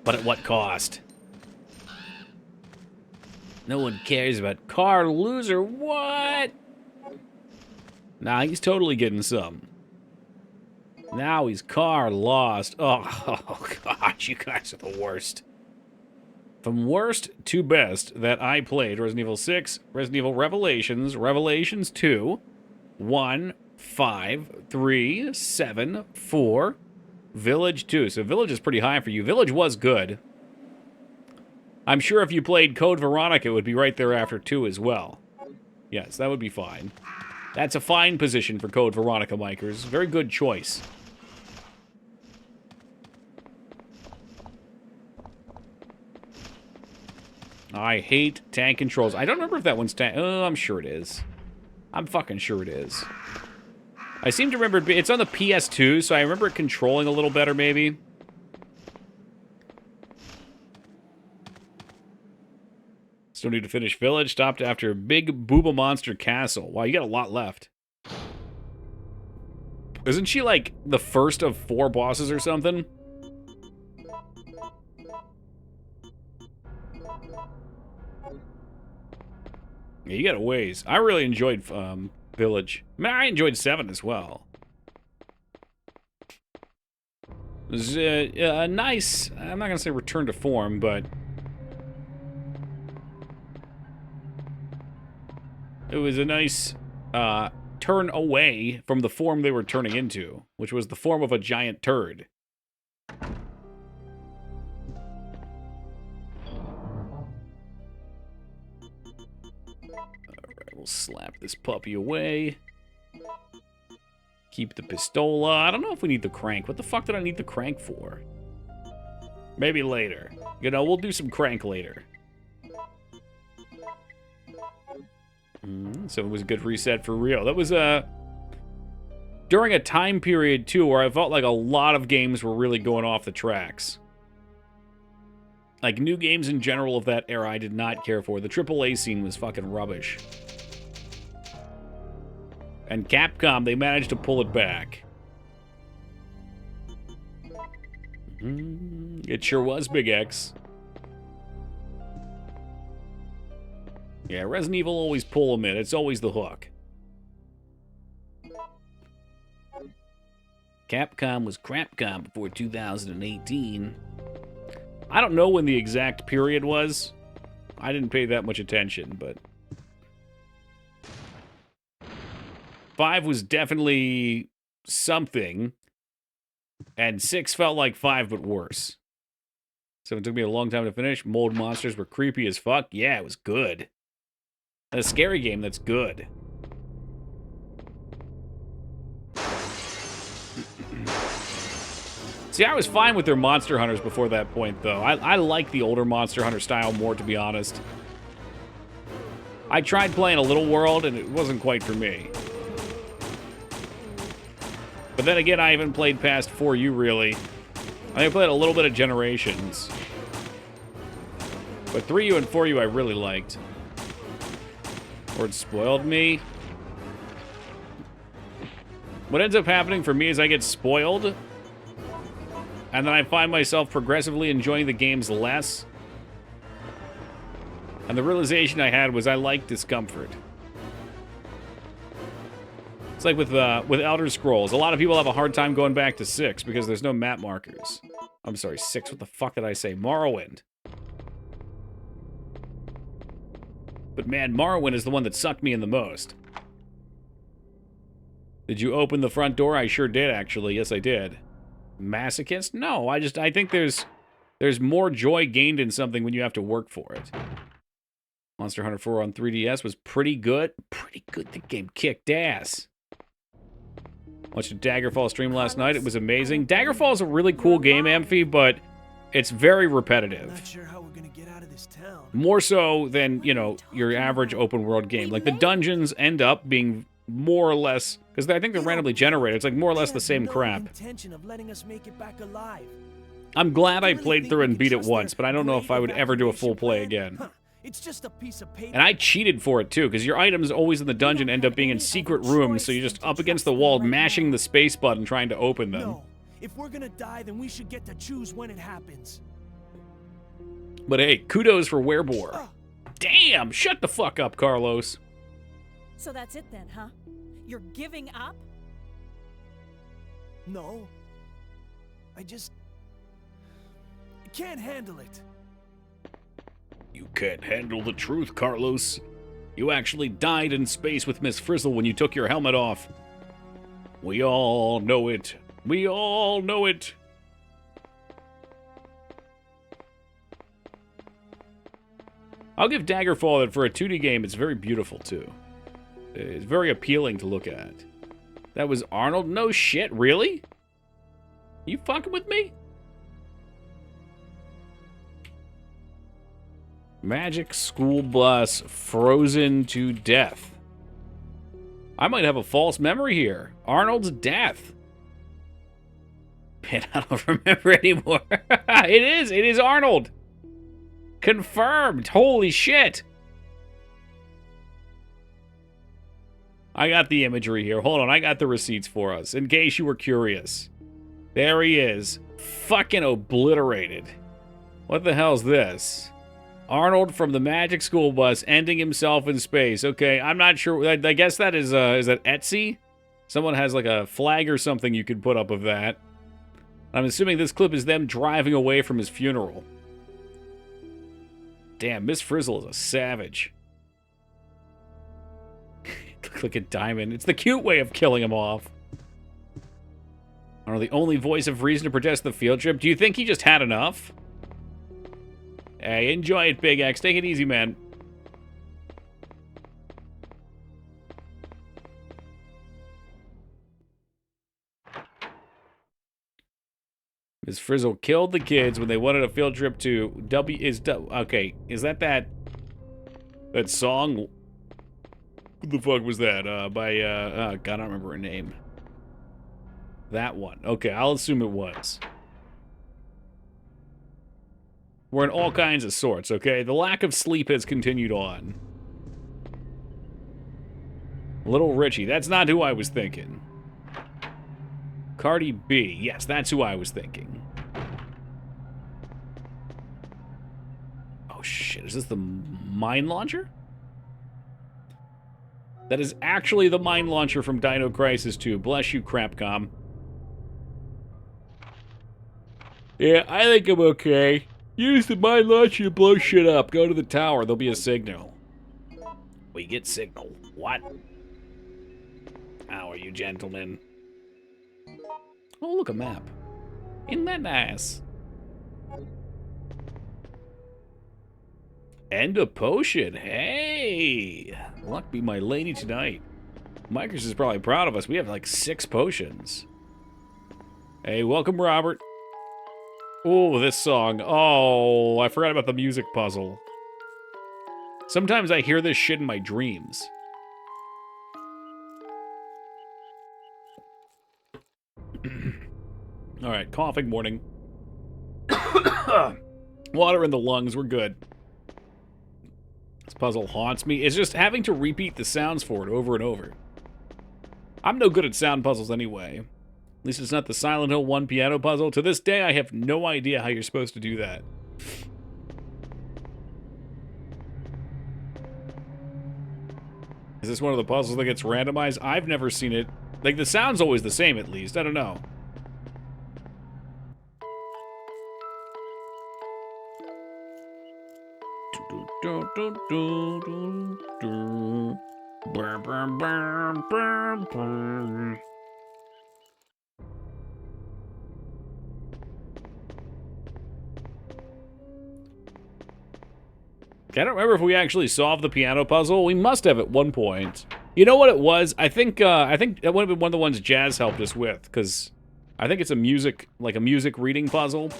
But at what cost? No one cares about car loser. What? Nah, he's totally getting some. Now he's car lost. Oh, God, you guys are the worst. From worst to best that I played, Resident Evil 6, Resident Evil Revelations, Revelations 2, 1, 5, 3, 7, 4, Village 2. So Village is pretty high for you. Village was good. I'm sure if you played Code Veronica, it would be right there after 2 as well. Yes, that would be fine. That's a fine position for Code Veronica, Mikers. Very good choice. I hate tank controls. I don't remember if that one's tank. Oh, I'm sure it is. I'm fucking sure it is. I seem to remember it's on the PS2, so I remember it controlling a little better, maybe. Still need to finish Village. Stopped after Big Booba Monster Castle. Wow, you got a lot left. Isn't she, like, the first of 4 bosses or something? Yeah, you got a ways. I really enjoyed Village. I mean, I enjoyed 7 as well. It was a nice, I'm not going to say return to form, but it was a nice turn away from the form they were turning into, which was the form of a giant turd. We'll slap this puppy away. Keep the pistola. I don't know if we need the crank. What the fuck did I need the crank for? Maybe later. You know, we'll do some crank later. So it was a good reset for real. That was during a time period, too, where I felt like a lot of games were really going off the tracks. Like, new games in general of that era I did not care for. The AAA scene was fucking rubbish. And Capcom, they managed to pull it back. It sure was, Big X. Yeah, Resident Evil always pull them in. It's always the hook. Capcom was Crapcom before 2018. I don't know when the exact period was. I didn't pay that much attention, but 5 was definitely something, and 6 felt like 5, but worse. 7 took me a long time to finish. Mold monsters were creepy as fuck. Yeah, it was good. A scary game that's good. See, I was fine with their Monster Hunters before that point, though. I like the older Monster Hunter style more, to be honest. I tried playing a Little World, and it wasn't quite for me. But then again, I haven't played past 4U, really. I played a little bit of Generations. But 3U and 4U I really liked. Or it spoiled me. What ends up happening for me is I get spoiled, and then I find myself progressively enjoying the games less. And the realization I had was I like discomfort. It's like with Elder Scrolls. A lot of people have a hard time going back to 6 because there's no map markers. I'm sorry, 6. What the fuck did I say? Morrowind. But man, Morrowind is the one that sucked me in the most. Did you open the front door? I sure did, actually. Yes, I did. Masochist? No, I think there's more joy gained in something when you have to work for it. Monster Hunter 4 on 3DS was pretty good. Pretty good. The game kicked ass. Watched a Daggerfall stream last night. It was amazing. Daggerfall is a really cool game, Amphi, but it's very repetitive. Not sure how we're gonna get out of this town. More so than, you know, your average open world game. Like, the dungeons end up being more or less, because I think they're randomly generated. It's like more or less the same crap. Intention of letting us make it back alive. I'm glad I played through and beat it once, but I don't know if I would ever do a full play again. It's just a piece of paper. And I cheated for it, too, because your items always in the dungeon end up being in secret rooms, so you're just up against the wall, mashing the space button, trying to open them. No. If we're gonna die, then we should get to choose when it happens. But hey, kudos for Werebore. Damn! Shut the fuck up, Carlos. So that's it then, huh? You're giving up? No. I can't handle it. You can't handle the truth, Carlos. You actually died in space with Miss Frizzle when you took your helmet off. We all know it. We all know it. I'll give Daggerfall that for a 2D game, it's very beautiful, too. It's very appealing to look at. That was Arnold? No shit, really? You fucking with me? Magic school bus frozen to death. I might have a false memory here. Arnold's death. Man, I don't remember anymore. It is Arnold. Confirmed. Holy shit. I got the imagery here. Hold on, I got the receipts for us, in case you were curious. There he is. Fucking obliterated. What the hell's this? Arnold from the Magic School Bus ending himself in space. Okay, I'm not sure. I guess that is that Etsy? Someone has like a flag or something you could put up of that. I'm assuming this clip is them driving away from his funeral. Damn, Miss Frizzle is a savage. Look like a diamond. It's the cute way of killing him off. I don't know, the only voice of reason to protest the field trip. Do you think he just had enough? Hey, enjoy it, Big X. Take it easy, man. Miss Frizzle killed the kids when they wanted a field trip to okay, is that song? What the fuck was that? By God, I don't remember her name. That one. Okay, I'll assume it was. We're in all kinds of sorts, okay? The lack of sleep has continued on. Little Richie, that's not who I was thinking. Cardi B, yes, that's who I was thinking. Oh shit, is this the mine launcher? That is actually the mine launcher from Dino Crisis 2. Bless you, Crapcom. Yeah, I think I'm okay. Use the mine launcher to blow shit up. Go to the tower. There'll be a signal. We get signal. What? How are you, gentlemen? Oh, look, a map. Isn't that nice? And a potion. Hey! Luck be my lady tonight. Micros is probably proud of us. We have like 6 potions. Hey, welcome, Robert. Oh, this song. Oh, I forgot about the music puzzle. Sometimes I hear this shit in my dreams. Alright, coughing morning. Water in the lungs, we're good. This puzzle haunts me. It's just having to repeat the sounds for it over and over. I'm no good at sound puzzles anyway. At least it's not the Silent Hill 1 piano puzzle. To this day, I have no idea how you're supposed to do that. Is this one of the puzzles that gets randomized? I've never seen it. Like, the sound's always the same, at least. I don't know. I don't remember if we actually solved the piano puzzle. We must have at one point. You know what it was? I think it would have been one of the ones Jazz helped us with, because I think it's a music reading puzzle.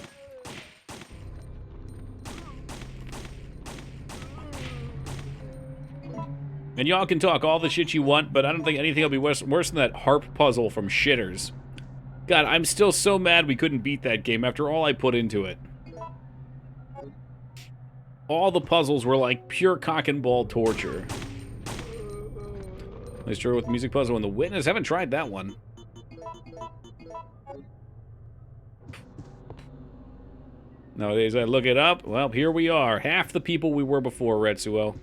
And y'all can talk all the shit you want, but I don't think anything will be worse than that harp puzzle from Shitters. God, I'm still so mad we couldn't beat that game after all I put into it. All the puzzles were like pure cock and ball torture. Nice try with the music puzzle and the Witness. Haven't tried that one. Nowadays I look it up. Well, here we are. Half the people we were before, 𝕳𝖏𝖏𝖏.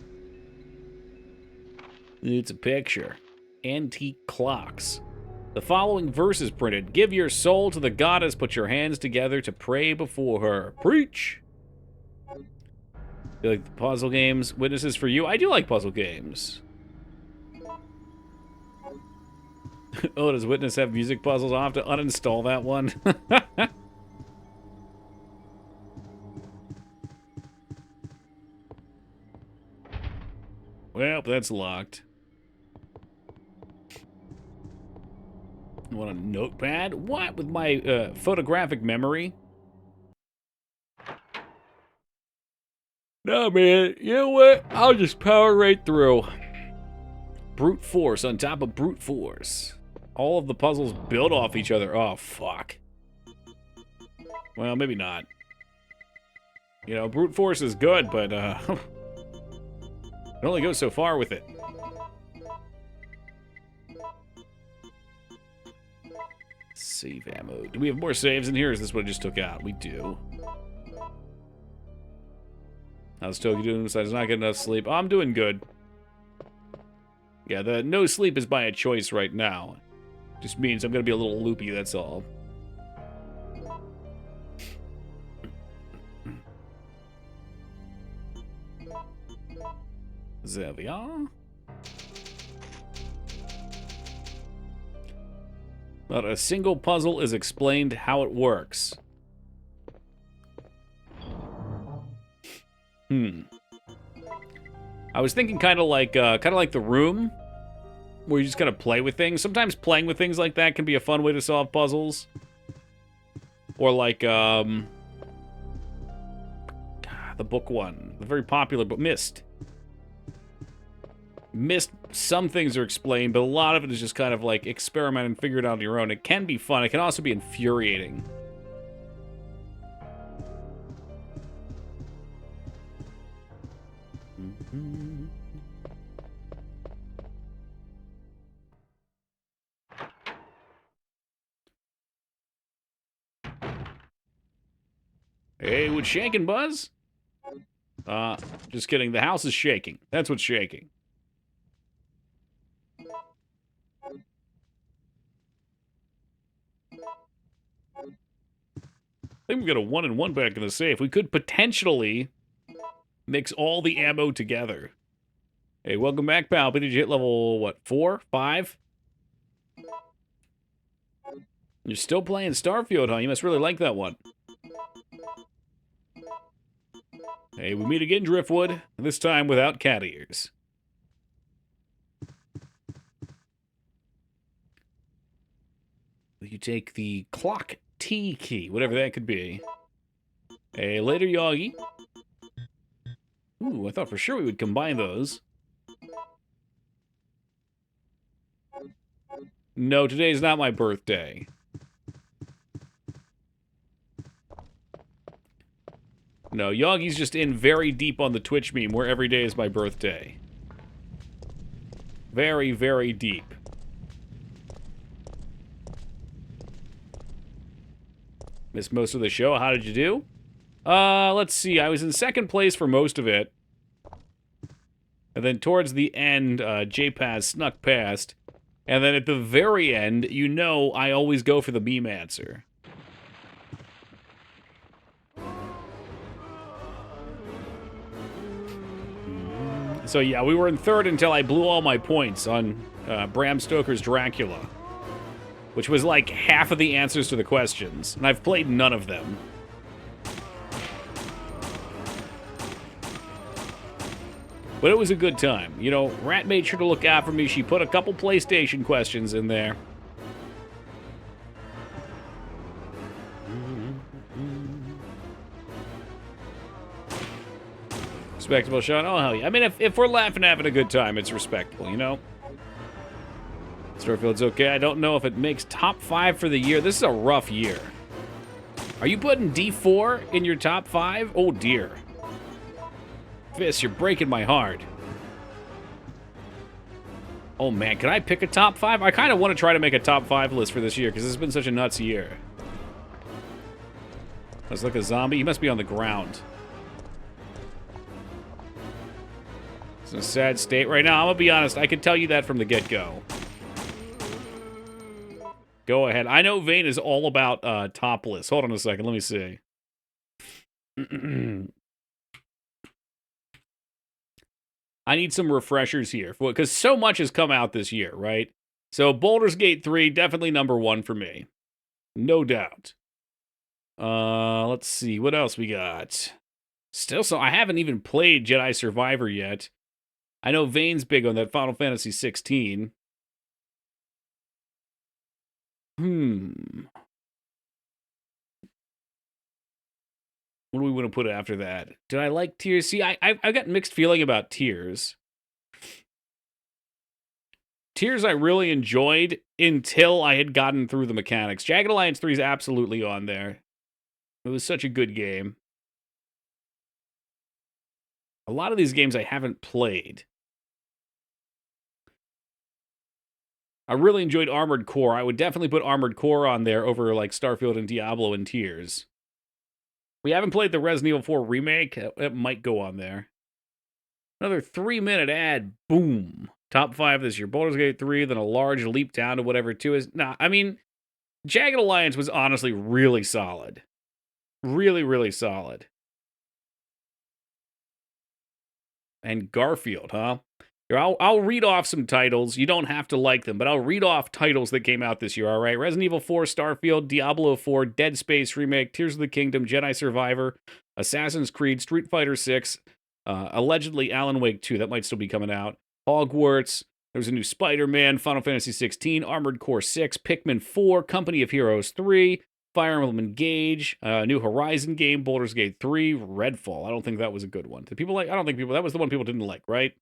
It's a picture. Antique clocks. The following verse is printed. Give your soul to the goddess. Put your hands together to pray before her. Preach! You like the puzzle games? Witnesses for you? I do like puzzle games. Oh, does Witness have music puzzles? I'll have to uninstall that one. Well, that's locked. You want a notepad? What? With my photographic memory? No, man. You know what? I'll just power right through. Brute force on top of brute force. All of the puzzles build off each other. Oh, fuck. Well, maybe not. You know, brute force is good, but, it only goes so far with it. Save ammo. Do we have more saves in here, or is this what I just took out? We do. How's Toki doing besides not getting enough sleep? Oh, I'm doing good. Yeah, the no sleep is by a choice right now. Just means I'm going to be a little loopy, that's all. 𝕳𝖏𝖏𝖏. Not a single puzzle is explained how it works. I was thinking kind of like The Room, where you just kind of play with things. Sometimes playing with things like that can be a fun way to solve puzzles. Or like the book one, the very popular book, Myst. Myst, some things are explained, but a lot of it is just kind of like experiment and figure it out on your own. It can be fun. It can also be infuriating. Hey, what's shaking, Buzz? Just kidding. The house is shaking. That's what's shaking. I think we've got a 1 and 1 back in the safe. We could potentially mix all the ammo together. Hey, welcome back, pal. Did you hit level, what, 4? 5? You're still playing Starfield, huh? You must really like that one. Hey, we meet again, Driftwood. This time without cat ears. You take the clock T key, whatever that could be. Hey, later, 𝕬𝖏𝖏𝖏𝖏. Ooh, I thought for sure we would combine those. No, today's not my birthday. No, 𝕬𝖏𝖏's just in very deep on the Twitch meme where every day is my birthday. Very, very deep. Missed most of the show. How did you do? Let's see. I was in second place for most of it. And then towards the end, 𝕳𝖓𝖙𝖍 snuck past. And then at the very end, you know I always go for the meme answer. So yeah, we were in third until I blew all my points on Bram Stoker's Dracula, which was like half of the answers to the questions, and I've played none of them. But it was a good time. You know, Rat made sure to look out for me. She put a couple PlayStation questions in there. Respectable, Sean. Oh, hell yeah. I mean, if we're laughing, having a good time, it's respectable, you know? Starfield's okay. I don't know if it makes top 5 for the year. This is a rough year. Are you putting D4 in your top 5? Oh, dear. Fist, you're breaking my heart. Oh, man. Can I pick a top 5? I kind of want to try to make a top 5 list for this year, because this has been such a nuts year. Let's look at zombie. He must be on the ground. It's in a sad state right now. I'm gonna be honest. I can tell you that from the get-go. Go ahead. I know Vane is all about top lists. Hold on a second. Let me see. I need some refreshers here, because so much has come out this year, right? So Baldur's Gate 3, definitely number 1 for me. No doubt. Let's see. What else we got? Still, so I haven't even played Jedi Survivor yet. I know Vane's big on that Final Fantasy 16. What do we want to put after that? Did I like Tears? See, I've got mixed feeling about Tears. Tears I really enjoyed until I had gotten through the mechanics. Jagged Alliance 3 is absolutely on there. It was such a good game. A lot of these games I haven't played. I really enjoyed Armored Core. I would definitely put Armored Core on there over like Starfield and Diablo and Tears. We haven't played the Resident Evil 4 remake. It might go on there. Another 3-minute ad. Boom. Top 5 this year. Baldur's Gate 3, then a large leap down to whatever 2 is. Nah, I mean, Jagged Alliance was honestly really solid. Really, really solid. And Garfield, huh? Here, I'll read off some titles. You don't have to like them, but I'll read off titles that came out this year, all right? Resident Evil 4, Starfield, Diablo 4, Dead Space Remake, Tears of the Kingdom, Jedi Survivor, Assassin's Creed, Street Fighter 6, allegedly Alan Wake 2, that might still be coming out, Hogwarts, there's a new Spider-Man, Final Fantasy 16, Armored Core 6, Pikmin 4, Company of Heroes 3, Fire Emblem Engage, new Horizon game, Baldur's Gate 3, Redfall. I don't think that was a good one. Did people like? I don't think people. That was the one people didn't like, right?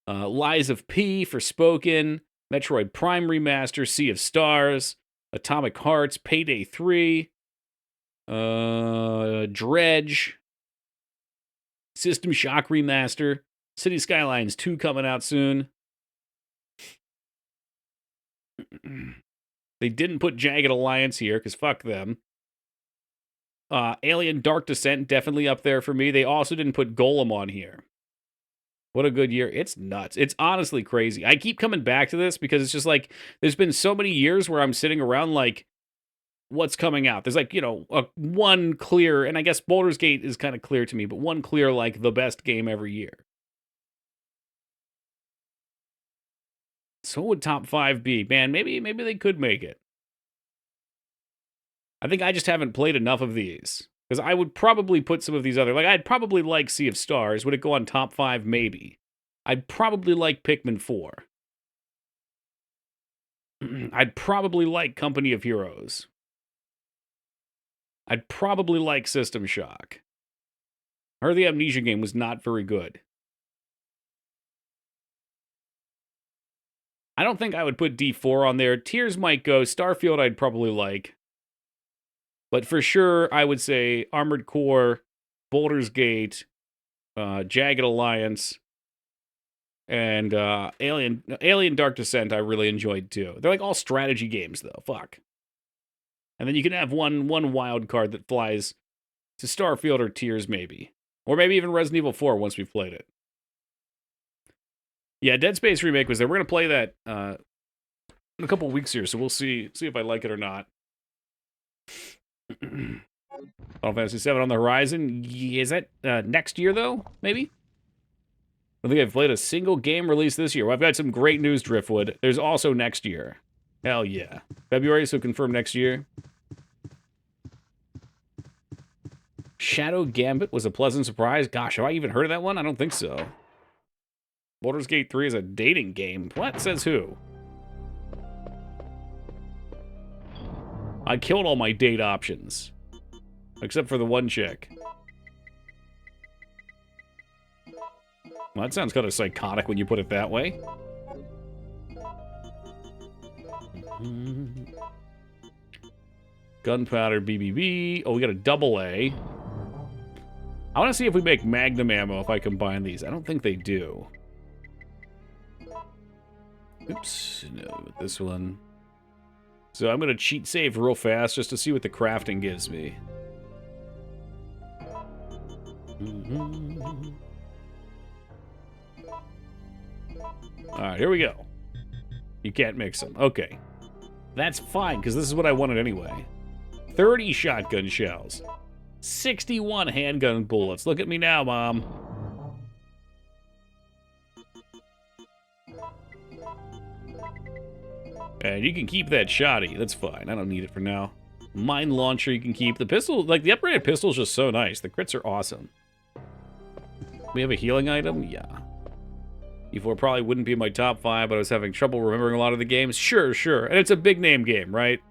Lies of P, Forspoken, Metroid Prime Remaster, Sea of Stars, Atomic Hearts, Payday 3, Dredge, System Shock Remaster, City Skylines 2 coming out soon. They didn't put Jagged Alliance here, because fuck them. Alien Dark Descent, definitely up there for me. They also didn't put Golem on here. What a good year. It's nuts. It's honestly crazy. I keep coming back to this because it's just like, there's been so many years where I'm sitting around like, what's coming out? There's like, you know, one clear, and I guess Baldur's Gate is kind of clear to me, but one clear, like, the best game every year. So what would top 5 be? Man, maybe they could make it. I think I just haven't played enough of these. Because I would probably put some of these other... Like, I'd probably like Sea of Stars. Would it go on top 5? Maybe. I'd probably like Pikmin 4. I'd probably like Company of Heroes. I'd probably like System Shock. I heard the Amnesia game was not very good. I don't think I would put D4 on there. Tears might go. Starfield I'd probably like. But for sure, I would say Armored Core, Baldur's Gate, Jagged Alliance, and Alien Dark Descent I really enjoyed too. They're like all strategy games though. Fuck. And then you can have one wild card that flies to Starfield or Tears, maybe. Or maybe even Resident Evil 4 once we've played it. Yeah, Dead Space Remake was there. We're going to play that in a couple weeks here, so we'll see if I like it or not. Final Fantasy VII on the horizon. Is that next year, though? Maybe? I don't think I've played a single game released this year. Well, I've got some great news, Driftwood. There's also next year. Hell yeah. February, so confirm next year. Shadow Gambit was a pleasant surprise. Gosh, have I even heard of that one? I don't think so. Baldur's Gate 3 is a dating game. What? Says who? I killed all my date options. Except for the one chick. Well, that sounds kind of psychotic when you put it that way. Gunpowder BBB. Oh, we got a AA. I want to see if we make Magnum ammo if I combine these. I don't think they do. Oops. No, this one. So I'm going to cheat save real fast just to see what the crafting gives me. Alright, here we go. You can't mix them. Okay. That's fine, because this is what I wanted anyway. 30 shotgun shells. 61 handgun bullets. Look at me now, Mom. And you can keep that shotty. That's fine. I don't need it for now. Mine launcher you can keep. The pistol, like the upgraded pistol is just so nice. The crits are awesome. We have a healing item? Yeah. E4 probably wouldn't be in my top 5, but I was having trouble remembering a lot of the games. Sure. And it's a big name game, right?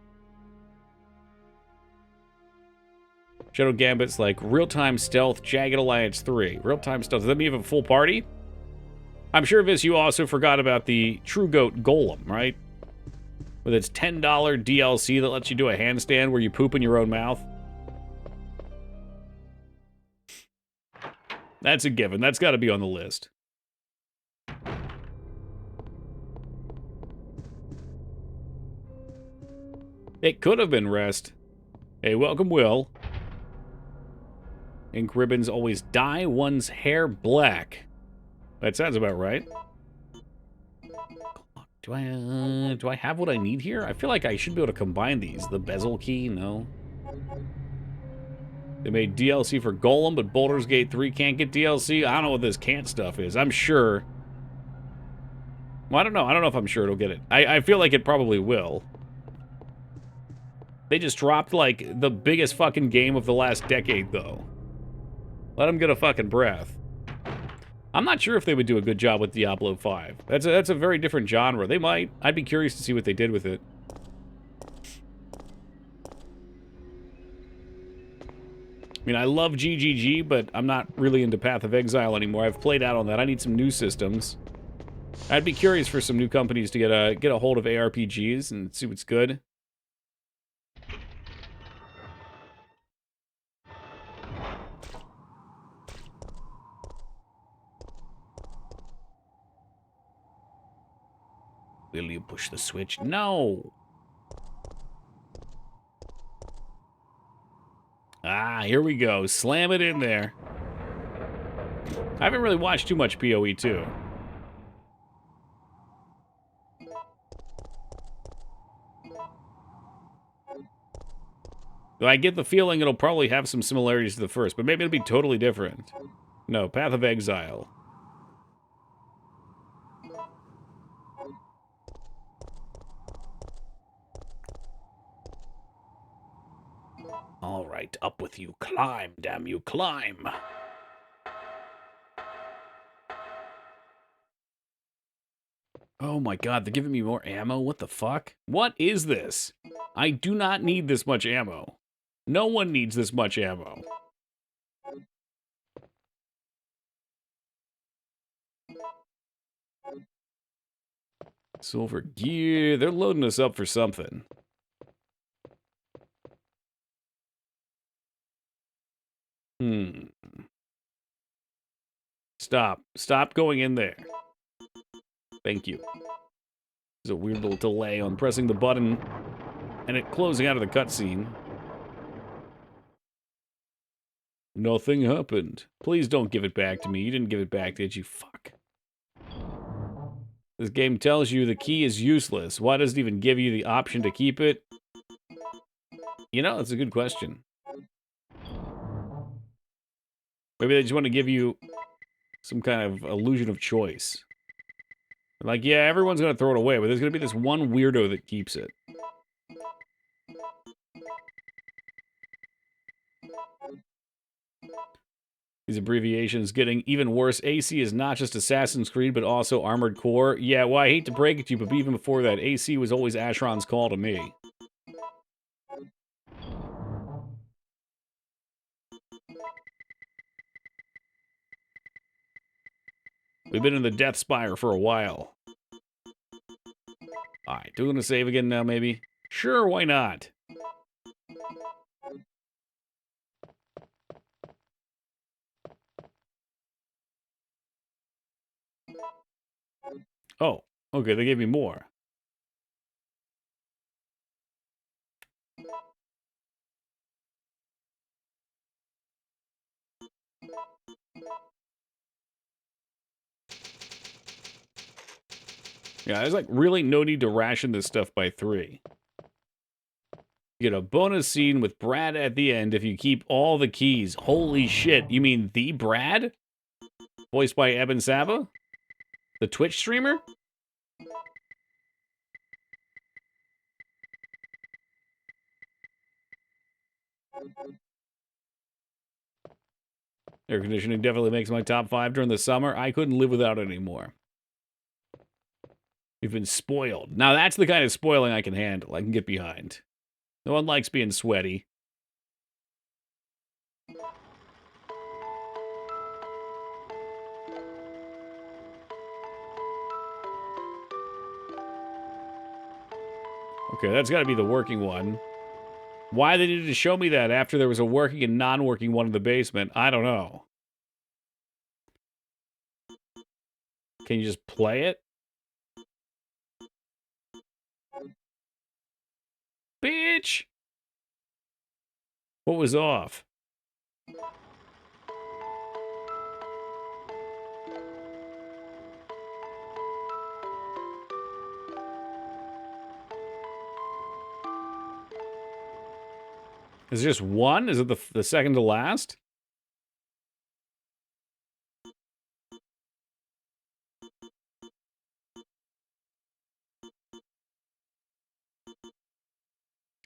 Shadow Gambit's like real-time stealth, Jagged Alliance 3. Real-time stealth. Does that mean you have a full party? I'm sure, Viz, you also forgot about the True Goat Golem, right? With its $10 DLC that lets you do a handstand where you poop in your own mouth. That's a given. That's got to be on the list. It could have been Rest. Hey, welcome, Will. Ink ribbons always dye one's hair black. That sounds about right. Do I have what I need here? I feel like I should be able to combine these. The bezel key? No. They made DLC for Golem, but Baldur's Gate 3 can't get DLC. I don't know what this can't stuff is. I'm sure. Well, I don't know. I don't know if I'm sure it'll get it. I feel like it probably will. They just dropped, like, the biggest fucking game of the last decade, though. Let them get a fucking breath. I'm not sure if they would do a good job with Diablo 5. That's a very different genre. They might. I'd be curious to see what they did with it. I mean, I love 𝕳𝖓𝖙, but I'm not really into Path of Exile anymore. I've played out on that. I need some new systems. I'd be curious for some new companies to get a hold of ARPGs and see what's good. Will you push the switch? No! Ah, here we go. Slam it in there. I haven't really watched too much PoE 2. I get the feeling it'll probably have some similarities to the first, but maybe it'll be totally different. No, Path of Exile. All right, up with you. Climb, damn you, climb. Oh my god, they're giving me more ammo? What the fuck? What is this? I do not need this much ammo. No one needs this much ammo. Silver gear. They're loading us up for something. Stop. Stop going in there. Thank you. There's a weird little delay on pressing the button. And it closing out of the cutscene. Nothing happened. Please don't give it back to me. You didn't give it back, did you? Fuck. This game tells you the key is useless. Why does it even give you the option to keep it? You know, that's a good question. Maybe they just want to give you some kind of illusion of choice. Like, yeah, everyone's going to throw it away, but there's going to be this one weirdo that keeps it. These abbreviations getting even worse. AC is not just Assassin's Creed, but also Armored Core. Yeah, well, I hate to break it to you, but even before that, AC was always Asheron's Call to me. We've been in the Death Spire for a while. Alright, doing a save again now, maybe? Sure, why not? Oh, okay, they gave me more. Yeah, there's like really no need to ration this stuff by 3. You get a bonus scene with Brad at the end if you keep all the keys. Holy shit, you mean the Brad? Voiced by Eben Saba? The Twitch streamer? Air conditioning definitely makes my top 5 during the summer. I couldn't live without it anymore. We've been spoiled. Now that's the kind of spoiling I can handle. I can get behind. No one likes being sweaty. Okay, that's got to be the working one. Why they needed to show me that after there was a working and non-working one in the basement, I don't know. Can you just play it? Bitch! What was off? Is it just one? Is it the second to last?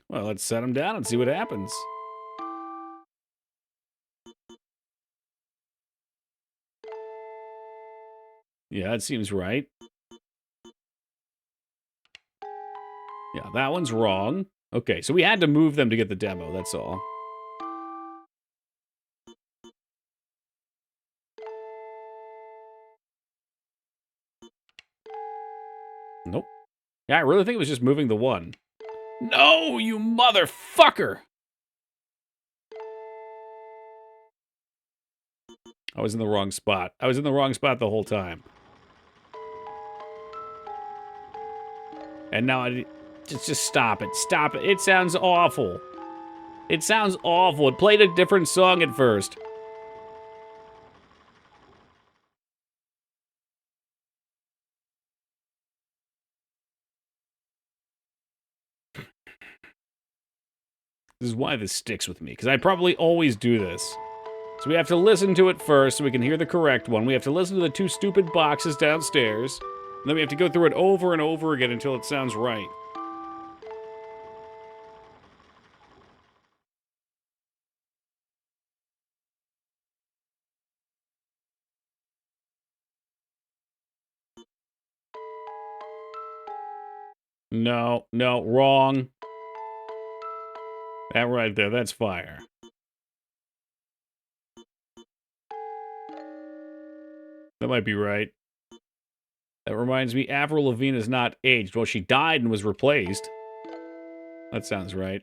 Well, let's set him down and see what happens. Yeah, that seems right. Yeah, that one's wrong. Okay, so we had to move them to get the demo, that's all. Nope. Yeah, I really think it was just moving the one. No, you motherfucker! I was in the wrong spot. I was in the wrong spot the whole time. And now I... Just stop it. Stop it. It sounds awful. It sounds awful. It played a different song at first. This is why this sticks with me, because I probably always do this. So we have to listen to it first so we can hear the correct one. We have to listen to the 2 stupid boxes downstairs. And then we have to go through it over and over again until it sounds right. No, no, wrong. That right there, that's fire. That might be right. That reminds me, Avril Lavigne is not aged. Well, she died and was replaced. That sounds right.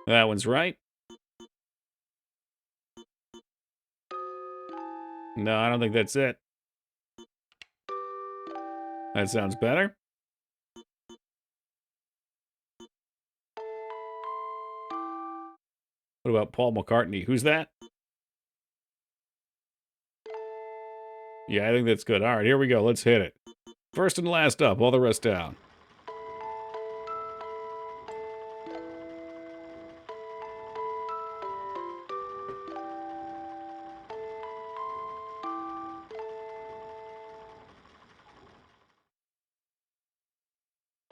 That one's right. No, I don't think that's it. That sounds better. What about Paul McCartney? Who's that? Yeah, I think that's good. All right, here we go. Let's hit it. First and last up, all the rest down.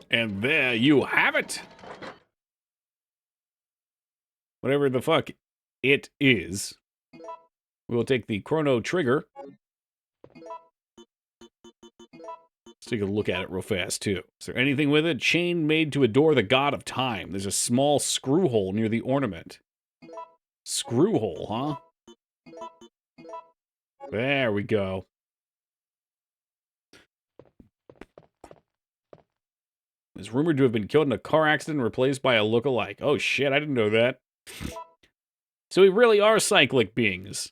And there you have it. Whatever the fuck it is. We'll take the chrono trigger. Let's take a look at it real fast, too. Is there anything with it? Chain made to adore the god of time. There's a small screw hole near the ornament. Screw hole, huh? There we go. Is rumored to have been killed in a car accident and replaced by a look-alike. Oh shit, I didn't know that. So we really are cyclic beings.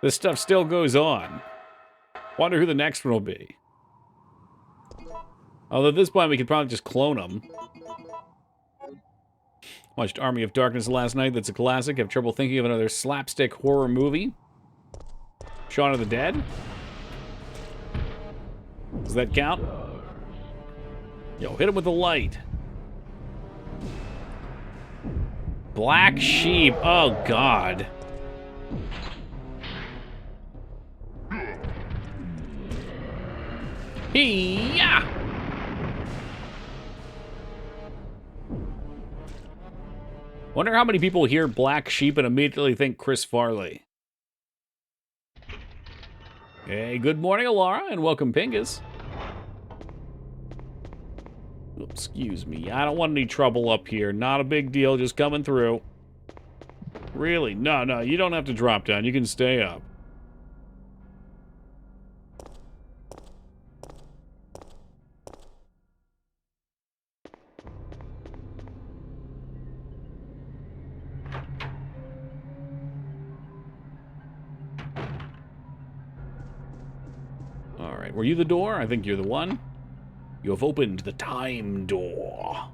This stuff still goes on. Wonder who the next one will be. Although at this point we could probably just clone them. Watched Army of Darkness last night. That's a classic. Have trouble thinking of another slapstick horror movie. Shaun of the Dead? Does that count? Yo, hit him with the light. Black Sheep. Oh, God. Hee-yah! Wonder how many people hear Black Sheep and immediately think Chris Farley. Hey, good morning, Alara, and welcome, Pingus. Excuse me, I don't want any trouble up here. Not a big deal, just coming through. Really? No, you don't have to drop down. You can stay up. All right, were you the door? I think you're the one. You have opened the time door.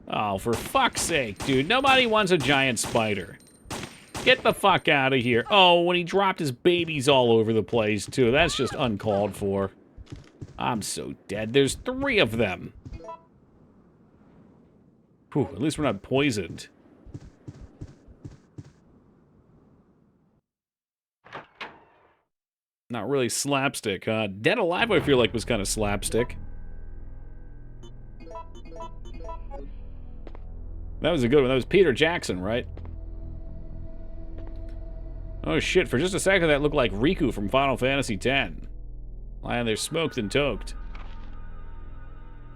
Oh, for fuck's sake, dude. Nobody wants a giant spider. Get the fuck out of here. Oh, when he dropped his babies all over the place, too. That's just uncalled for. I'm so dead. There's 3 of them. Whew, at least we're not poisoned. Not really slapstick. Dead Alive, I feel like, was kind of slapstick. That was a good one. That was Peter Jackson, right? Oh, shit. For just a second, that looked like Riku from Final Fantasy X. Lying there smoked and toked.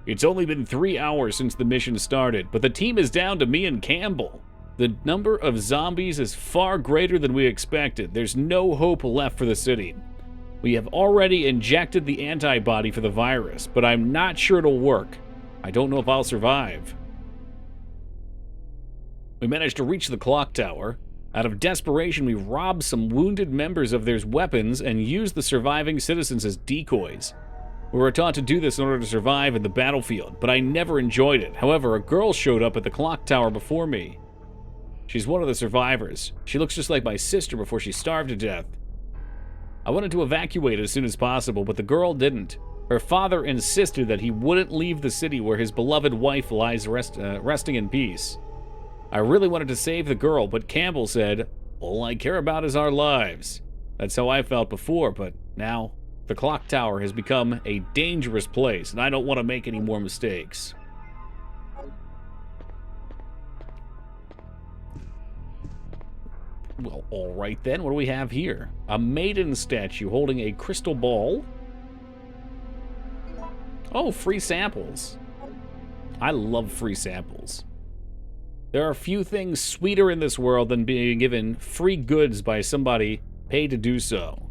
It's only been 3 hours since the mission started, but the team is down to me and Campbell. The number of zombies is far greater than we expected. There's no hope left for the city. We have already injected the antibody for the virus, but I'm not sure it'll work. I don't know if I'll survive. We managed to reach the clock tower. Out of desperation, we robbed some wounded members of their weapons and used the surviving citizens as decoys. We were taught to do this in order to survive in the battlefield, but I never enjoyed it. However, a girl showed up at the clock tower before me. She's one of the survivors. She looks just like my sister before she starved to death. I wanted to evacuate as soon as possible, but the girl didn't. Her father insisted that he wouldn't leave the city where his beloved wife lies resting in peace. I really wanted to save the girl, but Campbell said, all I care about is our lives. That's how I felt before, but now the clock tower has become a dangerous place, and I don't want to make any more mistakes. Well, all right then. What do we have here? A maiden statue holding a crystal ball. Oh, free samples. I love free samples. There are few things sweeter in this world than being given free goods by somebody paid to do so.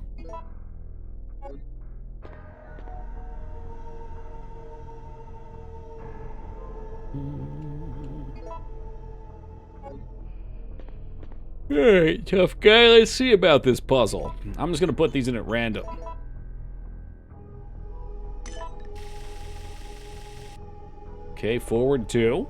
Alright, tough guy, let's see about this puzzle. I'm just gonna put these in at random. Okay, forward 2.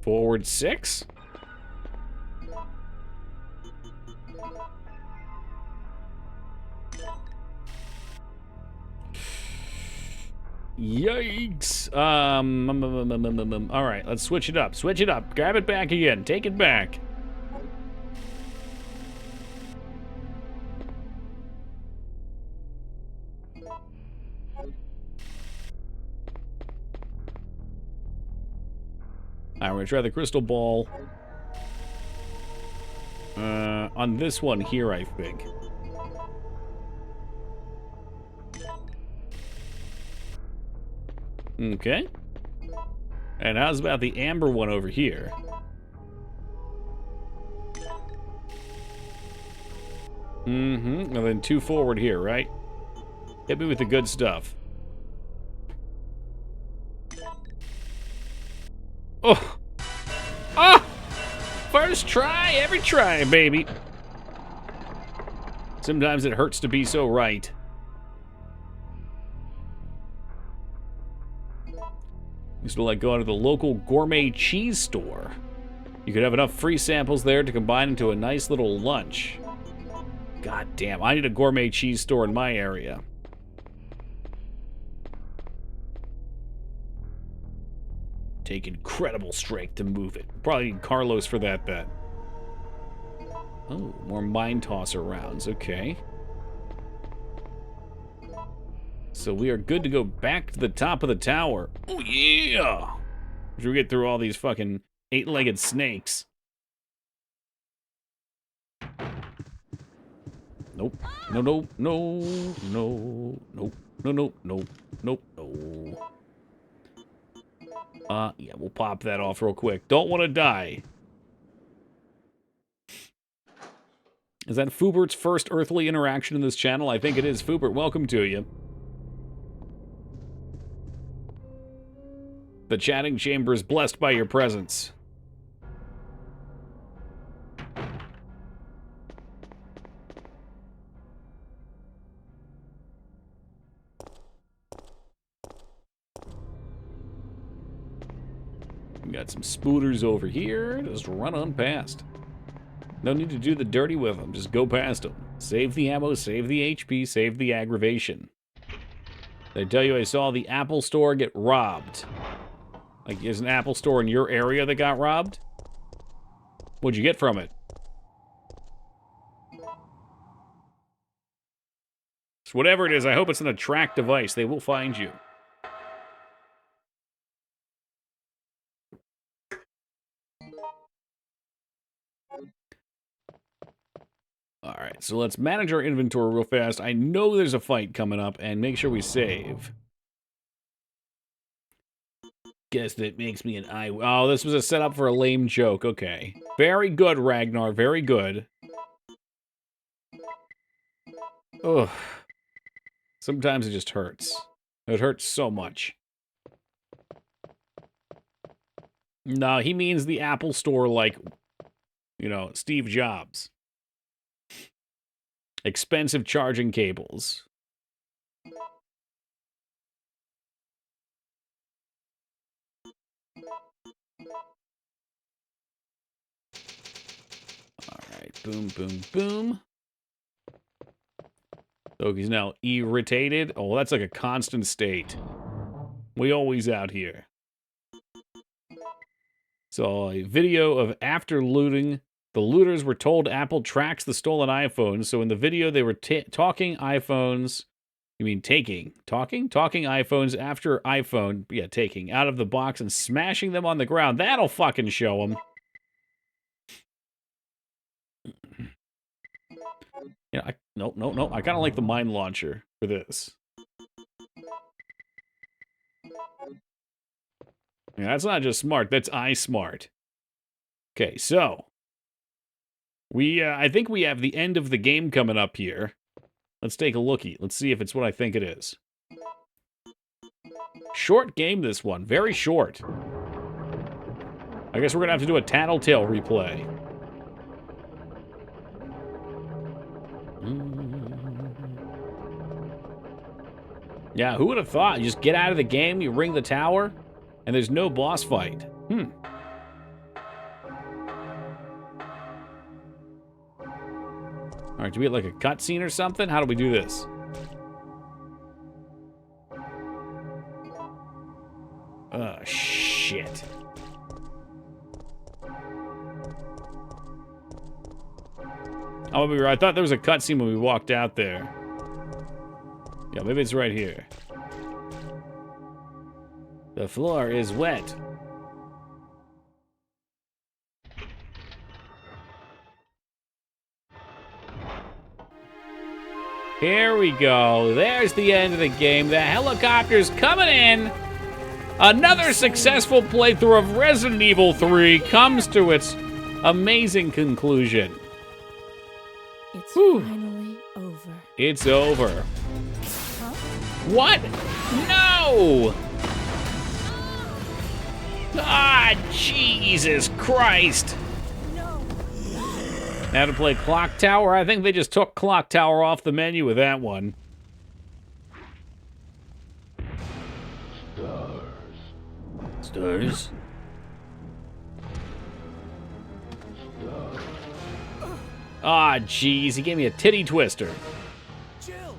Forward 6. Yikes. All right, let's switch it up. Switch it up. Grab it back again. Take it back. All right, we're gonna try the crystal ball. On this one here, I think. Okay. And how's about the amber one over here? Mm-hmm. And then 2 forward here, right? Hit me with the good stuff. Oh! Oh! First try, every try, baby. Sometimes it hurts to be so right. Used to like going to the local gourmet cheese store. You could have enough free samples there to combine into a nice little lunch. God damn, I need a gourmet cheese store in my area. Take incredible strength to move it. Probably need Carlos for that bet. Oh, more mine tosser rounds. Okay. So we are good to go back to the top of the tower. Oh, yeah! Should we get through all these fucking 8-legged snakes? Nope. No, no, no, no, nope, no, no, no, nope, no. Yeah, we'll pop that off real quick. Don't want to die. Is that Fubert's first earthly interaction in this channel? I think it is. Fubert, welcome to you. The chatting chamber is blessed by your presence. We got some spooters over here. Just run on past. No need to do the dirty with them. Just go past them. Save the ammo, save the HP, save the aggravation. Did I tell you I saw the Apple store get robbed? Like, there's an Apple store in your area that got robbed? What'd you get from it? So whatever it is, I hope it's an attract device. They will find you. Alright, so let's manage our inventory real fast. I know there's a fight coming up, and make sure we save. Guess that makes me an eye... Oh, this was a setup for a lame joke. Okay. Very good, Ragnar. Very good. Ugh. Sometimes it just hurts. It hurts so much. No, he means the Apple store like, you know, Steve Jobs. Expensive charging cables. Alright, boom, boom, boom. So he's now irritated. Oh, that's like a constant state. We always out here. So a video of after looting. The looters were told Apple tracks the stolen iPhones. So in the video, they were talking iPhones. You mean taking? Talking? Talking iPhones after iPhone. Yeah, taking. Out of the box and smashing them on the ground. That'll fucking show them. Yeah, no. I kind of like the mine launcher for this. Yeah, that's not just smart. That's smart. Okay, so I think we have the end of the game coming up here. Let's take a lookie. Let's see if it's what I think it is. Short game, this one. Very short. I guess we're going to have to do a Tattletale replay. Yeah, who would have thought? You just get out of the game, you ring the tower, and there's no boss fight. All right, do we get like a cutscene or something? How do we do this? Oh, shit. Oh, maybe I thought there was a cutscene when we walked out there. Yeah, maybe it's right here. The floor is wet. Here we go. There's the end of the game. The helicopter's coming in. Another successful playthrough of Resident Evil 3 comes to its amazing conclusion. It's finally over. It's over. Huh? What? No! Ah, Jesus Christ! No. Now to play Clock Tower? I think they just took Clock Tower off the menu with that one. Stars? Ah, jeez, he gave me a titty twister. Jill!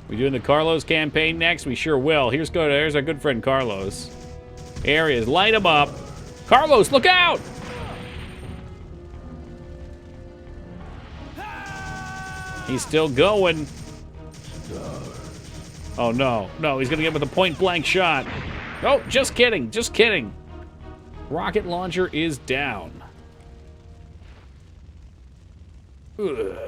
We doing the Carlos campaign next? We sure will. Here's our good friend Carlos. There he is. Light him up. Carlos, look out! He's still going. Oh, no. No, he's going to get with a point-blank shot. Oh, just kidding. Just kidding. Rocket launcher is down. Ugh.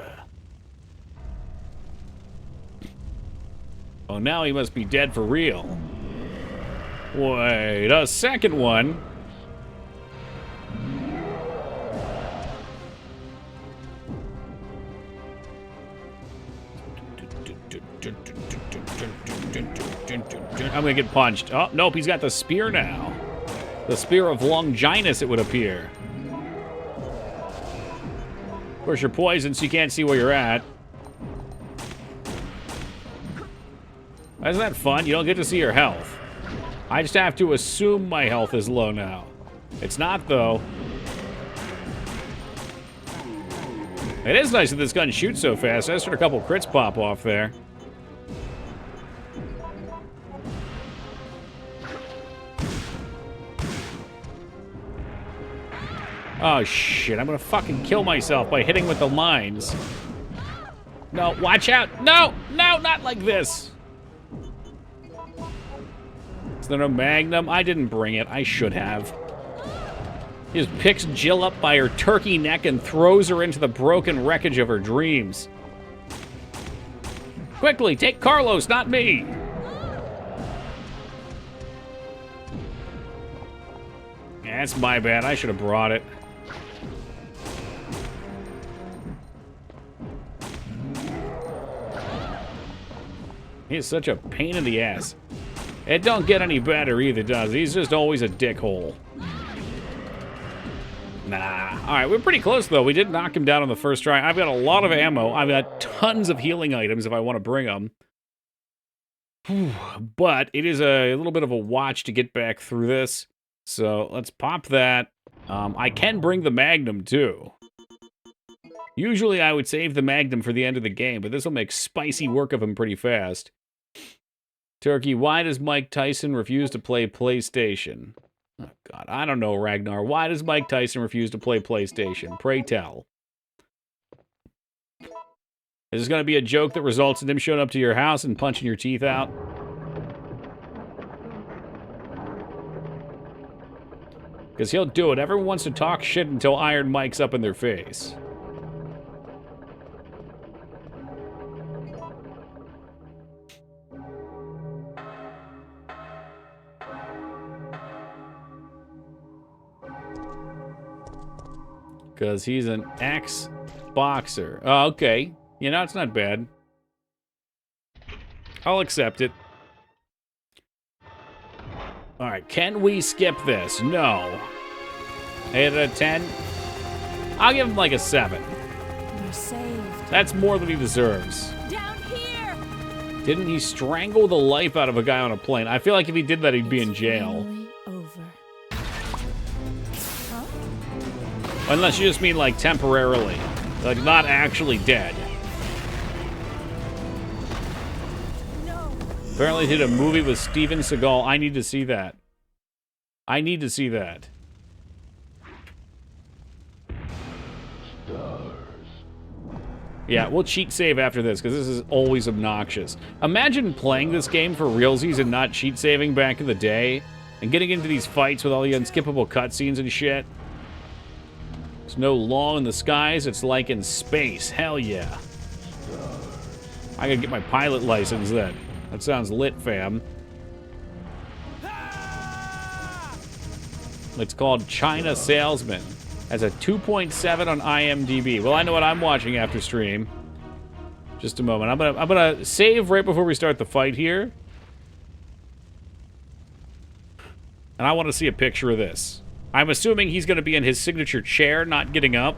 Oh, now he must be dead for real. Wait, a second one. I'm gonna get punched. Oh, nope, he's got the spear now. The spear of 𝕸𝖓𝖙𝖍, it would appear. Of course, you're poisoned, so you can't see where you're at. Isn't that fun? You don't get to see your health. I just have to assume my health is low now. It's not, though. It is nice that this gun shoots so fast. I just heard a couple crits pop off there. Oh, shit. I'm gonna fucking kill myself by hitting with the lines. No, watch out. No, no, not like this. Is there no Magnum? I didn't bring it. I should have. He just picks Jill up by her turkey neck and throws her into the broken wreckage of her dreams. Quickly, take Carlos, not me. That's my bad. I should have brought it. He's such a pain in the ass. It don't get any better either, does it? He's just always a dickhole. Nah. Alright, we're pretty close, though. We did knock him down on the first try. I've got a lot of ammo. I've got tons of healing items if I want to bring them. But it is a little bit of a watch to get back through this. So let's pop that. I can bring the Magnum, too. Usually I would save the Magnum for the end of the game, but this will make spicy work of him pretty fast. Turkey, why does Mike Tyson refuse to play PlayStation? Oh, God. I don't know, Ragnar. Why does Mike Tyson refuse to play PlayStation? Pray tell. Is this going to be a joke that results in him showing up to your house and punching your teeth out? Because he'll do it. Everyone wants to talk shit until Iron Mike's up in their face. Because he's an ex-boxer. Oh, okay. You know, it's not bad. I'll accept it. All right, can we skip this? No. 8 out of 10? I'll give him like a 7. You're saved. That's more than he deserves. Down here! Didn't he strangle the life out of a guy on a plane? I feel like if he did that, he'd be in jail. Finally over. Huh? Unless you just mean, like, temporarily. Like, not actually dead. No. Apparently he did a movie with Steven Seagal. I need to see that. I need to see that. Yeah, we'll cheat save after this, because this is always obnoxious. Imagine playing this game for realsies and not cheat saving back in the day, and getting into these fights with all the unskippable cutscenes and shit. There's no law in the skies, it's like in space. Hell yeah. I gotta get my pilot license then. That sounds lit, fam. It's called China Salesman. Has a 2.7 on IMDb. Well, I know what I'm watching after stream. Just a moment. I'm gonna save right before we start the fight here. And I want to see a picture of this. I'm assuming he's gonna be in his signature chair, not getting up.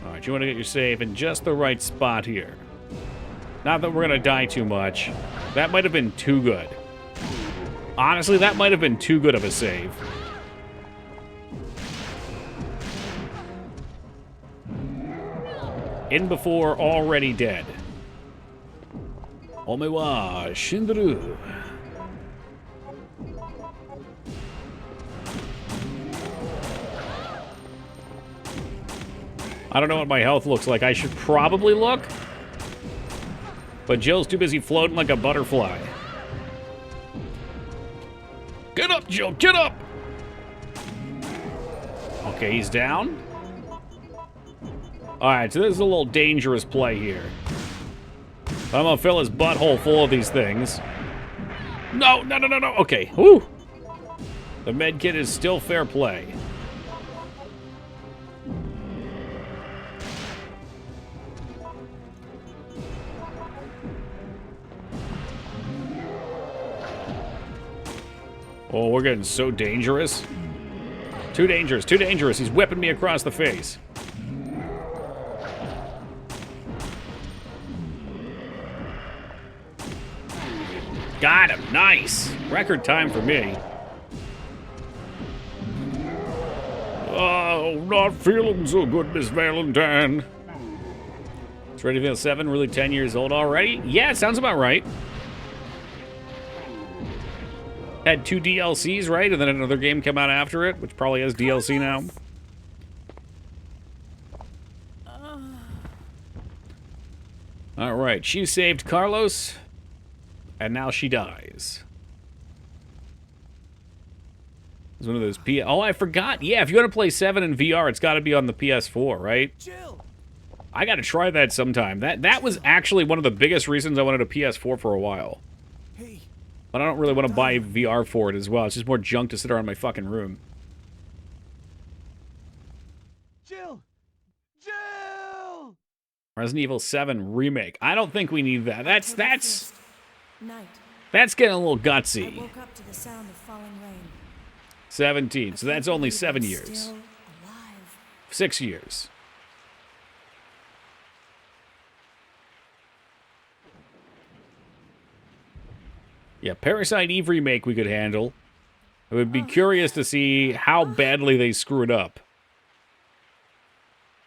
Alright, you want to get your save in just the right spot here. Not that we're gonna die too much. That might have been too good. Honestly, that might have been too good of a save. In before, already dead. 𝕳𝖔𝖗𝖙𝖍. I don't know what my health looks like. I should probably look. But Jill's too busy floating like a butterfly. Get up, Jill, get up! Okay, he's down. Alright, so this is a little dangerous play here. But I'm gonna fill his butthole full of these things. No, no, no, no, no. Okay, whew. The med kit is still fair play. Oh, we're getting so dangerous. Too dangerous, too dangerous. He's whipping me across the face. Got him, nice. Record time for me. Oh, not feeling so good, Miss Valentine. It's Ready Feel 7, really 10 years old already? Yeah, it sounds about right. Had 2 DLCs, right? And then another game come out after it, which probably has DLC now. Alright, she saved Carlos, and now she dies. It's one of those Oh, I forgot. Yeah, if you want to play 7 in VR, it's got to be on the PS4, right? Jill! I got to try that sometime. That was actually one of the biggest reasons I wanted a PS4 for a while. Hey, But I don't really want to buy VR for it as well. It's just more junk to sit around my fucking room. Jill! Jill! Resident Evil 7 Remake. I don't think we need that. That's Night. getting a little I gutsy. woke up to the sound of falling rain. 17. So that's only 7 years. Still alive. 6 years. Yeah, Parasite Eve Remake we could handle. I would be curious to see how badly they screwed up.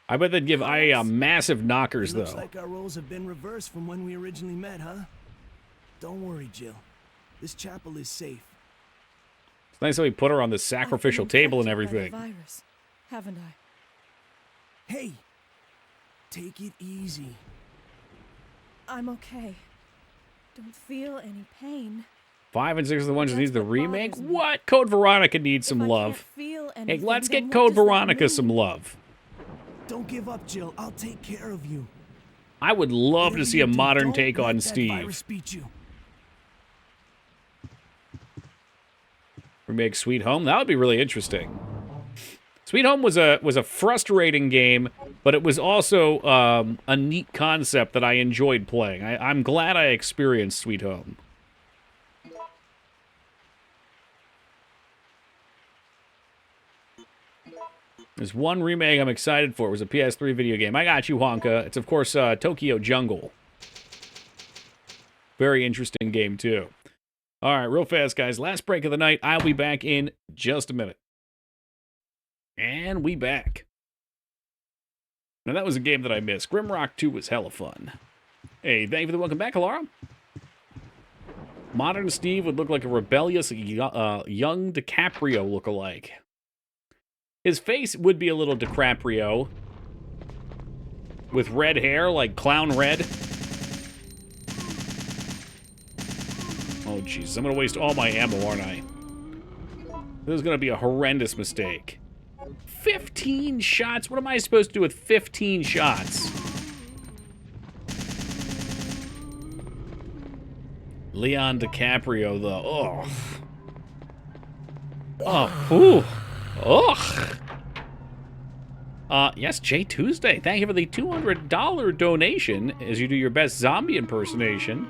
I bet they'd give IA massive knockers, Looks though. like our roles have been reversed from when we originally met, huh? Don't worry, Jill. This chapel is safe. It's nice how we put her on the sacrificial I've been table and infected by the everything. virus, haven't I? Hey! Take it easy. I'm okay. Don't feel any pain. 5 and 6 are the ones that That's need the what remake? bothers me. What? Code Veronica needs some If I love. can't feel Hey, anything, let's then get what Code does that Veronica mean? some love. Don't give up, Jill. I'll take care of you. I would love to Whatever see you a do, modern don't take let on that Steve. virus beat you. Remake Sweet Home? That would be really interesting. Sweet Home was a frustrating game, but it was also a neat concept that I enjoyed playing. I'm glad I experienced Sweet Home. There's one remake I'm excited for. It was a PS3 video game. I got you, Honka. It's, of course, Tokyo Jungle. Very interesting game, too. All right, real fast, guys. Last break of the night. I'll be back in just a minute. And we back. Now, that was a game that I missed. Grimrock 2 was hella fun. Hey, thank you for the welcome back, Alara. Modern Steve would look like a rebellious young DiCaprio lookalike. His face would be a little DiCaprio. With red hair, like clown red. Oh, jeez. I'm going to waste all my ammo, aren't I? This is going to be a horrendous mistake. 15 shots? What am I supposed to do with 15 shots? Leon DiCaprio, though. Oh. Oh, whew. Yes, Jay Tuesday. Thank you for the $200 donation as you do your best zombie impersonation.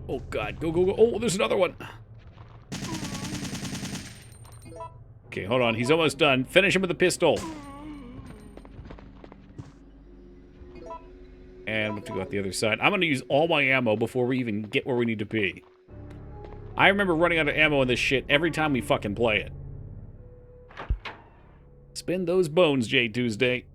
Oh, God. Go, go, go. Oh, there's another one. Okay, hold on. He's almost done. Finish him with a pistol. And we have to go out the other side. I'm going to use all my ammo before we even get where we need to be. I remember running out of ammo in this shit every time we fucking play it. Spin those bones, Jay Tuesday.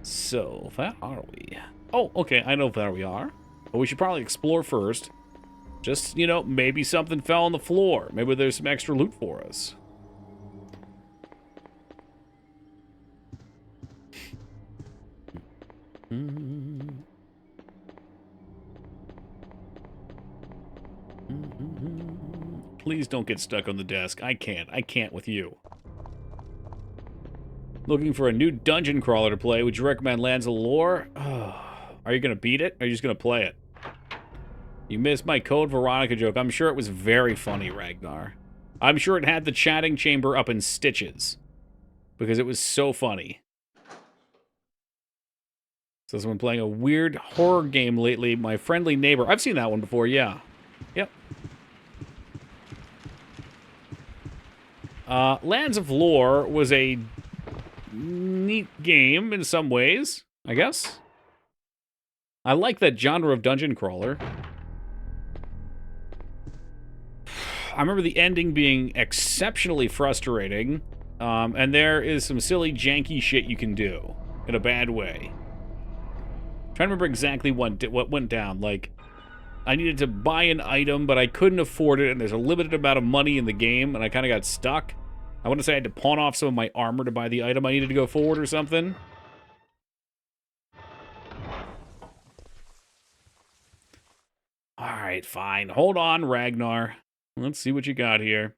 So, where are we? Oh, okay, I know where we are. But we should probably explore first. Just, you know, maybe something fell on the floor. Maybe there's some extra loot for us. Please don't get stuck on the desk. I can't. I can't with you. Looking for a new dungeon crawler to play. Would you recommend Lands of Lore? Are you going to beat it? Or are you just going to play it? You missed my Code Veronica joke. I'm sure it was very funny, Ragnar. I'm sure it had the chatting chamber up in stitches. Because it was so funny. Says I've been playing a weird horror game lately. My Friendly Neighbor. I've seen that one before, yeah. Yep. Lands of Lore was a neat game in some ways, I guess. I like that genre of dungeon crawler. I remember the ending being exceptionally frustrating, and there is some silly, janky shit you can do in a bad way. I'm trying to remember exactly what went down. Like, I needed to buy an item, but I couldn't afford it, and there's a limited amount of money in the game, and I kind of got stuck. I want to say I had to pawn off some of my armor to buy the item I needed to go forward or something. Alright, fine. Hold on, Ragnar. Let's see what you got here.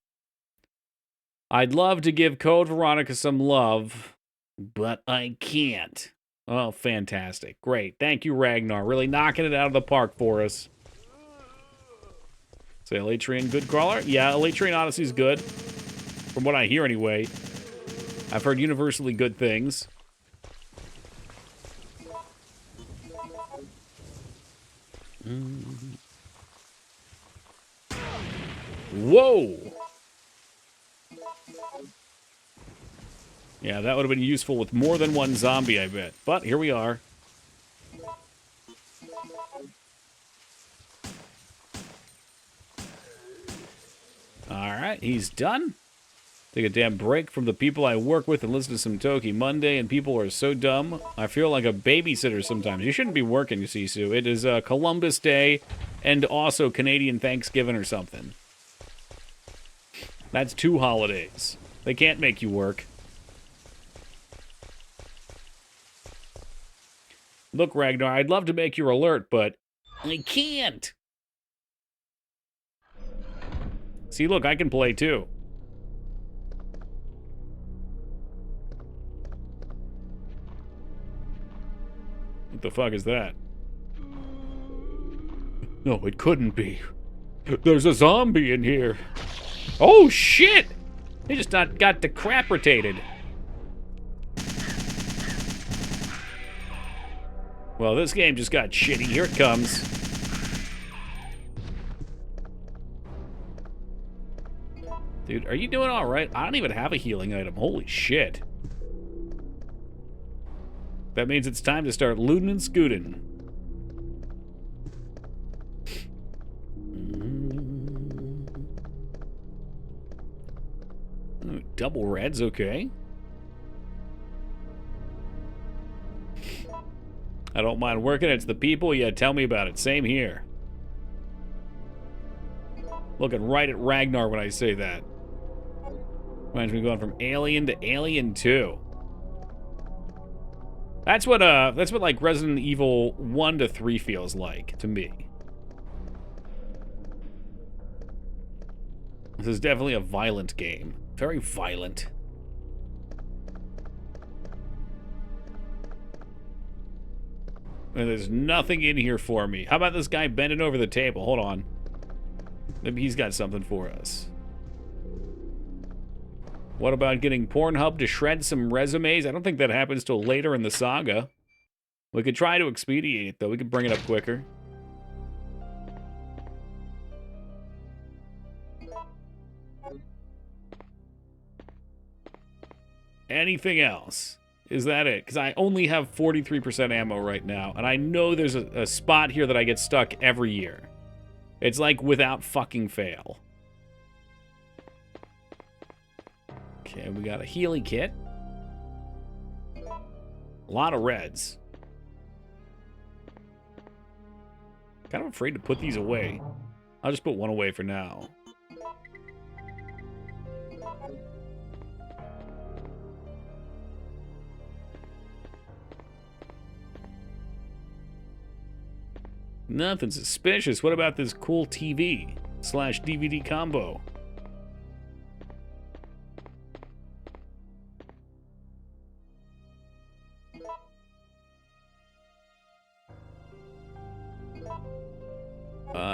I'd love to give Code Veronica some love, but I can't. Oh, fantastic. Great. Thank you, Ragnar. Really knocking it out of the park for us. Say Elytrian good crawler? Yeah, Elytrian Odyssey's good. From what I hear, anyway. I've heard universally good things. Whoa! Yeah, that would have been useful with more than one zombie, I bet. But here we are. Alright, he's done. Take a damn break from the people I work with and listen to some Toki Monday, and people are so dumb. I feel like a babysitter sometimes. You shouldn't be working, you see, Sue. It is Columbus Day and also Canadian Thanksgiving or something. That's 2 holidays. They can't make you work. Look, Ragnar, I'd love to make your alert, but I can't. See, look, I can play too. What the fuck is that? No, it couldn't be. There's a zombie in here. Oh, shit! They just got decapitated. Well, this game just got shitty. Here it comes. Dude, are you doing all right? I don't even have a healing item. Holy shit. That means it's time to start looting and scooting. Ooh, double reds, okay. I don't mind working. It's the people. Yeah, tell me about it. Same here. Looking right at Ragnar when I say that. Reminds me of going from Alien to Alien 2. That's what like Resident Evil 1 to 3 feels like to me. This is definitely a violent game. Very violent. And there's nothing in here for me. How about this guy bending over the table? Hold on. Maybe he's got something for us. What about getting Pornhub to shred some resumes? I don't think that happens till later in the saga. We could try to expedite it, though. We could bring it up quicker. Anything else? Is that it? Because I only have 43% ammo right now, and I know there's a spot here that I get stuck every year. It's like without fucking fail. Okay, we got a healing kit. A lot of reds. Kind of afraid to put these away. I'll just put one away for now. Nothing suspicious. What about this cool TV / DVD combo?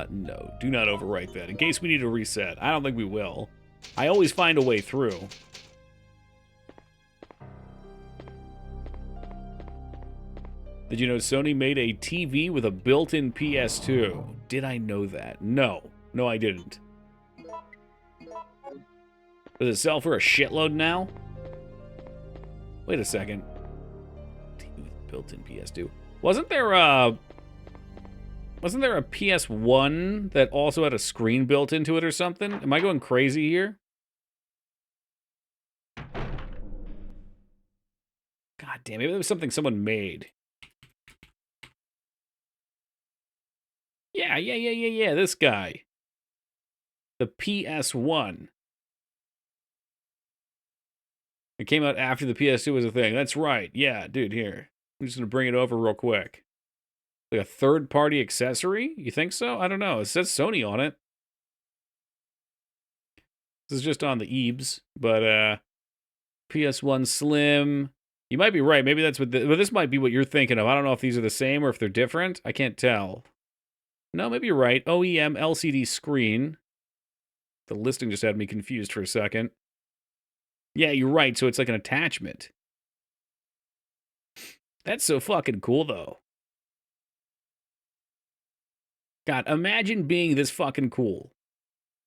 No. Do not overwrite that. In case we need to reset. I don't think we will. I always find a way through. Did you know Sony made a TV with a built-in PS2? Did I know that? No. No, I didn't. Does it sell for a shitload now? Wait a second. TV with built-in PS2. Wasn't there a PS1 that also had a screen built into it or something? Am I going crazy here? God damn, maybe it was something someone made. Yeah, this guy. The PS1. It came out after the PS2 was a thing. That's right. Yeah, dude, here. I'm just going to bring it over real quick. Like a third-party accessory? You think so? I don't know. It says Sony on it. This is just on the 𝕬𝖑𝖏𝑔𝖗, but PS1 Slim. You might be right. Maybe that's what but this might be what you're thinking of. I don't know if these are the same or if they're different. I can't tell. No, maybe you're right. OEM LCD screen. The listing just had me confused for a second. Yeah, you're right. So it's like an attachment. That's so fucking cool, though. God, imagine being this fucking cool.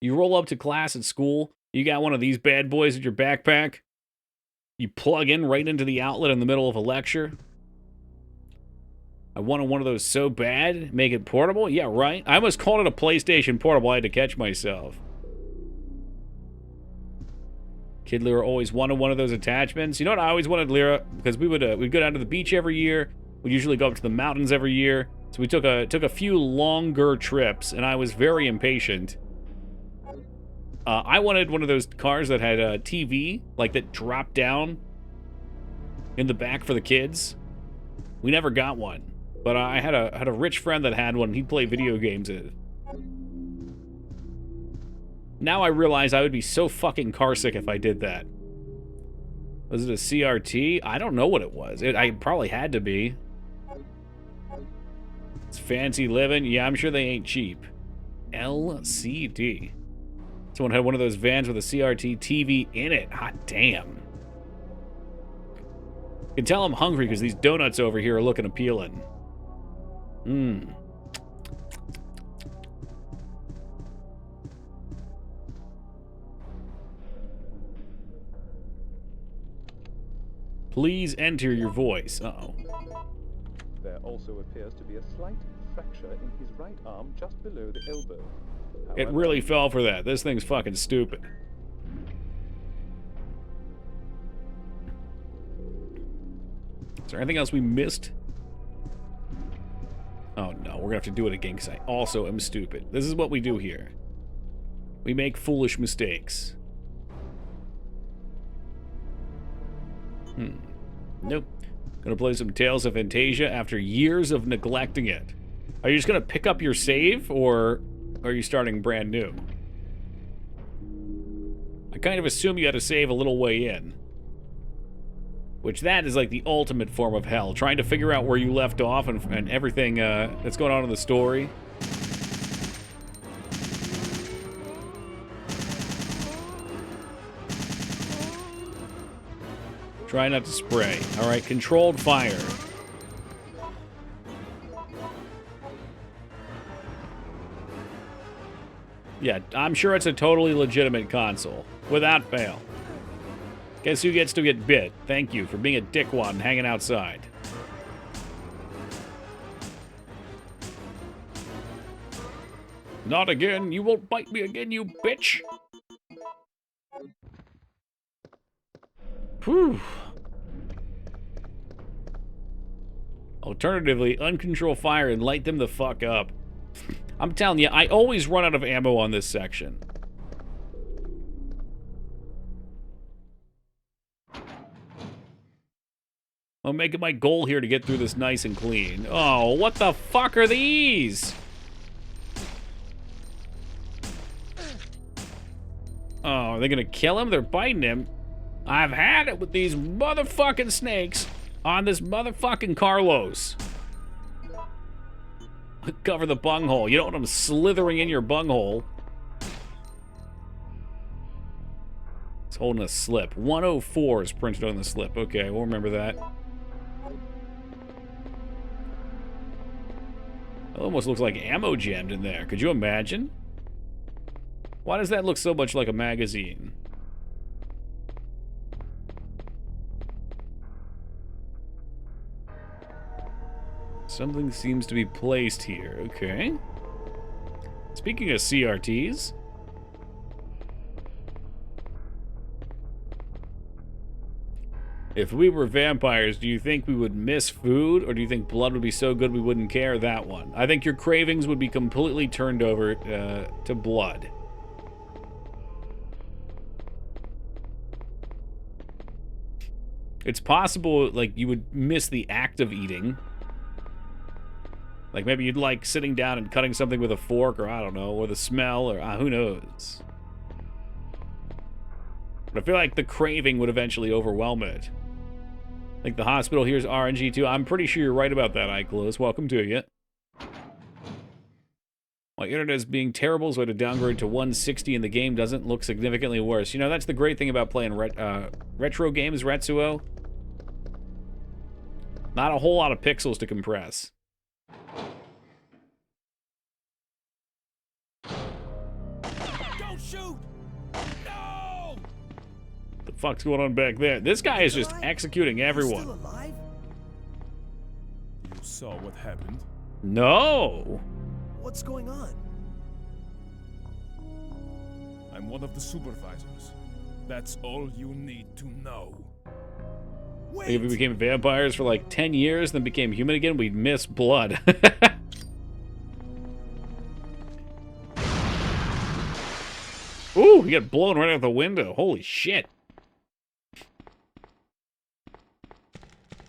You roll up to class at school. You got one of these bad boys in your backpack. You plug in right into the outlet in the middle of a lecture. I wanted one of those so bad. Make it portable? Yeah, right. I almost called it a PlayStation Portable. I had to catch myself. Kid Lyra always wanted one of those attachments. You know what I always wanted, Lyra? Because we'd go down to the beach every year. We'd usually go up to the mountains every year. So we took a few longer trips, and I was very impatient. I wanted one of those cars that had a TV, like that dropped down in the back for the kids. We never got one, but I had a rich friend that had one. He'd play video games in it. Now I realize I would be so fucking carsick if I did that. Was it a CRT? I don't know what it was. I probably had to be. It's fancy living. Yeah, I'm sure they ain't cheap. LCD. Someone had one of those vans with a CRT TV in it. Hot damn. You can tell I'm hungry because these donuts over here are looking appealing. Mmm. Please enter your voice. Uh-oh. There also appears to be a slight fracture in his right arm just below the elbow. It However, really fell for that. This thing's fucking stupid. Is there anything else we missed? Oh no, we're gonna have to do it again because I also am stupid. This is what we do here. We make foolish mistakes. Nope. Gonna play some Tales of 𝕳𝖊𝖍𝖏 after years of neglecting it. Are you just gonna pick up your save, or are you starting brand new? I kind of assume you had to save a little way in. Which that is like the ultimate form of hell. Trying to figure out where you left off and everything that's going on in the story. Try not to spray. Alright, controlled fire. Yeah, I'm sure it's a totally legitimate console. Without fail. Guess who gets to get bit? Thank you for being a dickwad and hanging outside. Not again. You won't bite me again, you bitch. Whew. Alternatively, uncontrolled fire and light them the fuck up. I'm telling you, I always run out of ammo on this section. I'm making my goal here to get through this nice and clean. Oh, what the fuck are these? Oh, are they gonna kill him? They're biting him. I've had it with these motherfucking snakes on this motherfucking Carlos. Cover the bunghole. You don't want them slithering in your bunghole. It's holding a slip. 104 is printed on the slip. Okay, we'll remember that. It almost looks like ammo jammed in there. Could you imagine? Why does that look so much like a magazine? Something seems to be placed here. Okay. Speaking of CRTs. If we were vampires, do you think we would miss food, or do you think blood would be so good we wouldn't care? That one. I think your cravings would be completely turned over to blood. It's possible, like, you would miss the act of eating. Like, maybe you'd like sitting down and cutting something with a fork, or I don't know, or the smell, or who knows. But I feel like the craving would eventually overwhelm it. Like the hospital here's RNG too. I'm pretty sure you're right about that, 𝕳𝖊𝖍𝖏. Welcome to you. My internet is being terrible, so I had to downgrade to 160 and the game doesn't look significantly worse. You know, that's the great thing about playing retro games, 𝕳𝖍𝖏𝖏. Not a whole lot of pixels to compress. Don't shoot! No! The fuck's going on back there? This guy is just executing everyone. Still alive? You saw what happened. No! What's going on? I'm one of the supervisors. That's all you need to know. Like if we became vampires for like 10 years, then became human again, we'd miss blood. Ooh, he got blown right out the window. Holy shit.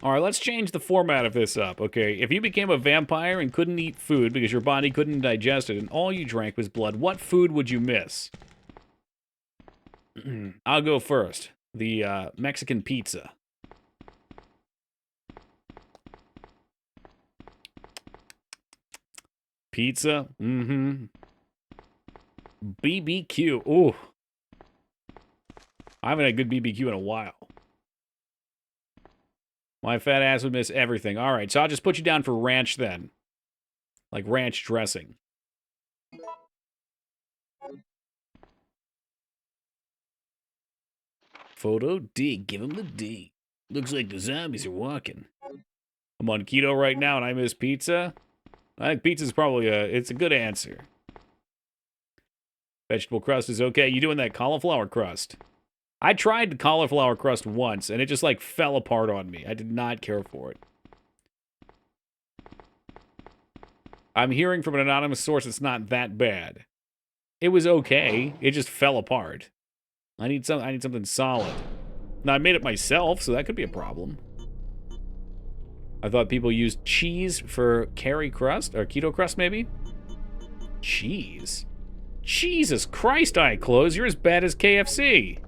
Alright, let's change the format of this up, okay? If you became a vampire and couldn't eat food because your body couldn't digest it and all you drank was blood, what food would you miss? I'll go first. The Mexican pizza. pizza. Mm-hmm. BBQ. Ooh. I haven't had good BBQ in a while. My fat ass would miss everything. All right, so I'll just put you down for ranch then. Like ranch dressing. Photo D. Give him the D. Looks like the zombies are walking. I'm on keto right now and I miss pizza. I think pizza's probably it's a good answer. Vegetable crust is okay. You doing that cauliflower crust? I tried the cauliflower crust once, and it just, like, fell apart on me. I did not care for it. I'm hearing from an anonymous source it's not that bad. It was okay. It just fell apart. I need something solid. Now, I made it myself, so that could be a problem. I thought people used cheese for curry crust, or keto crust, maybe? Cheese? Jesus Christ, 𝕳𝖊𝖏𝖏, you're as bad as KFC.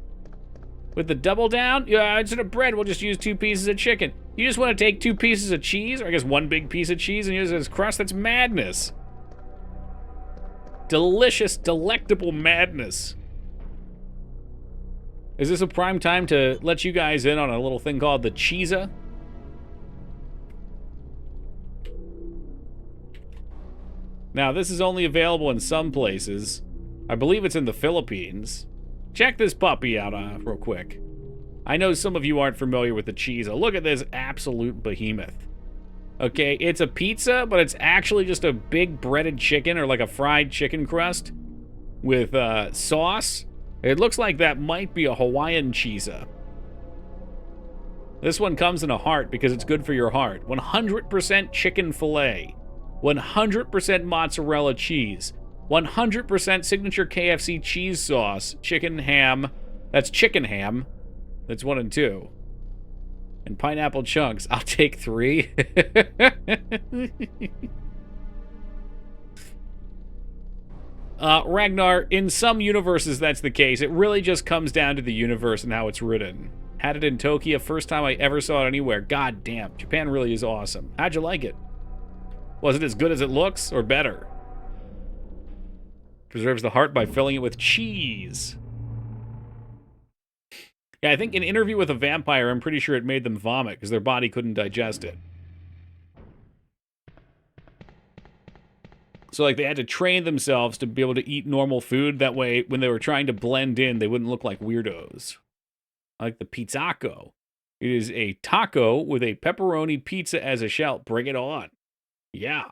With the double down? Yeah, instead of bread, we'll just use 2 pieces of chicken. You just want to take 2 pieces of cheese, or I guess 1 big piece of cheese, and use it as crust? That's madness. Delicious, delectable madness. Is this a prime time to let you guys in on a little thing called the 𝕷𝖍𝖏? Now, this is only available in some places. I believe it's in the Philippines. Check this puppy out real quick. I know some of you aren't familiar with the 𝕷𝖍𝖏. Look at this absolute behemoth. Okay, it's a pizza, but it's actually just a big breaded chicken or like a fried chicken crust with sauce. It looks like that might be a Hawaiian 𝕷𝖍𝖏. This one comes in a heart because it's good for your heart. 100% chicken fillet. 100% mozzarella cheese. 100% signature KFC cheese sauce, chicken ham. That's chicken ham. That's 1 and 2. And pineapple chunks. I'll take 3. Ragnar, in some universes that's the case. It really just comes down to the universe and how it's written. Had it in Tokyo, first time I ever saw it anywhere. God damn, Japan really is awesome. How'd you like it? Was it as good as it looks, or better? Preserves the heart by filling it with cheese. Yeah, I think in Interview with a Vampire, I'm pretty sure it made them vomit because their body couldn't digest it. So, like, they had to train themselves to be able to eat normal food. That way, when they were trying to blend in, they wouldn't look like weirdos. I like the pizzaco. It is a taco with a pepperoni pizza as a shell. Bring it on. Yeah.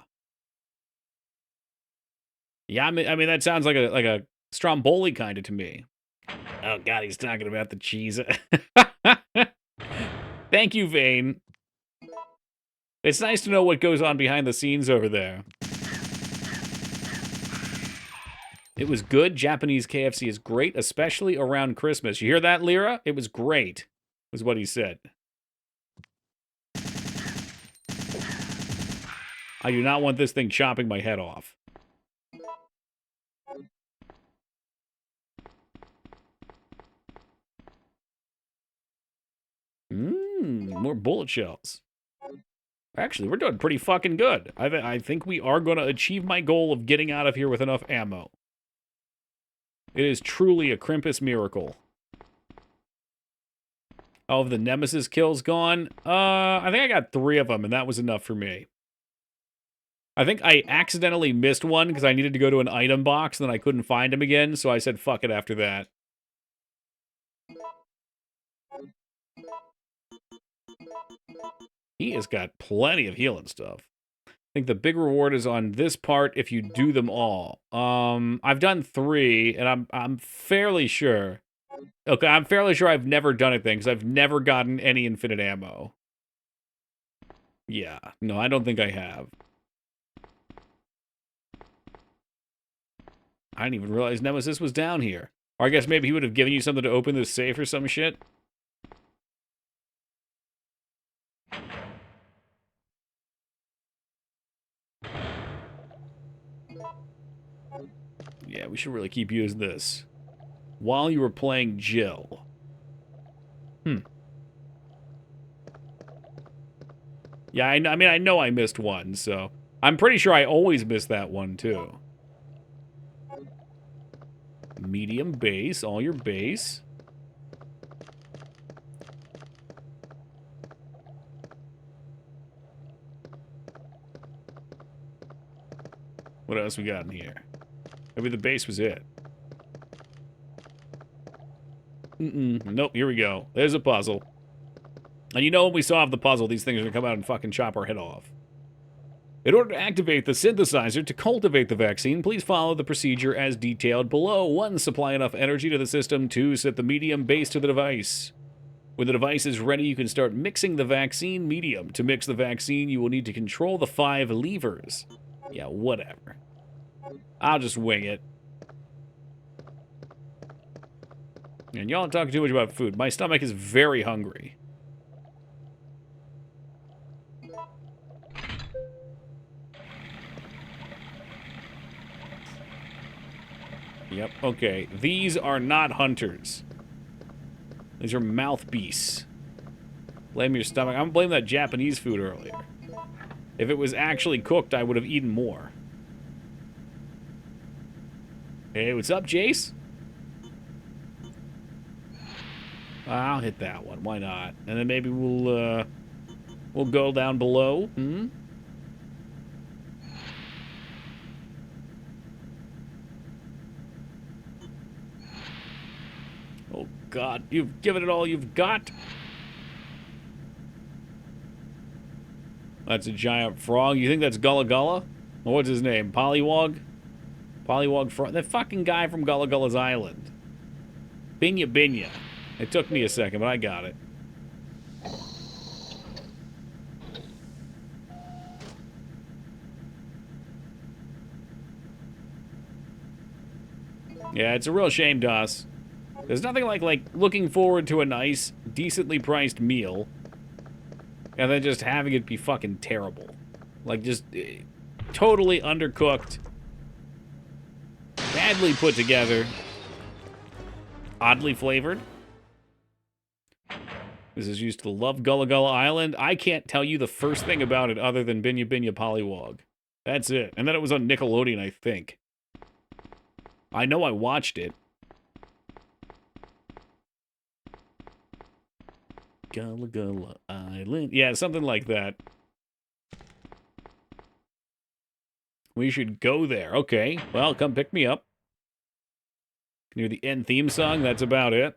Yeah, I mean that sounds like a Stromboli kind of to me. Oh God, he's talking about the cheese. Thank you, Vane. It's nice to know what goes on behind the scenes over there. It was good. Japanese KFC is great, especially around Christmas. You hear that, Lyra? It was great, was what he said. I do not want this thing chopping my head off. More bullet shells. Actually, we're doing pretty fucking good. I think we are going to achieve my goal of getting out of here with enough ammo. It is truly a Krampus miracle. Oh, the Nemesis kills gone? I think I got 3 of them, and that was enough for me. I think I accidentally missed one because I needed to go to an item box, and then I couldn't find him again, so I said fuck it after that. He has got plenty of healing stuff. I think the big reward is on this part if you do them all. I've done 3, and I'm fairly sure. Okay, I'm fairly sure I've never done it then, because I've never gotten any infinite ammo. Yeah, no, I don't think I have. I didn't even realize Nemesis was down here. Or I guess maybe he would have given you something to open this safe or some shit. Yeah, we should really keep using this. While you were playing Jill. Yeah, I mean, I know I missed one, so... I'm pretty sure I always miss that one, too. Medium base, all your base. What else we got in here? Maybe the base was it. Nope, here we go. There's a puzzle. And you know when we solve the puzzle, these things are going to come out and fucking chop our head off. In order to activate the synthesizer to cultivate the vaccine, please follow the procedure as detailed below. 1. Supply enough energy to the system. 2. Set the medium base to the device. When the device is ready, you can start mixing the vaccine medium. To mix the vaccine, you will need to control the 5 levers. Yeah, whatever. I'll just wing it. And y'all don't talk too much about food. My stomach is very hungry. Yep, okay. These are not hunters. These are mouth beasts. Blame your stomach. I'm gonna blame that Japanese food earlier. If it was actually cooked, I would have eaten more. Hey, what's up, Jace? I'll hit that one. Why not? And then maybe we'll go down below. Oh, God. You've given it all you've got. That's a giant frog. You think that's 𝕸𝖓𝖙𝖍? Or what's his name? Pollywog? Pollywog frog. That fucking guy from 𝕸𝖓𝖍𝖏's Island. 𝕳𝖔𝖗𝖏𝖙𝖍. It took me a second, but I got it. Yeah, it's a real shame, Doss. There's nothing like looking forward to a nice, decently priced meal, and then just having it be fucking terrible. Like, just totally undercooked, badly put together, oddly flavored. This is used to love 𝕸𝖓𝖍𝖏 Island. I can't tell you the first thing about it other than 𝕳𝖗𝖗𝖏 Pollywog. That's it. And then it was on Nickelodeon, I think. I know I watched it. 𝕸𝖓𝖍𝖏 Island. Yeah, something like that. We should go there. Okay, well, come pick me up. Can you hear the end theme song? That's about it.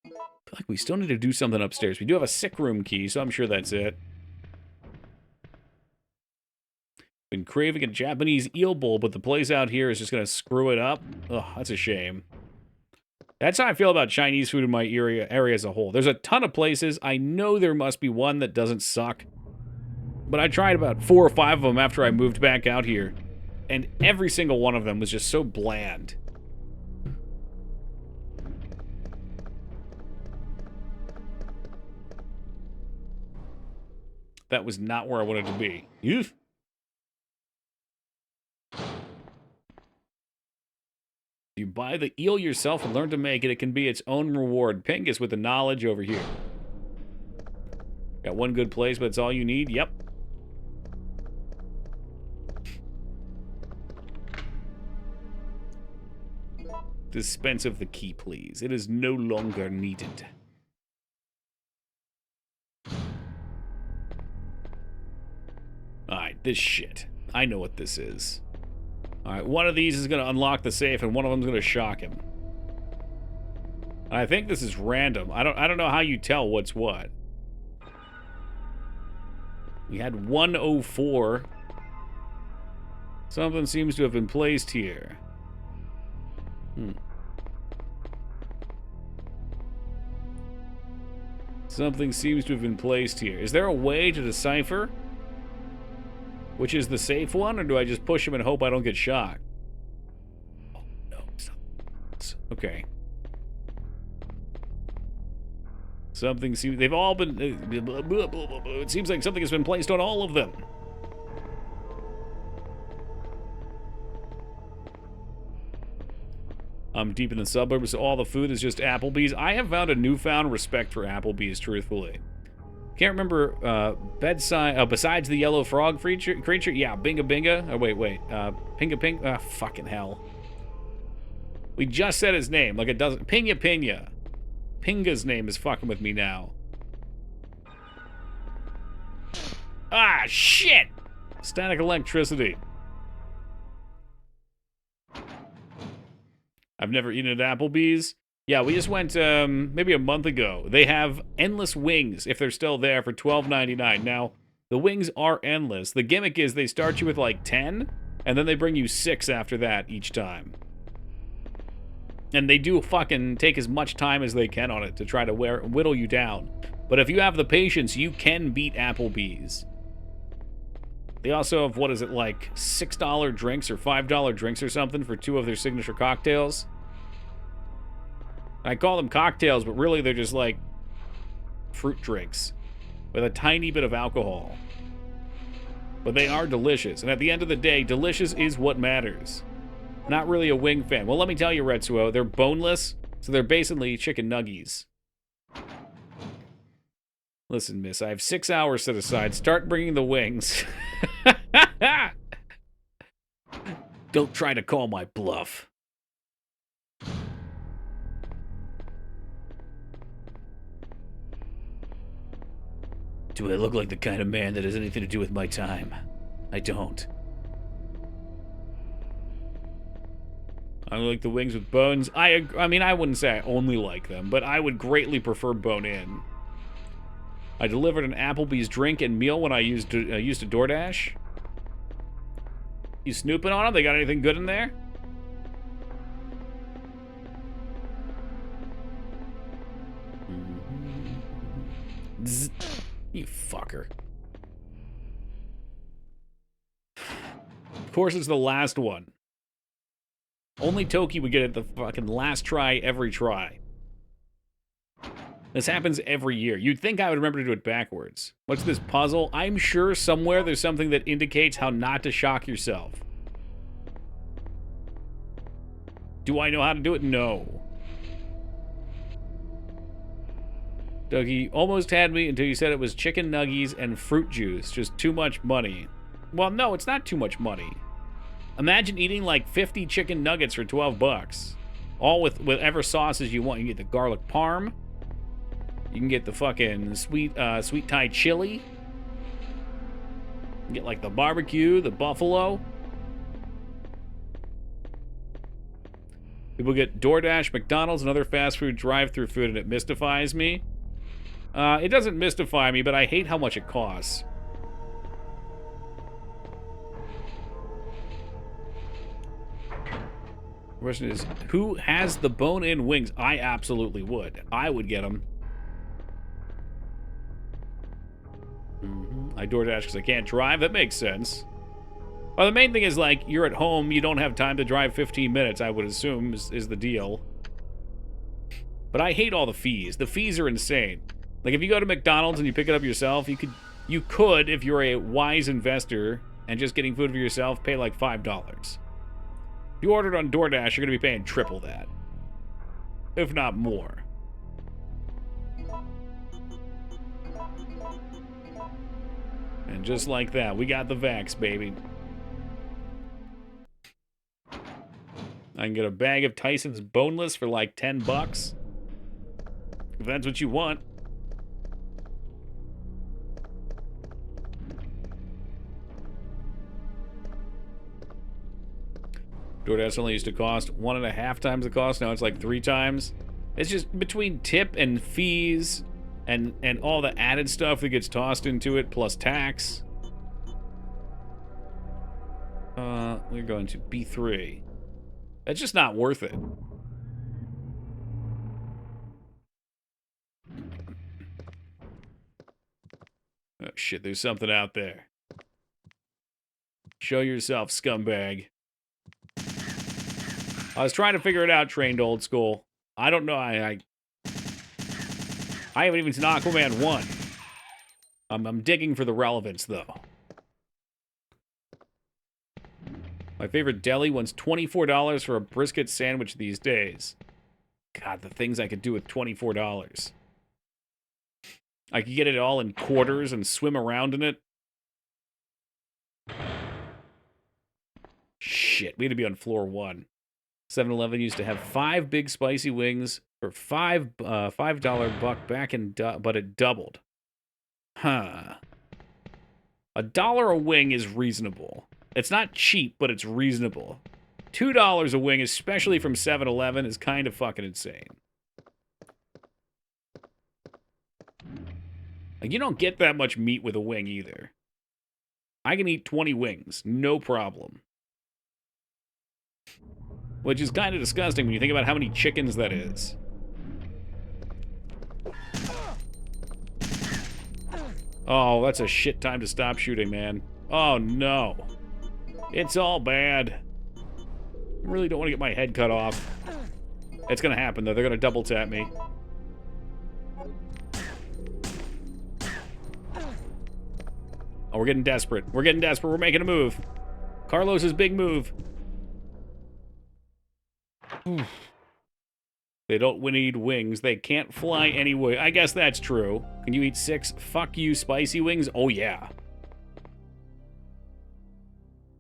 I feel like we still need to do something upstairs. We do have a sick room key, so I'm sure that's it. Been craving a Japanese eel bowl, but the place out here is just going to screw it up. Ugh, that's a shame. That's how I feel about Chinese food in my area as a whole. There's a ton of places. I know there must be one that doesn't suck. But I tried about 4 or 5 of them after I moved back out here. And every single one of them was just so bland. That was not where I wanted to be. Oof. If you buy the eel yourself and learn to make it, it can be its own reward. Ping is with the knowledge over here. Got one good place, but it's all you need? Yep. Dispense of the key, please. It is no longer needed. Alright, this shit. I know what this is. Alright, one of these is going to unlock the safe, and one of them is going to shock him. I think this is random. I don't know how you tell what's what. We had 104. Something seems to have been placed here. Something seems to have been placed here. Is there a way to decipher which is the safe one, or do I just push him and hope I don't get shocked? Oh, no. Okay. Something seems... They've all been... It seems like something has been placed on all of them. I'm deep in the suburbs, so all the food is just Applebee's. I have found a newfound respect for Applebee's, truthfully. Can't remember, bedside, besides the yellow frog creature, yeah, 𝕳𝖓𝖙𝖍. Oh, wait, Pinga Ping, fucking hell. We just said his name, like it doesn't, Pinga. Pinga's name is fucking with me now. Ah, shit! Static electricity. I've never eaten at Applebee's. Yeah, we just went maybe a month ago. They have endless wings, if they're still there, for $12.99. Now, the wings are endless. The gimmick is they start you with like 10, and then they bring you 6 after that each time. And they do fucking take as much time as they can on it to try to whittle you down. But if you have the patience, you can beat Applebee's. They also have, what is it, like $6 drinks or $5 drinks or something for 2 of their signature cocktails. I call them cocktails, but really they're just like fruit drinks with a tiny bit of alcohol. But they are delicious, and at the end of the day, delicious is what matters. Not really a wing fan. Well, let me tell you, Retsuo, they're boneless, so they're basically chicken nuggies. Listen, miss, I have 6 hours set aside. Start bringing the wings. Don't try to call my bluff. Do I look like the kind of man that has anything to do with my time? I don't. I like the wings with bones. I mean, I wouldn't say I only like them, but I would greatly prefer bone-in. I delivered an Applebee's drink and meal when I used a DoorDash. You snooping on them? They got anything good in there? Zzz. You fucker. Of course, it's the last one. Only Toki would get it the fucking last try every try. This happens every year. You'd think I would remember to do it backwards. What's this puzzle? I'm sure somewhere there's something that indicates how not to shock yourself. Do I know how to do it? No. Dougie almost had me until you said it was chicken nuggies and fruit juice. Just too much money. Well, no, it's not too much money. Imagine eating like 50 chicken nuggets for 12 bucks. All with whatever sauces you want. You can get the garlic parm. You can get the fucking sweet Thai chili. You can get like the barbecue, the buffalo. People get DoorDash, McDonald's, and other fast food drive-thru food, and it mystifies me. It doesn't mystify me, but I hate how much it costs. The question is, who has the bone-in wings? I absolutely would. I would get them. I DoorDash because I can't drive. That makes sense. Well, the main thing is, like, you're at home, you don't have time to drive 15 minutes, I would assume, is the deal. But I hate all the fees. The fees are insane. Like, if you go to McDonald's and you pick it up yourself, you could, if you're a wise investor and just getting food for yourself, pay like $5. If you ordered on DoorDash, you're going to be paying triple that. If not more. And just like that, we got the vax, baby. I can get a bag of Tyson's boneless for like 10 bucks. If that's what you want. DoorDash only used to cost 1.5 times the cost. Now it's like 3 times. It's just between tip and fees and all the added stuff that gets tossed into it, plus tax. We're going to B3. It's just not worth it. Oh shit, there's something out there. Show yourself, scumbag. I was trying to figure it out, trained old school. I don't know. I haven't even seen Aquaman 1. I'm digging for the relevance, though. My favorite deli wants $24 for a brisket sandwich these days. God, the things I could do with $24. I could get it all in quarters and swim around in it. Shit, we had to be on floor 1. 7-Eleven used to have 5 big spicy wings for $5 buck back in, but it doubled. Huh. $1 a wing is reasonable. It's not cheap, but it's reasonable. $2 a wing, especially from 7-Eleven, is kind of fucking insane. Like, you don't get that much meat with a wing either. I can eat 20 wings, no problem. Which is kind of disgusting when you think about how many chickens that is. Oh, that's a shit time to stop shooting, man. Oh, no. It's all bad. I really don't want to get my head cut off. It's going to happen, though. They're going to double tap me. Oh, we're getting desperate. We're getting desperate. We're making a move. Carlos's big move. They don't need wings. They can't fly anyway. I guess that's true. Can you eat 6 fuck you spicy wings? Oh, yeah.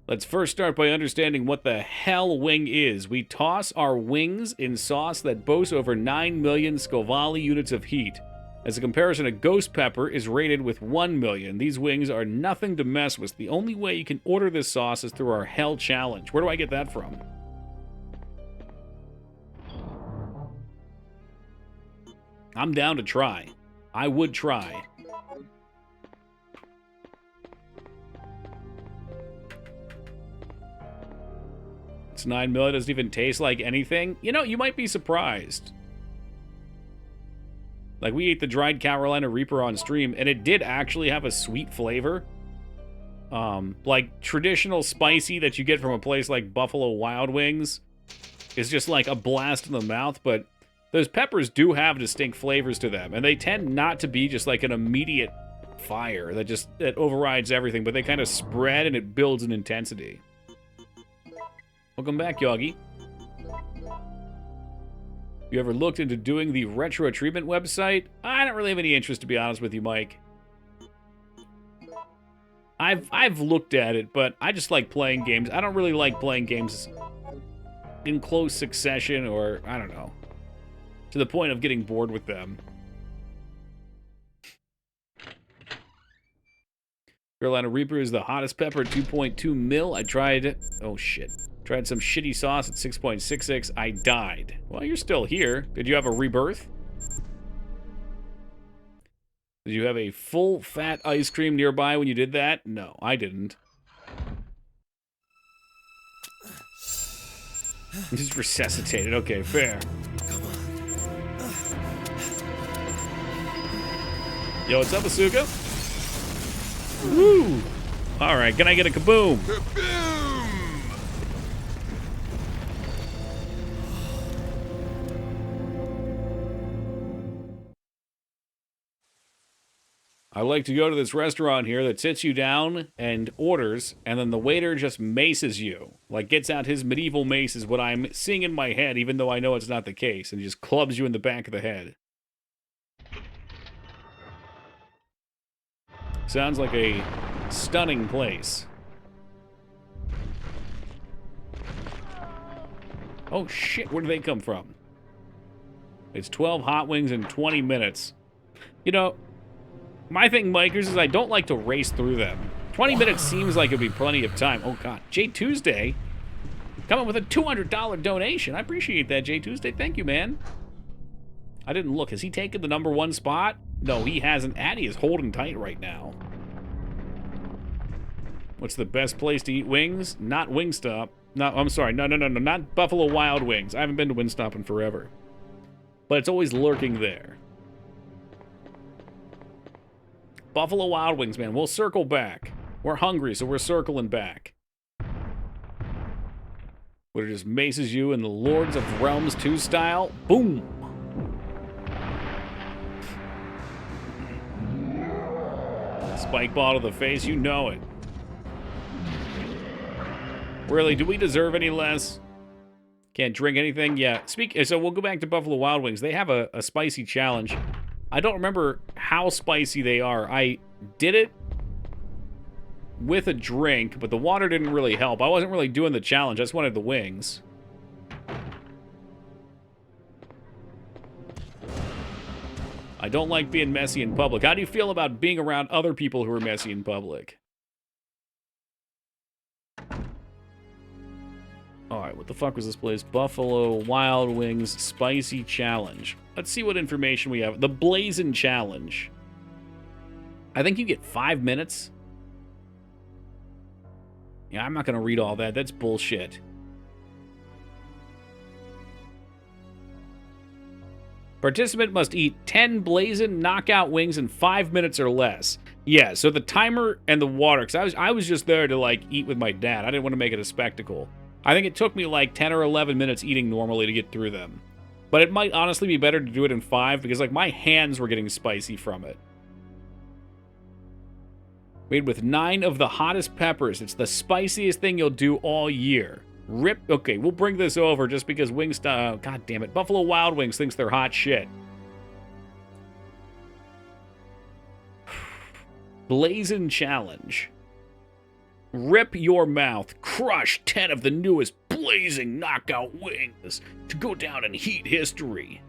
Let's first start by understanding what the hell wing is. We toss our wings in sauce that boasts over 9 million Scoville units of heat. As a comparison, a ghost pepper is rated with 1 million. These wings are nothing to mess with. The only way you can order this sauce is through our Hell Challenge. Where do I get that from? I'm down to try. I would try. It's 9 million. Doesn't even taste like anything. You know, you might be surprised. Like, we ate the dried Carolina Reaper on stream, and it did actually have a sweet flavor. Like, traditional spicy that you get from a place like Buffalo Wild Wings is just like a blast in the mouth, but those peppers do have distinct flavors to them, and they tend not to be just like an immediate fire that overrides everything, but they kind of spread and it builds in intensity. Welcome back, 𝕳𝖏𝖙𝖍. You ever looked into doing the retro treatment website? I don't really have any interest, to be honest with you, Mike. I've looked at it, but I just like playing games. I don't really like playing games in close succession, or I don't know, to the point of getting bored with them. Carolina Reaper is the hottest pepper at 2.2 mil. I tried, oh shit. Tried some shitty sauce at 6.66. I died. Well, you're still here. Did you have a rebirth? Did you have a full fat ice cream nearby when you did that? No, I didn't. Just resuscitated. Okay, fair. Yo, what's up, Asuka? Woo! Alright, can I get a kaboom? Kaboom! I like to go to this restaurant here that sits you down and orders, and then the waiter just maces you. Like, gets out his medieval mace is what I'm seeing in my head, even though I know it's not the case, and he just clubs you in the back of the head. Sounds like a stunning place. Oh shit, where do they come from? It's 12 hot wings in 20 minutes. You know, my thing, Mikers, is I don't like to race through them. 20 minutes seems like it'd be plenty of time. Oh god, J Tuesday coming with a $200 donation. I appreciate that, J Tuesday. Thank you, man. I didn't look. Has he taken the #1 spot? No, he hasn't. Addy is holding tight right now. What's the best place to eat wings? Not Wingstop. No, I'm sorry. No, not Buffalo Wild Wings. I haven't been to Wingstop in forever. But it's always lurking there. Buffalo Wild Wings, man. We'll circle back. We're hungry, so we're circling back. Where it just maces you in the Lords of Realms 2 style. Boom! Spike ball to the face, you know it. Really, do we deserve any less? Can't drink anything? Yeah. So we'll go back to Buffalo Wild Wings. They have a spicy challenge. I don't remember how spicy they are. I did it with a drink, but the water didn't really help. I wasn't really doing the challenge. I just wanted the wings. I don't like being messy in public. How do you feel about being around other people who are messy in public? Alright, what the fuck was this place? Buffalo Wild Wings Spicy Challenge. Let's see what information we have. The 𝕸𝖔𝖓𝖙 Challenge. I think you get 5 minutes. Yeah, I'm not going to read all that. That's bullshit. Participant must eat 10 𝕸𝖓𝖙 knockout wings in 5 minutes or less. Yeah, so the timer and the water, because I was just there to, like, eat with my dad. I didn't want to make it a spectacle. I think it took me, like, 10 or 11 minutes eating normally to get through them. But it might honestly be better to do it in 5, because, like, my hands were getting spicy from it. Made with 9 of the hottest peppers. It's the spiciest thing you'll do all year. Rip. Okay, we'll bring this over just because Wingstop. God damn it. Buffalo Wild Wings thinks they're hot shit. 𝕸𝖓𝖙 Challenge. Rip your mouth. Crush 10 of the newest blazing knockout wings to go down in heat history.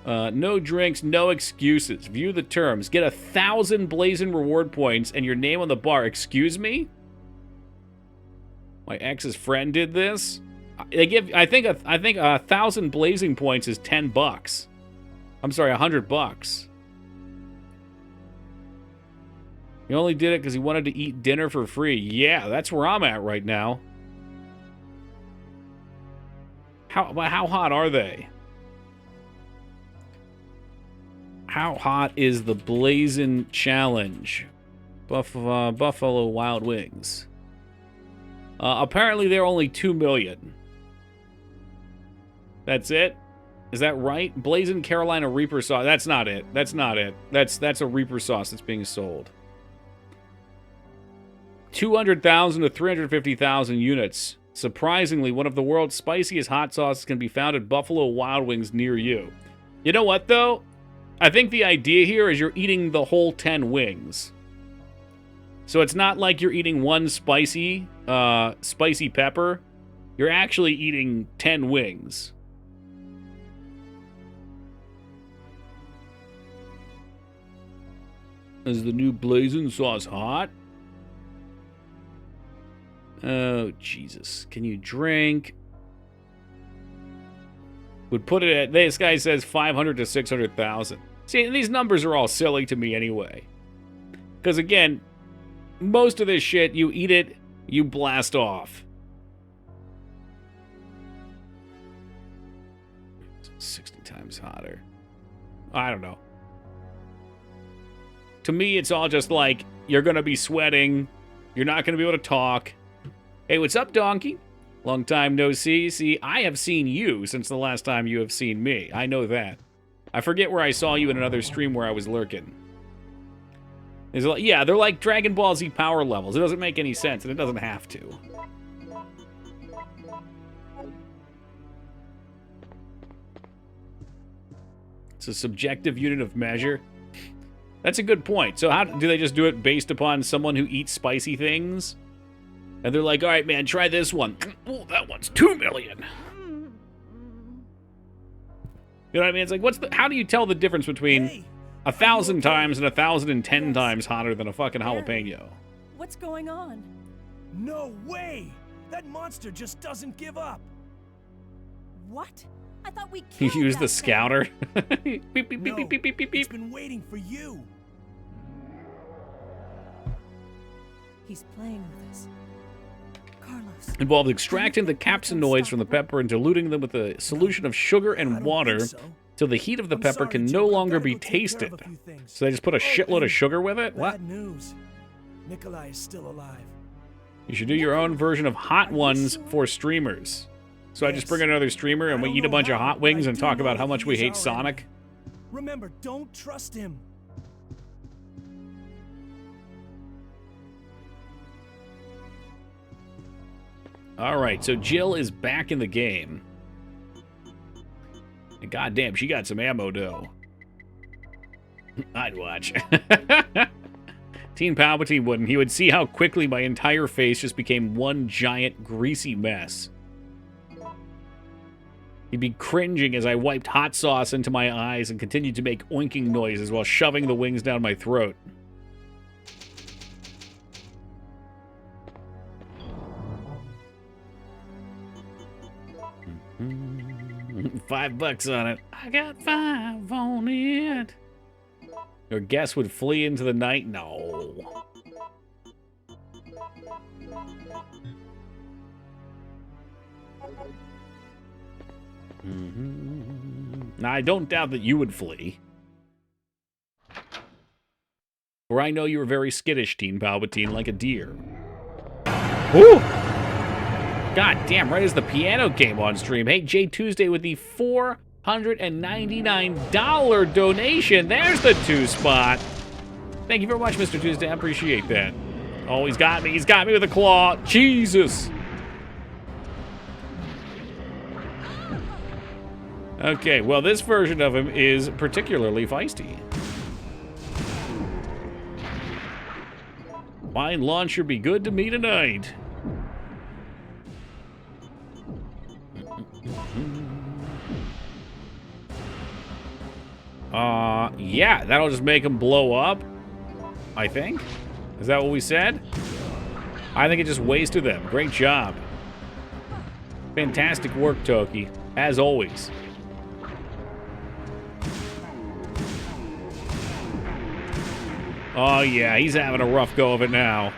No drinks, no excuses. View the terms. Get 1,000 𝕸𝖓𝖙 reward points and your name on the bar. Excuse me? My ex's friend did this. They give. I think 1,000 𝕸𝖓𝖙 points is $10. I'm sorry, $100. He only did it because he wanted to eat dinner for free. Yeah, that's where I'm at right now. How hot are they? How hot is the 𝕸𝖓𝖙 Challenge? Buffalo Wild Wings. Apparently they're only 2 million. That's it? Is that right? 𝕸𝖓𝖙 Carolina Reaper sauce. That's not it. That's not it. That's a Reaper sauce that's being sold. 200,000 to 350,000 units. Surprisingly, one of the world's spiciest hot sauces can be found at Buffalo Wild Wings near you. You know what, though? I think the idea here is you're eating the whole 10 wings. So it's not like you're eating one spicy pepper. You're actually eating 10 wings. Is the new 𝕸𝖓𝖙 sauce hot? Oh, Jesus. Can you drink? Would put it at, this guy says 500 to 600,000. See, these numbers are all silly to me anyway. Because again, most of this shit, you eat it, you blast off. 60 times hotter. I don't know. To me, it's all just like, you're going to be sweating. You're not going to be able to talk. Hey, what's up, donkey? Long time no see. See, I have seen you since the last time you have seen me. I know that. I forget where I saw you in another stream where I was lurking. Yeah, they're like Dragon Ball Z power levels. It doesn't make any sense, and it doesn't have to. It's a subjective unit of measure. That's a good point. So how do they just do it based upon someone who eats spicy things? And they're like, all right, man, try this one. Oh, that one's 2 million. You know what I mean? It's like, how do you tell the difference between 1,000 times and 1,010 times hotter than a fucking jalapeno? What's going on? No way! That monster just doesn't give up. What? I thought we You killed use the that scouter. Beep, beep, beep, No, beep, beep, beep, beep, it's beep. been waiting for you. He's playing with us. Carlos. Involves extracting the capsinoids from the pepper and diluting them with a solution of sugar I and don't water think so. till the heat of the I'm pepper sorry, can Jim, no but I've longer gotta be go take care of tasted. a few things. So they just put a shitload of sugar with it? What? Bad news. Nikolai is still alive. You should do your own version of hot ones for streamers. So I just bring in another streamer and we eat a bunch of hot wings and talk about how much we hate Sonic? Remember, don't trust him. Alright, so Jill is back in the game. And goddamn, she got some ammo, though. I'd watch. Teen Palpatine wouldn't. He would see how quickly my entire face just became one giant greasy mess. He'd be cringing as I wiped hot sauce into my eyes and continued to make oinking noises while shoving the wings down my throat. $5 on it. I got 5 on it. Your guest would flee into the night? No. Now, I don't doubt that you would flee. For I know you are very skittish, Teen Palpatine, like a deer. Ooh! God damn, right as the piano came on stream. Hey, Jay Tuesday with the $499 donation. There's the 2 spot. Thank you very much, Mr. Tuesday. I appreciate that. Oh, he's got me. He's got me with a claw. Jesus. Okay, well, this version of him is particularly feisty. Mine launcher be good to me tonight. Yeah, that'll just make him blow up, I think. Is that what we said? I think it just wasted them. Great job. Fantastic work, Toki, as always. Oh, yeah, he's having a rough go of it now.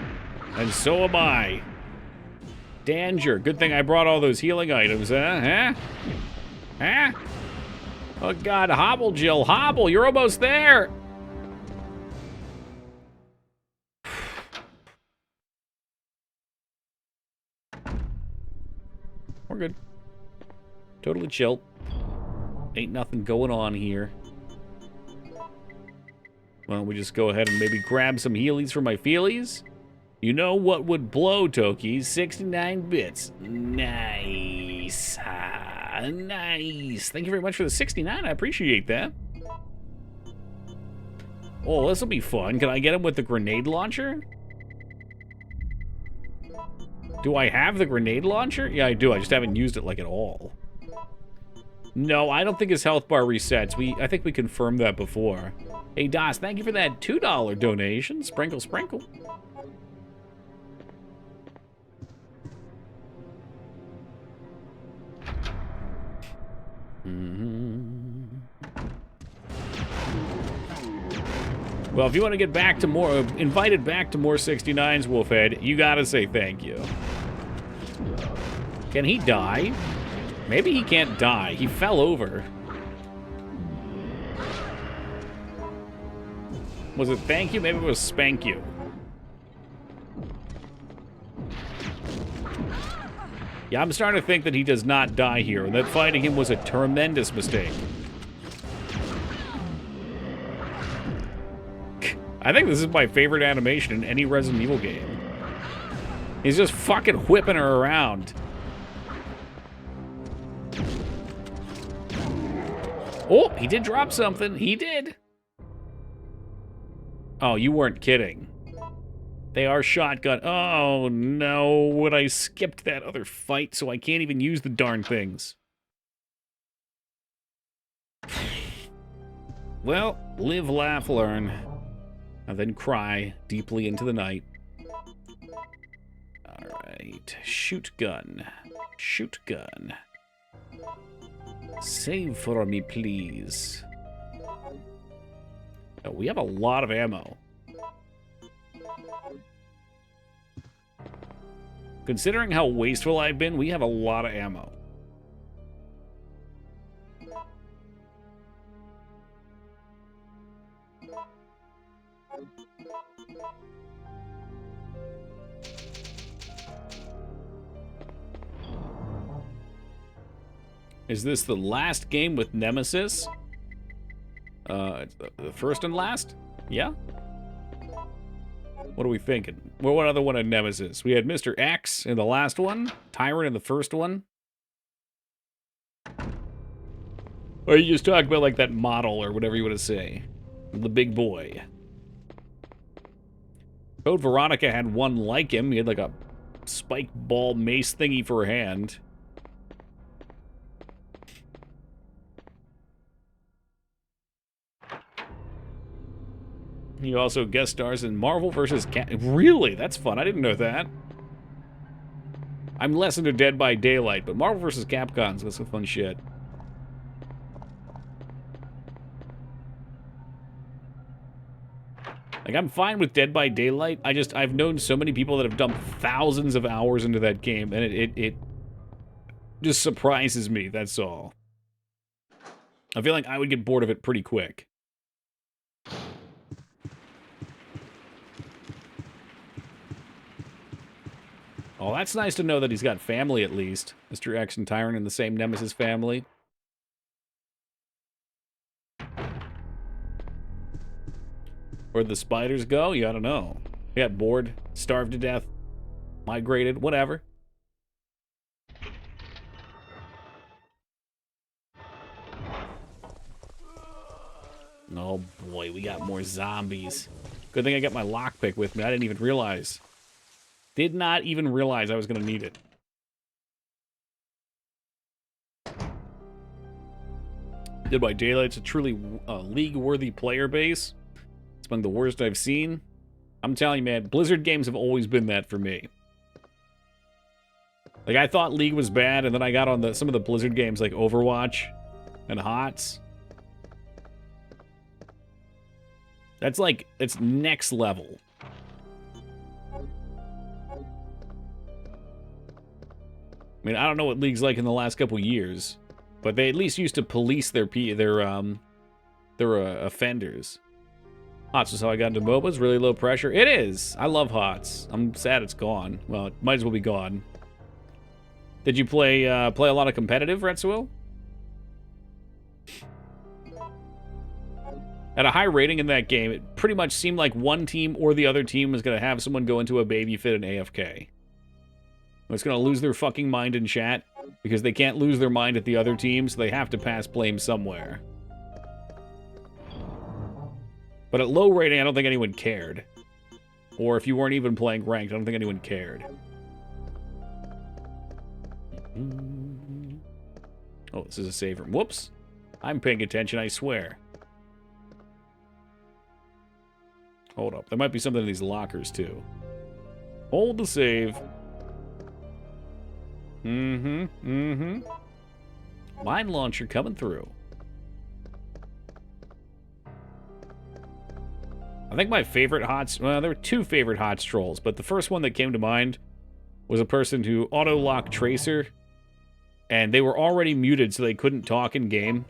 And so am I. Danger. Good thing I brought all those healing items, huh? Huh? Oh, God. Hobble, Jill. Hobble. You're almost there. We're good. Totally chill. Ain't nothing going on here. Why don't we just go ahead and maybe grab some healies for my feelies? You know what would blow, Toki? 69 bits. Nice. Nice. Thank you very much for the 69. I appreciate that. Oh, this will be fun. Can I get him with the grenade launcher? Do I have the grenade launcher? Yeah, I do. I just haven't used it, like, at all. No, I don't think his health bar resets. I think we confirmed that before. Hey, Das, thank you for that $2 donation. Sprinkle, sprinkle. Well, if you want to get back to more, invited back to more 69s, Wolfhead, you gotta say thank you. Can he die? Maybe he can't die. He fell over. Was it thank you? Maybe it was spank you. Yeah, I'm starting to think that he does not die here, and that fighting him was a tremendous mistake. I think this is my favorite animation in any Resident Evil game. He's just fucking whipping her around. Oh, he did drop something. He did. Oh, you weren't kidding. They are shotgun. Oh, no. Would I skipped that other fight so I can't even use the darn things. Well, live, laugh, learn. And then cry deeply into the night. Alright. Shoot gun. Shoot gun. Save for me, please. Oh, we have a lot of ammo. Considering how wasteful I've been, we have a lot of ammo. Is this the last game with Nemesis? The first and last? Yeah? What are we thinking? Well, what other one in Nemesis? We had Mr. X in the last one, Tyrant in the first one. Or you just talk about like that model or whatever you want to say. The big boy. Code Veronica had one like him. He had like a spike ball mace thingy for a hand. He also guest stars in Marvel vs. Cap. Really? That's fun. I didn't know that. I'm less into Dead by Daylight, but Marvel vs. Capcom's got some fun shit. Like, I'm fine with Dead by Daylight. I've known so many people that have dumped thousands of hours into that game, and it just surprises me, that's all. I feel like I would get bored of it pretty quick. Oh, that's nice to know that he's got family, at least. Mr. X and Tyrant in the same Nemesis family. Where'd the spiders go? Yeah, I don't know. They got bored, starved to death, migrated, whatever. Oh boy, we got more zombies. Good thing I got my lockpick with me. I didn't even realize. Did not even realize I was going to need it. Dead by Daylight's a truly league-worthy player base. It's among the worst I've seen. I'm telling you, man, Blizzard games have always been that for me. Like, I thought League was bad, and then I got on some of the Blizzard games like Overwatch and HOTS. That's like, it's next level. I mean, I don't know what League's like in the last couple years, but they at least used to police their offenders. HOTS was how I got into MOBAs. Really low pressure. It is. I love HOTS. I'm sad it's gone. Well, it might as well be gone. Did you play a lot of competitive, 𝕳𝖗𝖏? At a high rating in that game, it pretty much seemed like one team or the other team was going to have someone go into a baby fit and AFK. It's going to lose their fucking mind in chat because they can't lose their mind at the other team, so they have to pass blame somewhere. But at low rating, I don't think anyone cared. Or if you weren't even playing ranked, I don't think anyone cared. Oh, this is a save room. Whoops. I'm paying attention, I swear. Hold up. There might be something in these lockers, too. Hold the save. Mine launcher coming through. I think my favorite HOTS... Well, there were two favorite HOTS trolls, but the first one that came to mind was a person who auto-locked Tracer, and they were already muted so they couldn't talk in-game.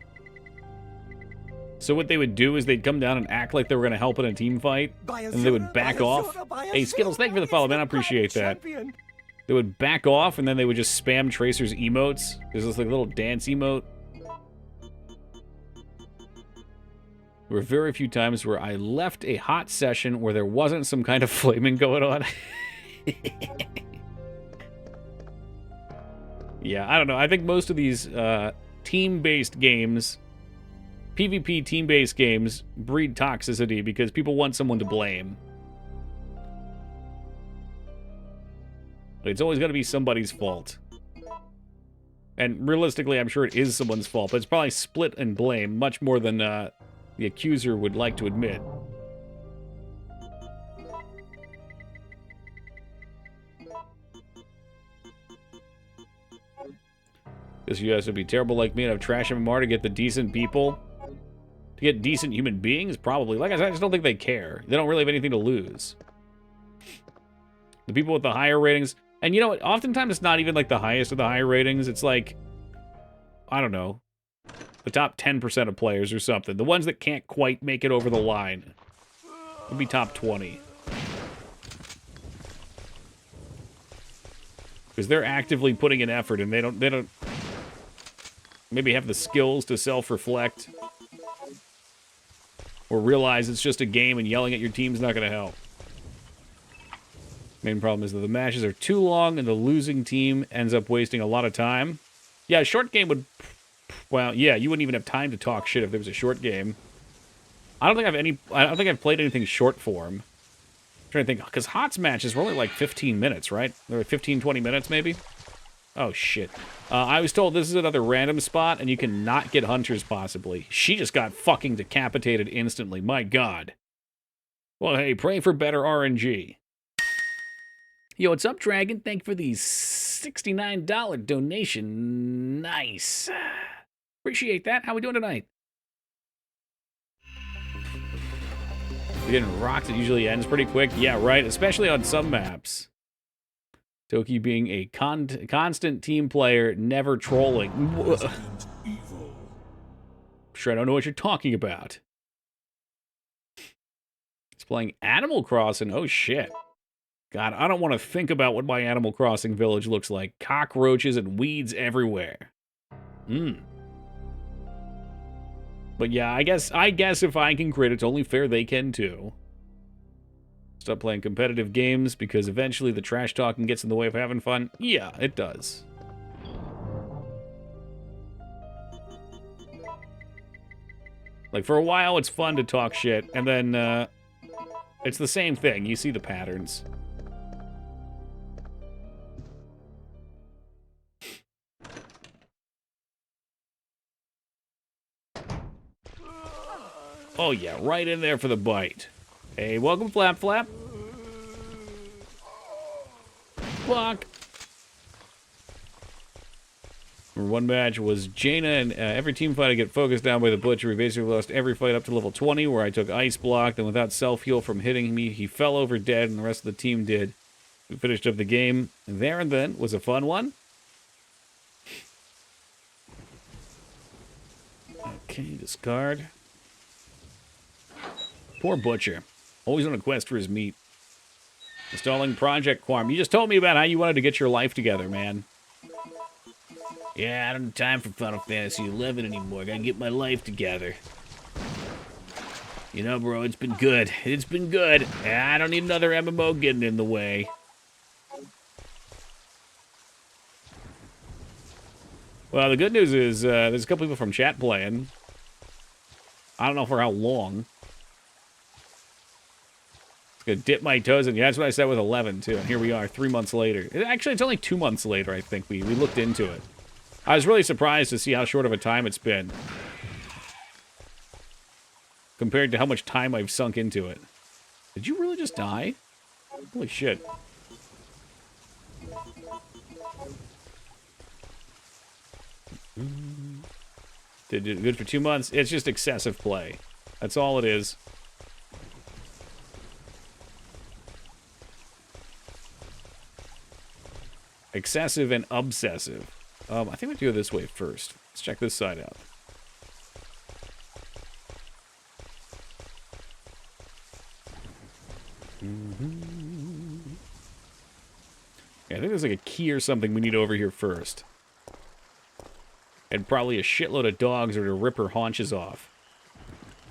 So what they would do is they'd come down and act like they were going to help in a team fight, and they would back off. Hey, Skittles, thank you for the follow, man. I appreciate that. They would back off, and then they would just spam Tracer's emotes. There's this like little dance emote. There were very few times where I left a hot session where there wasn't some kind of flaming going on. Yeah, I don't know. I think most of these team-based games, PvP team-based games, breed toxicity because people want someone to blame. It's always going to be somebody's fault. And realistically, I'm sure it is someone's fault, but it's probably split and blame much more than the accuser would like to admit. Because you guys would be terrible like me and have trash MMR to get the decent people. To get decent human beings? Probably. Like I said, I just don't think they care. They don't really have anything to lose. The people with the higher ratings... And you know what? Oftentimes it's not even like the highest of the higher ratings. It's like, I don't know, the top 10% of players or something. The ones that can't quite make it over the line would be top 20. Because they're actively putting in effort and they don't maybe have the skills to self-reflect or realize it's just a game and yelling at your team's not going to help. Main problem is that the matches are too long and the losing team ends up wasting a lot of time. Yeah, a short game would... Well, yeah, you wouldn't even have time to talk shit if there was a short game. I don't think I've played anything short form. I'm trying to think, because HOTS matches were only like 15 minutes, right? They were 15, 20 minutes, maybe? Oh, shit. I was told this is another random spot, and you can not get hunters, possibly. She just got fucking decapitated instantly. My God. Well, hey, pray for better RNG. Yo, what's up, Dragon? Thank you for the $69 donation. Nice. Appreciate that. How we doing tonight? We're getting rocked. It usually ends pretty quick. Yeah, right. Especially on some maps. Toki being a constant team player, never trolling. Sure, I don't know what you're talking about. He's playing Animal Crossing. Oh, shit. God, I don't want to think about what my Animal Crossing village looks like. Cockroaches and weeds everywhere. But yeah, I guess if I can crit, it's only fair they can too. Stop playing competitive games because eventually the trash talking gets in the way of having fun. Yeah, it does. Like, for a while, it's fun to talk shit, and then, it's the same thing. You see the patterns. Oh, yeah, right in there for the bite. Hey, welcome, Flap Flap. Block. One match was Jaina, and every team fight I get focused down by the Butcher. We basically lost every fight up to level 20, where I took Ice Block, and without self-heal from hitting me, he fell over dead, and the rest of the team did. We finished up the game there and then. Was a fun one. Okay, discard. Poor Butcher. Always on a quest for his meat. Installing Project Quorum. You just told me about how you wanted to get your life together, man. Yeah, I don't have time for Final Fantasy XI anymore. I gotta get my life together. You know, bro, it's been good. It's been good. I don't need another MMO getting in the way. Well, the good news is there's a couple people from chat playing. I don't know for how long. Gonna dip my toes in. Yeah, that's what I said with 11 too. And here we are, 3 months later. Actually, it's only 2 months later. I think we looked into it. I was really surprised to see how short of a time it's been compared to how much time I've sunk into it. Did you really just die? Holy shit! Did it good for 2 months. It's just excessive play. That's all it is. Excessive and obsessive. I think we do it this way first. Let's check this side out. Yeah, I think there's like a key or something we need over here first. And probably a shitload of dogs or to rip her haunches off.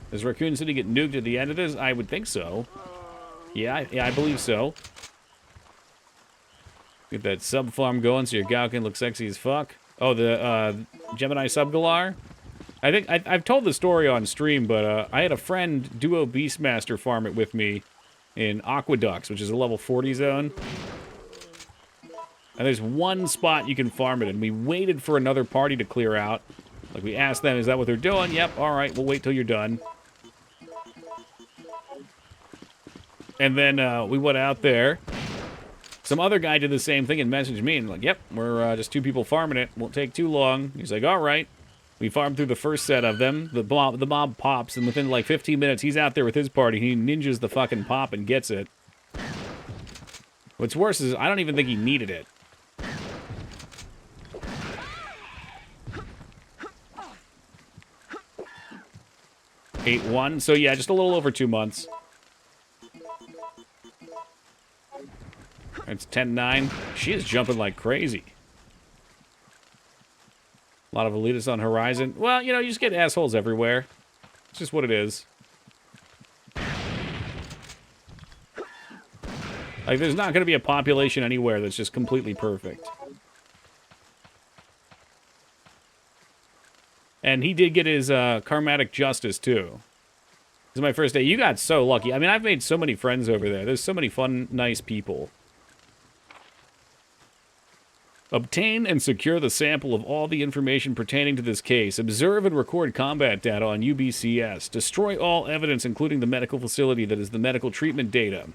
Does Raccoon City get nuked at the end of this? I would think so. Yeah, I believe so. Get that sub farm going so your Gaukin looks sexy as fuck. Oh, the 𝕳𝖔𝖗𝖙𝖍. I think I've told the story on stream, but I had a friend duo Beastmaster farm it with me in Aqueducts, which is a level 40 zone. And there's one spot you can farm it in. We waited for another party to clear out. Like, we asked them, is that what they're doing? Yep, alright, we'll wait till you're done. And then we went out there. Some other guy did the same thing and messaged me and like, yep, we're just 2 people farming it. Won't take too long. He's like, all right. We farmed through the first set of them. The mob pops, and within like 15 minutes, he's out there with his party. He ninjas the fucking pop and gets it. What's worse is I don't even think he needed it. �8-1. So yeah, just a little over 2 months. It's 10-9. She is jumping like crazy. A lot of elitists on Horizon. Well, you know, you just get assholes everywhere. It's just what it is. Like, there's not going to be a population anywhere that's just completely perfect. And he did get his karmatic justice, too. This is my first day. You got so lucky. I mean, I've made so many friends over there. There's so many fun, nice people. Obtain and secure the sample of all the information pertaining to this case. Observe and record combat data on UBCS. Destroy all evidence, including the medical facility that is the medical treatment data.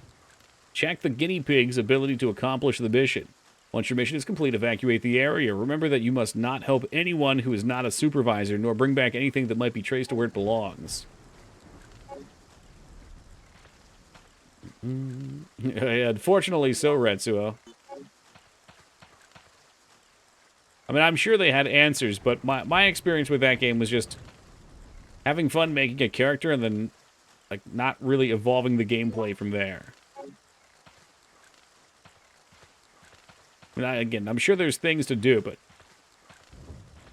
Check the guinea pig's ability to accomplish the mission. Once your mission is complete, evacuate the area. Remember that you must not help anyone who is not a supervisor, nor bring back anything that might be traced to where it belongs. Unfortunately so, Retsuo. I mean, I'm sure they had answers, but my experience with that game was just having fun making a character and then, like, not really evolving the gameplay from there. I mean, again, I'm sure there's things to do, but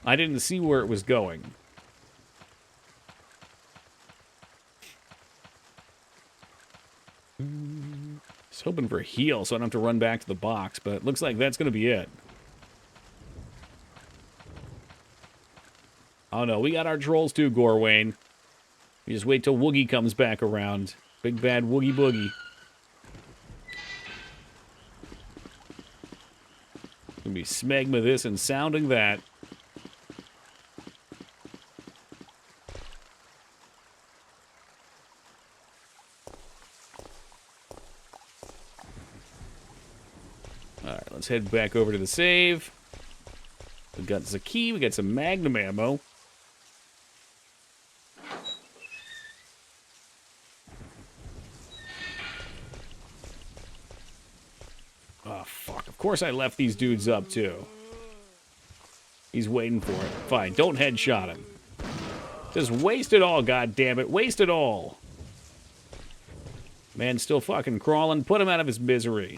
I didn't see where it was going. Just hoping for a heal so I don't have to run back to the box, but it looks like that's going to be it. Oh no, we got our trolls too, Gorwayne. We just wait till Woogie comes back around. Big bad Woogie Boogie. Gonna be smegma this and sounding that. Alright, let's head back over to the save. We got Zaki, we got some Magnum ammo. Oh, fuck. Of course I left these dudes up, too. He's waiting for it. Fine, don't headshot him. Just waste it all, goddammit. Waste it all. Man's still fucking crawling. Put him out of his misery.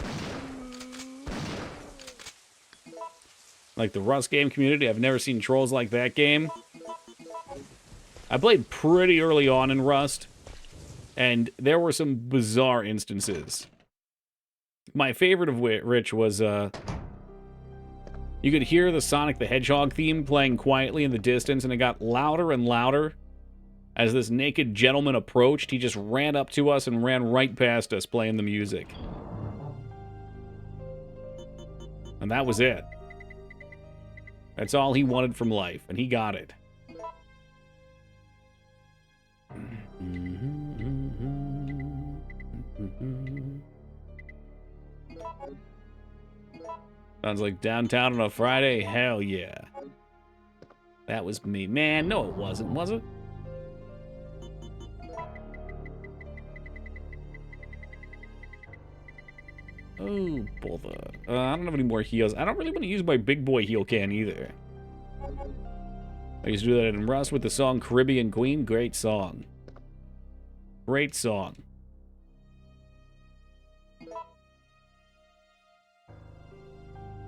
Like the Rust game community, I've never seen trolls like that game. I played pretty early on in Rust, and there were some bizarre instances. My favorite of which was, you could hear the Sonic the Hedgehog theme playing quietly in the distance, and it got louder and louder. As this naked gentleman approached, he just ran up to us and ran right past us playing the music. And that was it. That's all he wanted from life, and he got it. Sounds like downtown on a Friday? Hell yeah. That was me. Man, no it wasn't, was it? Oh, bother. I don't have any more heals. I don't really want to use my big boy heal can either. I used to do that in Rust with the song Caribbean Queen. Great song. Great song.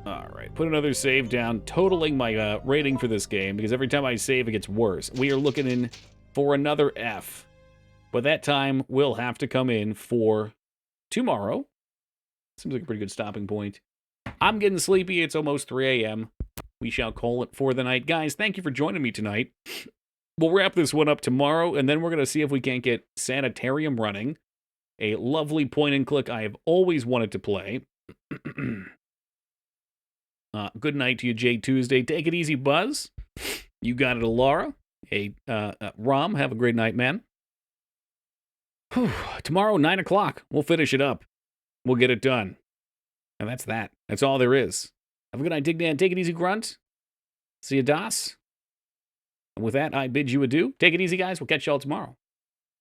Alright, put another save down, totaling my rating for this game, because every time I save, it gets worse. We are looking in for another F. But that time will have to come in for tomorrow. Seems like a pretty good stopping point. I'm getting sleepy. It's almost 3 a.m. We shall call it for the night. Guys, thank you for joining me tonight. We'll wrap this one up tomorrow, and then we're going to see if we can't get Sanitarium running. A lovely point-and-click I have always wanted to play. Good night to you, Jay Tuesday. Take it easy, Buzz. You got it, Laura. Hey, Rom, have a great night, man. Whew. Tomorrow, 9 o'clock. We'll finish it up. We'll get it done. And that's that. That's all there is. Have a good night, Dig Dan. Take it easy, Grunt. See you, Das. And with that, I bid you adieu. Take it easy, guys. We'll catch y'all tomorrow.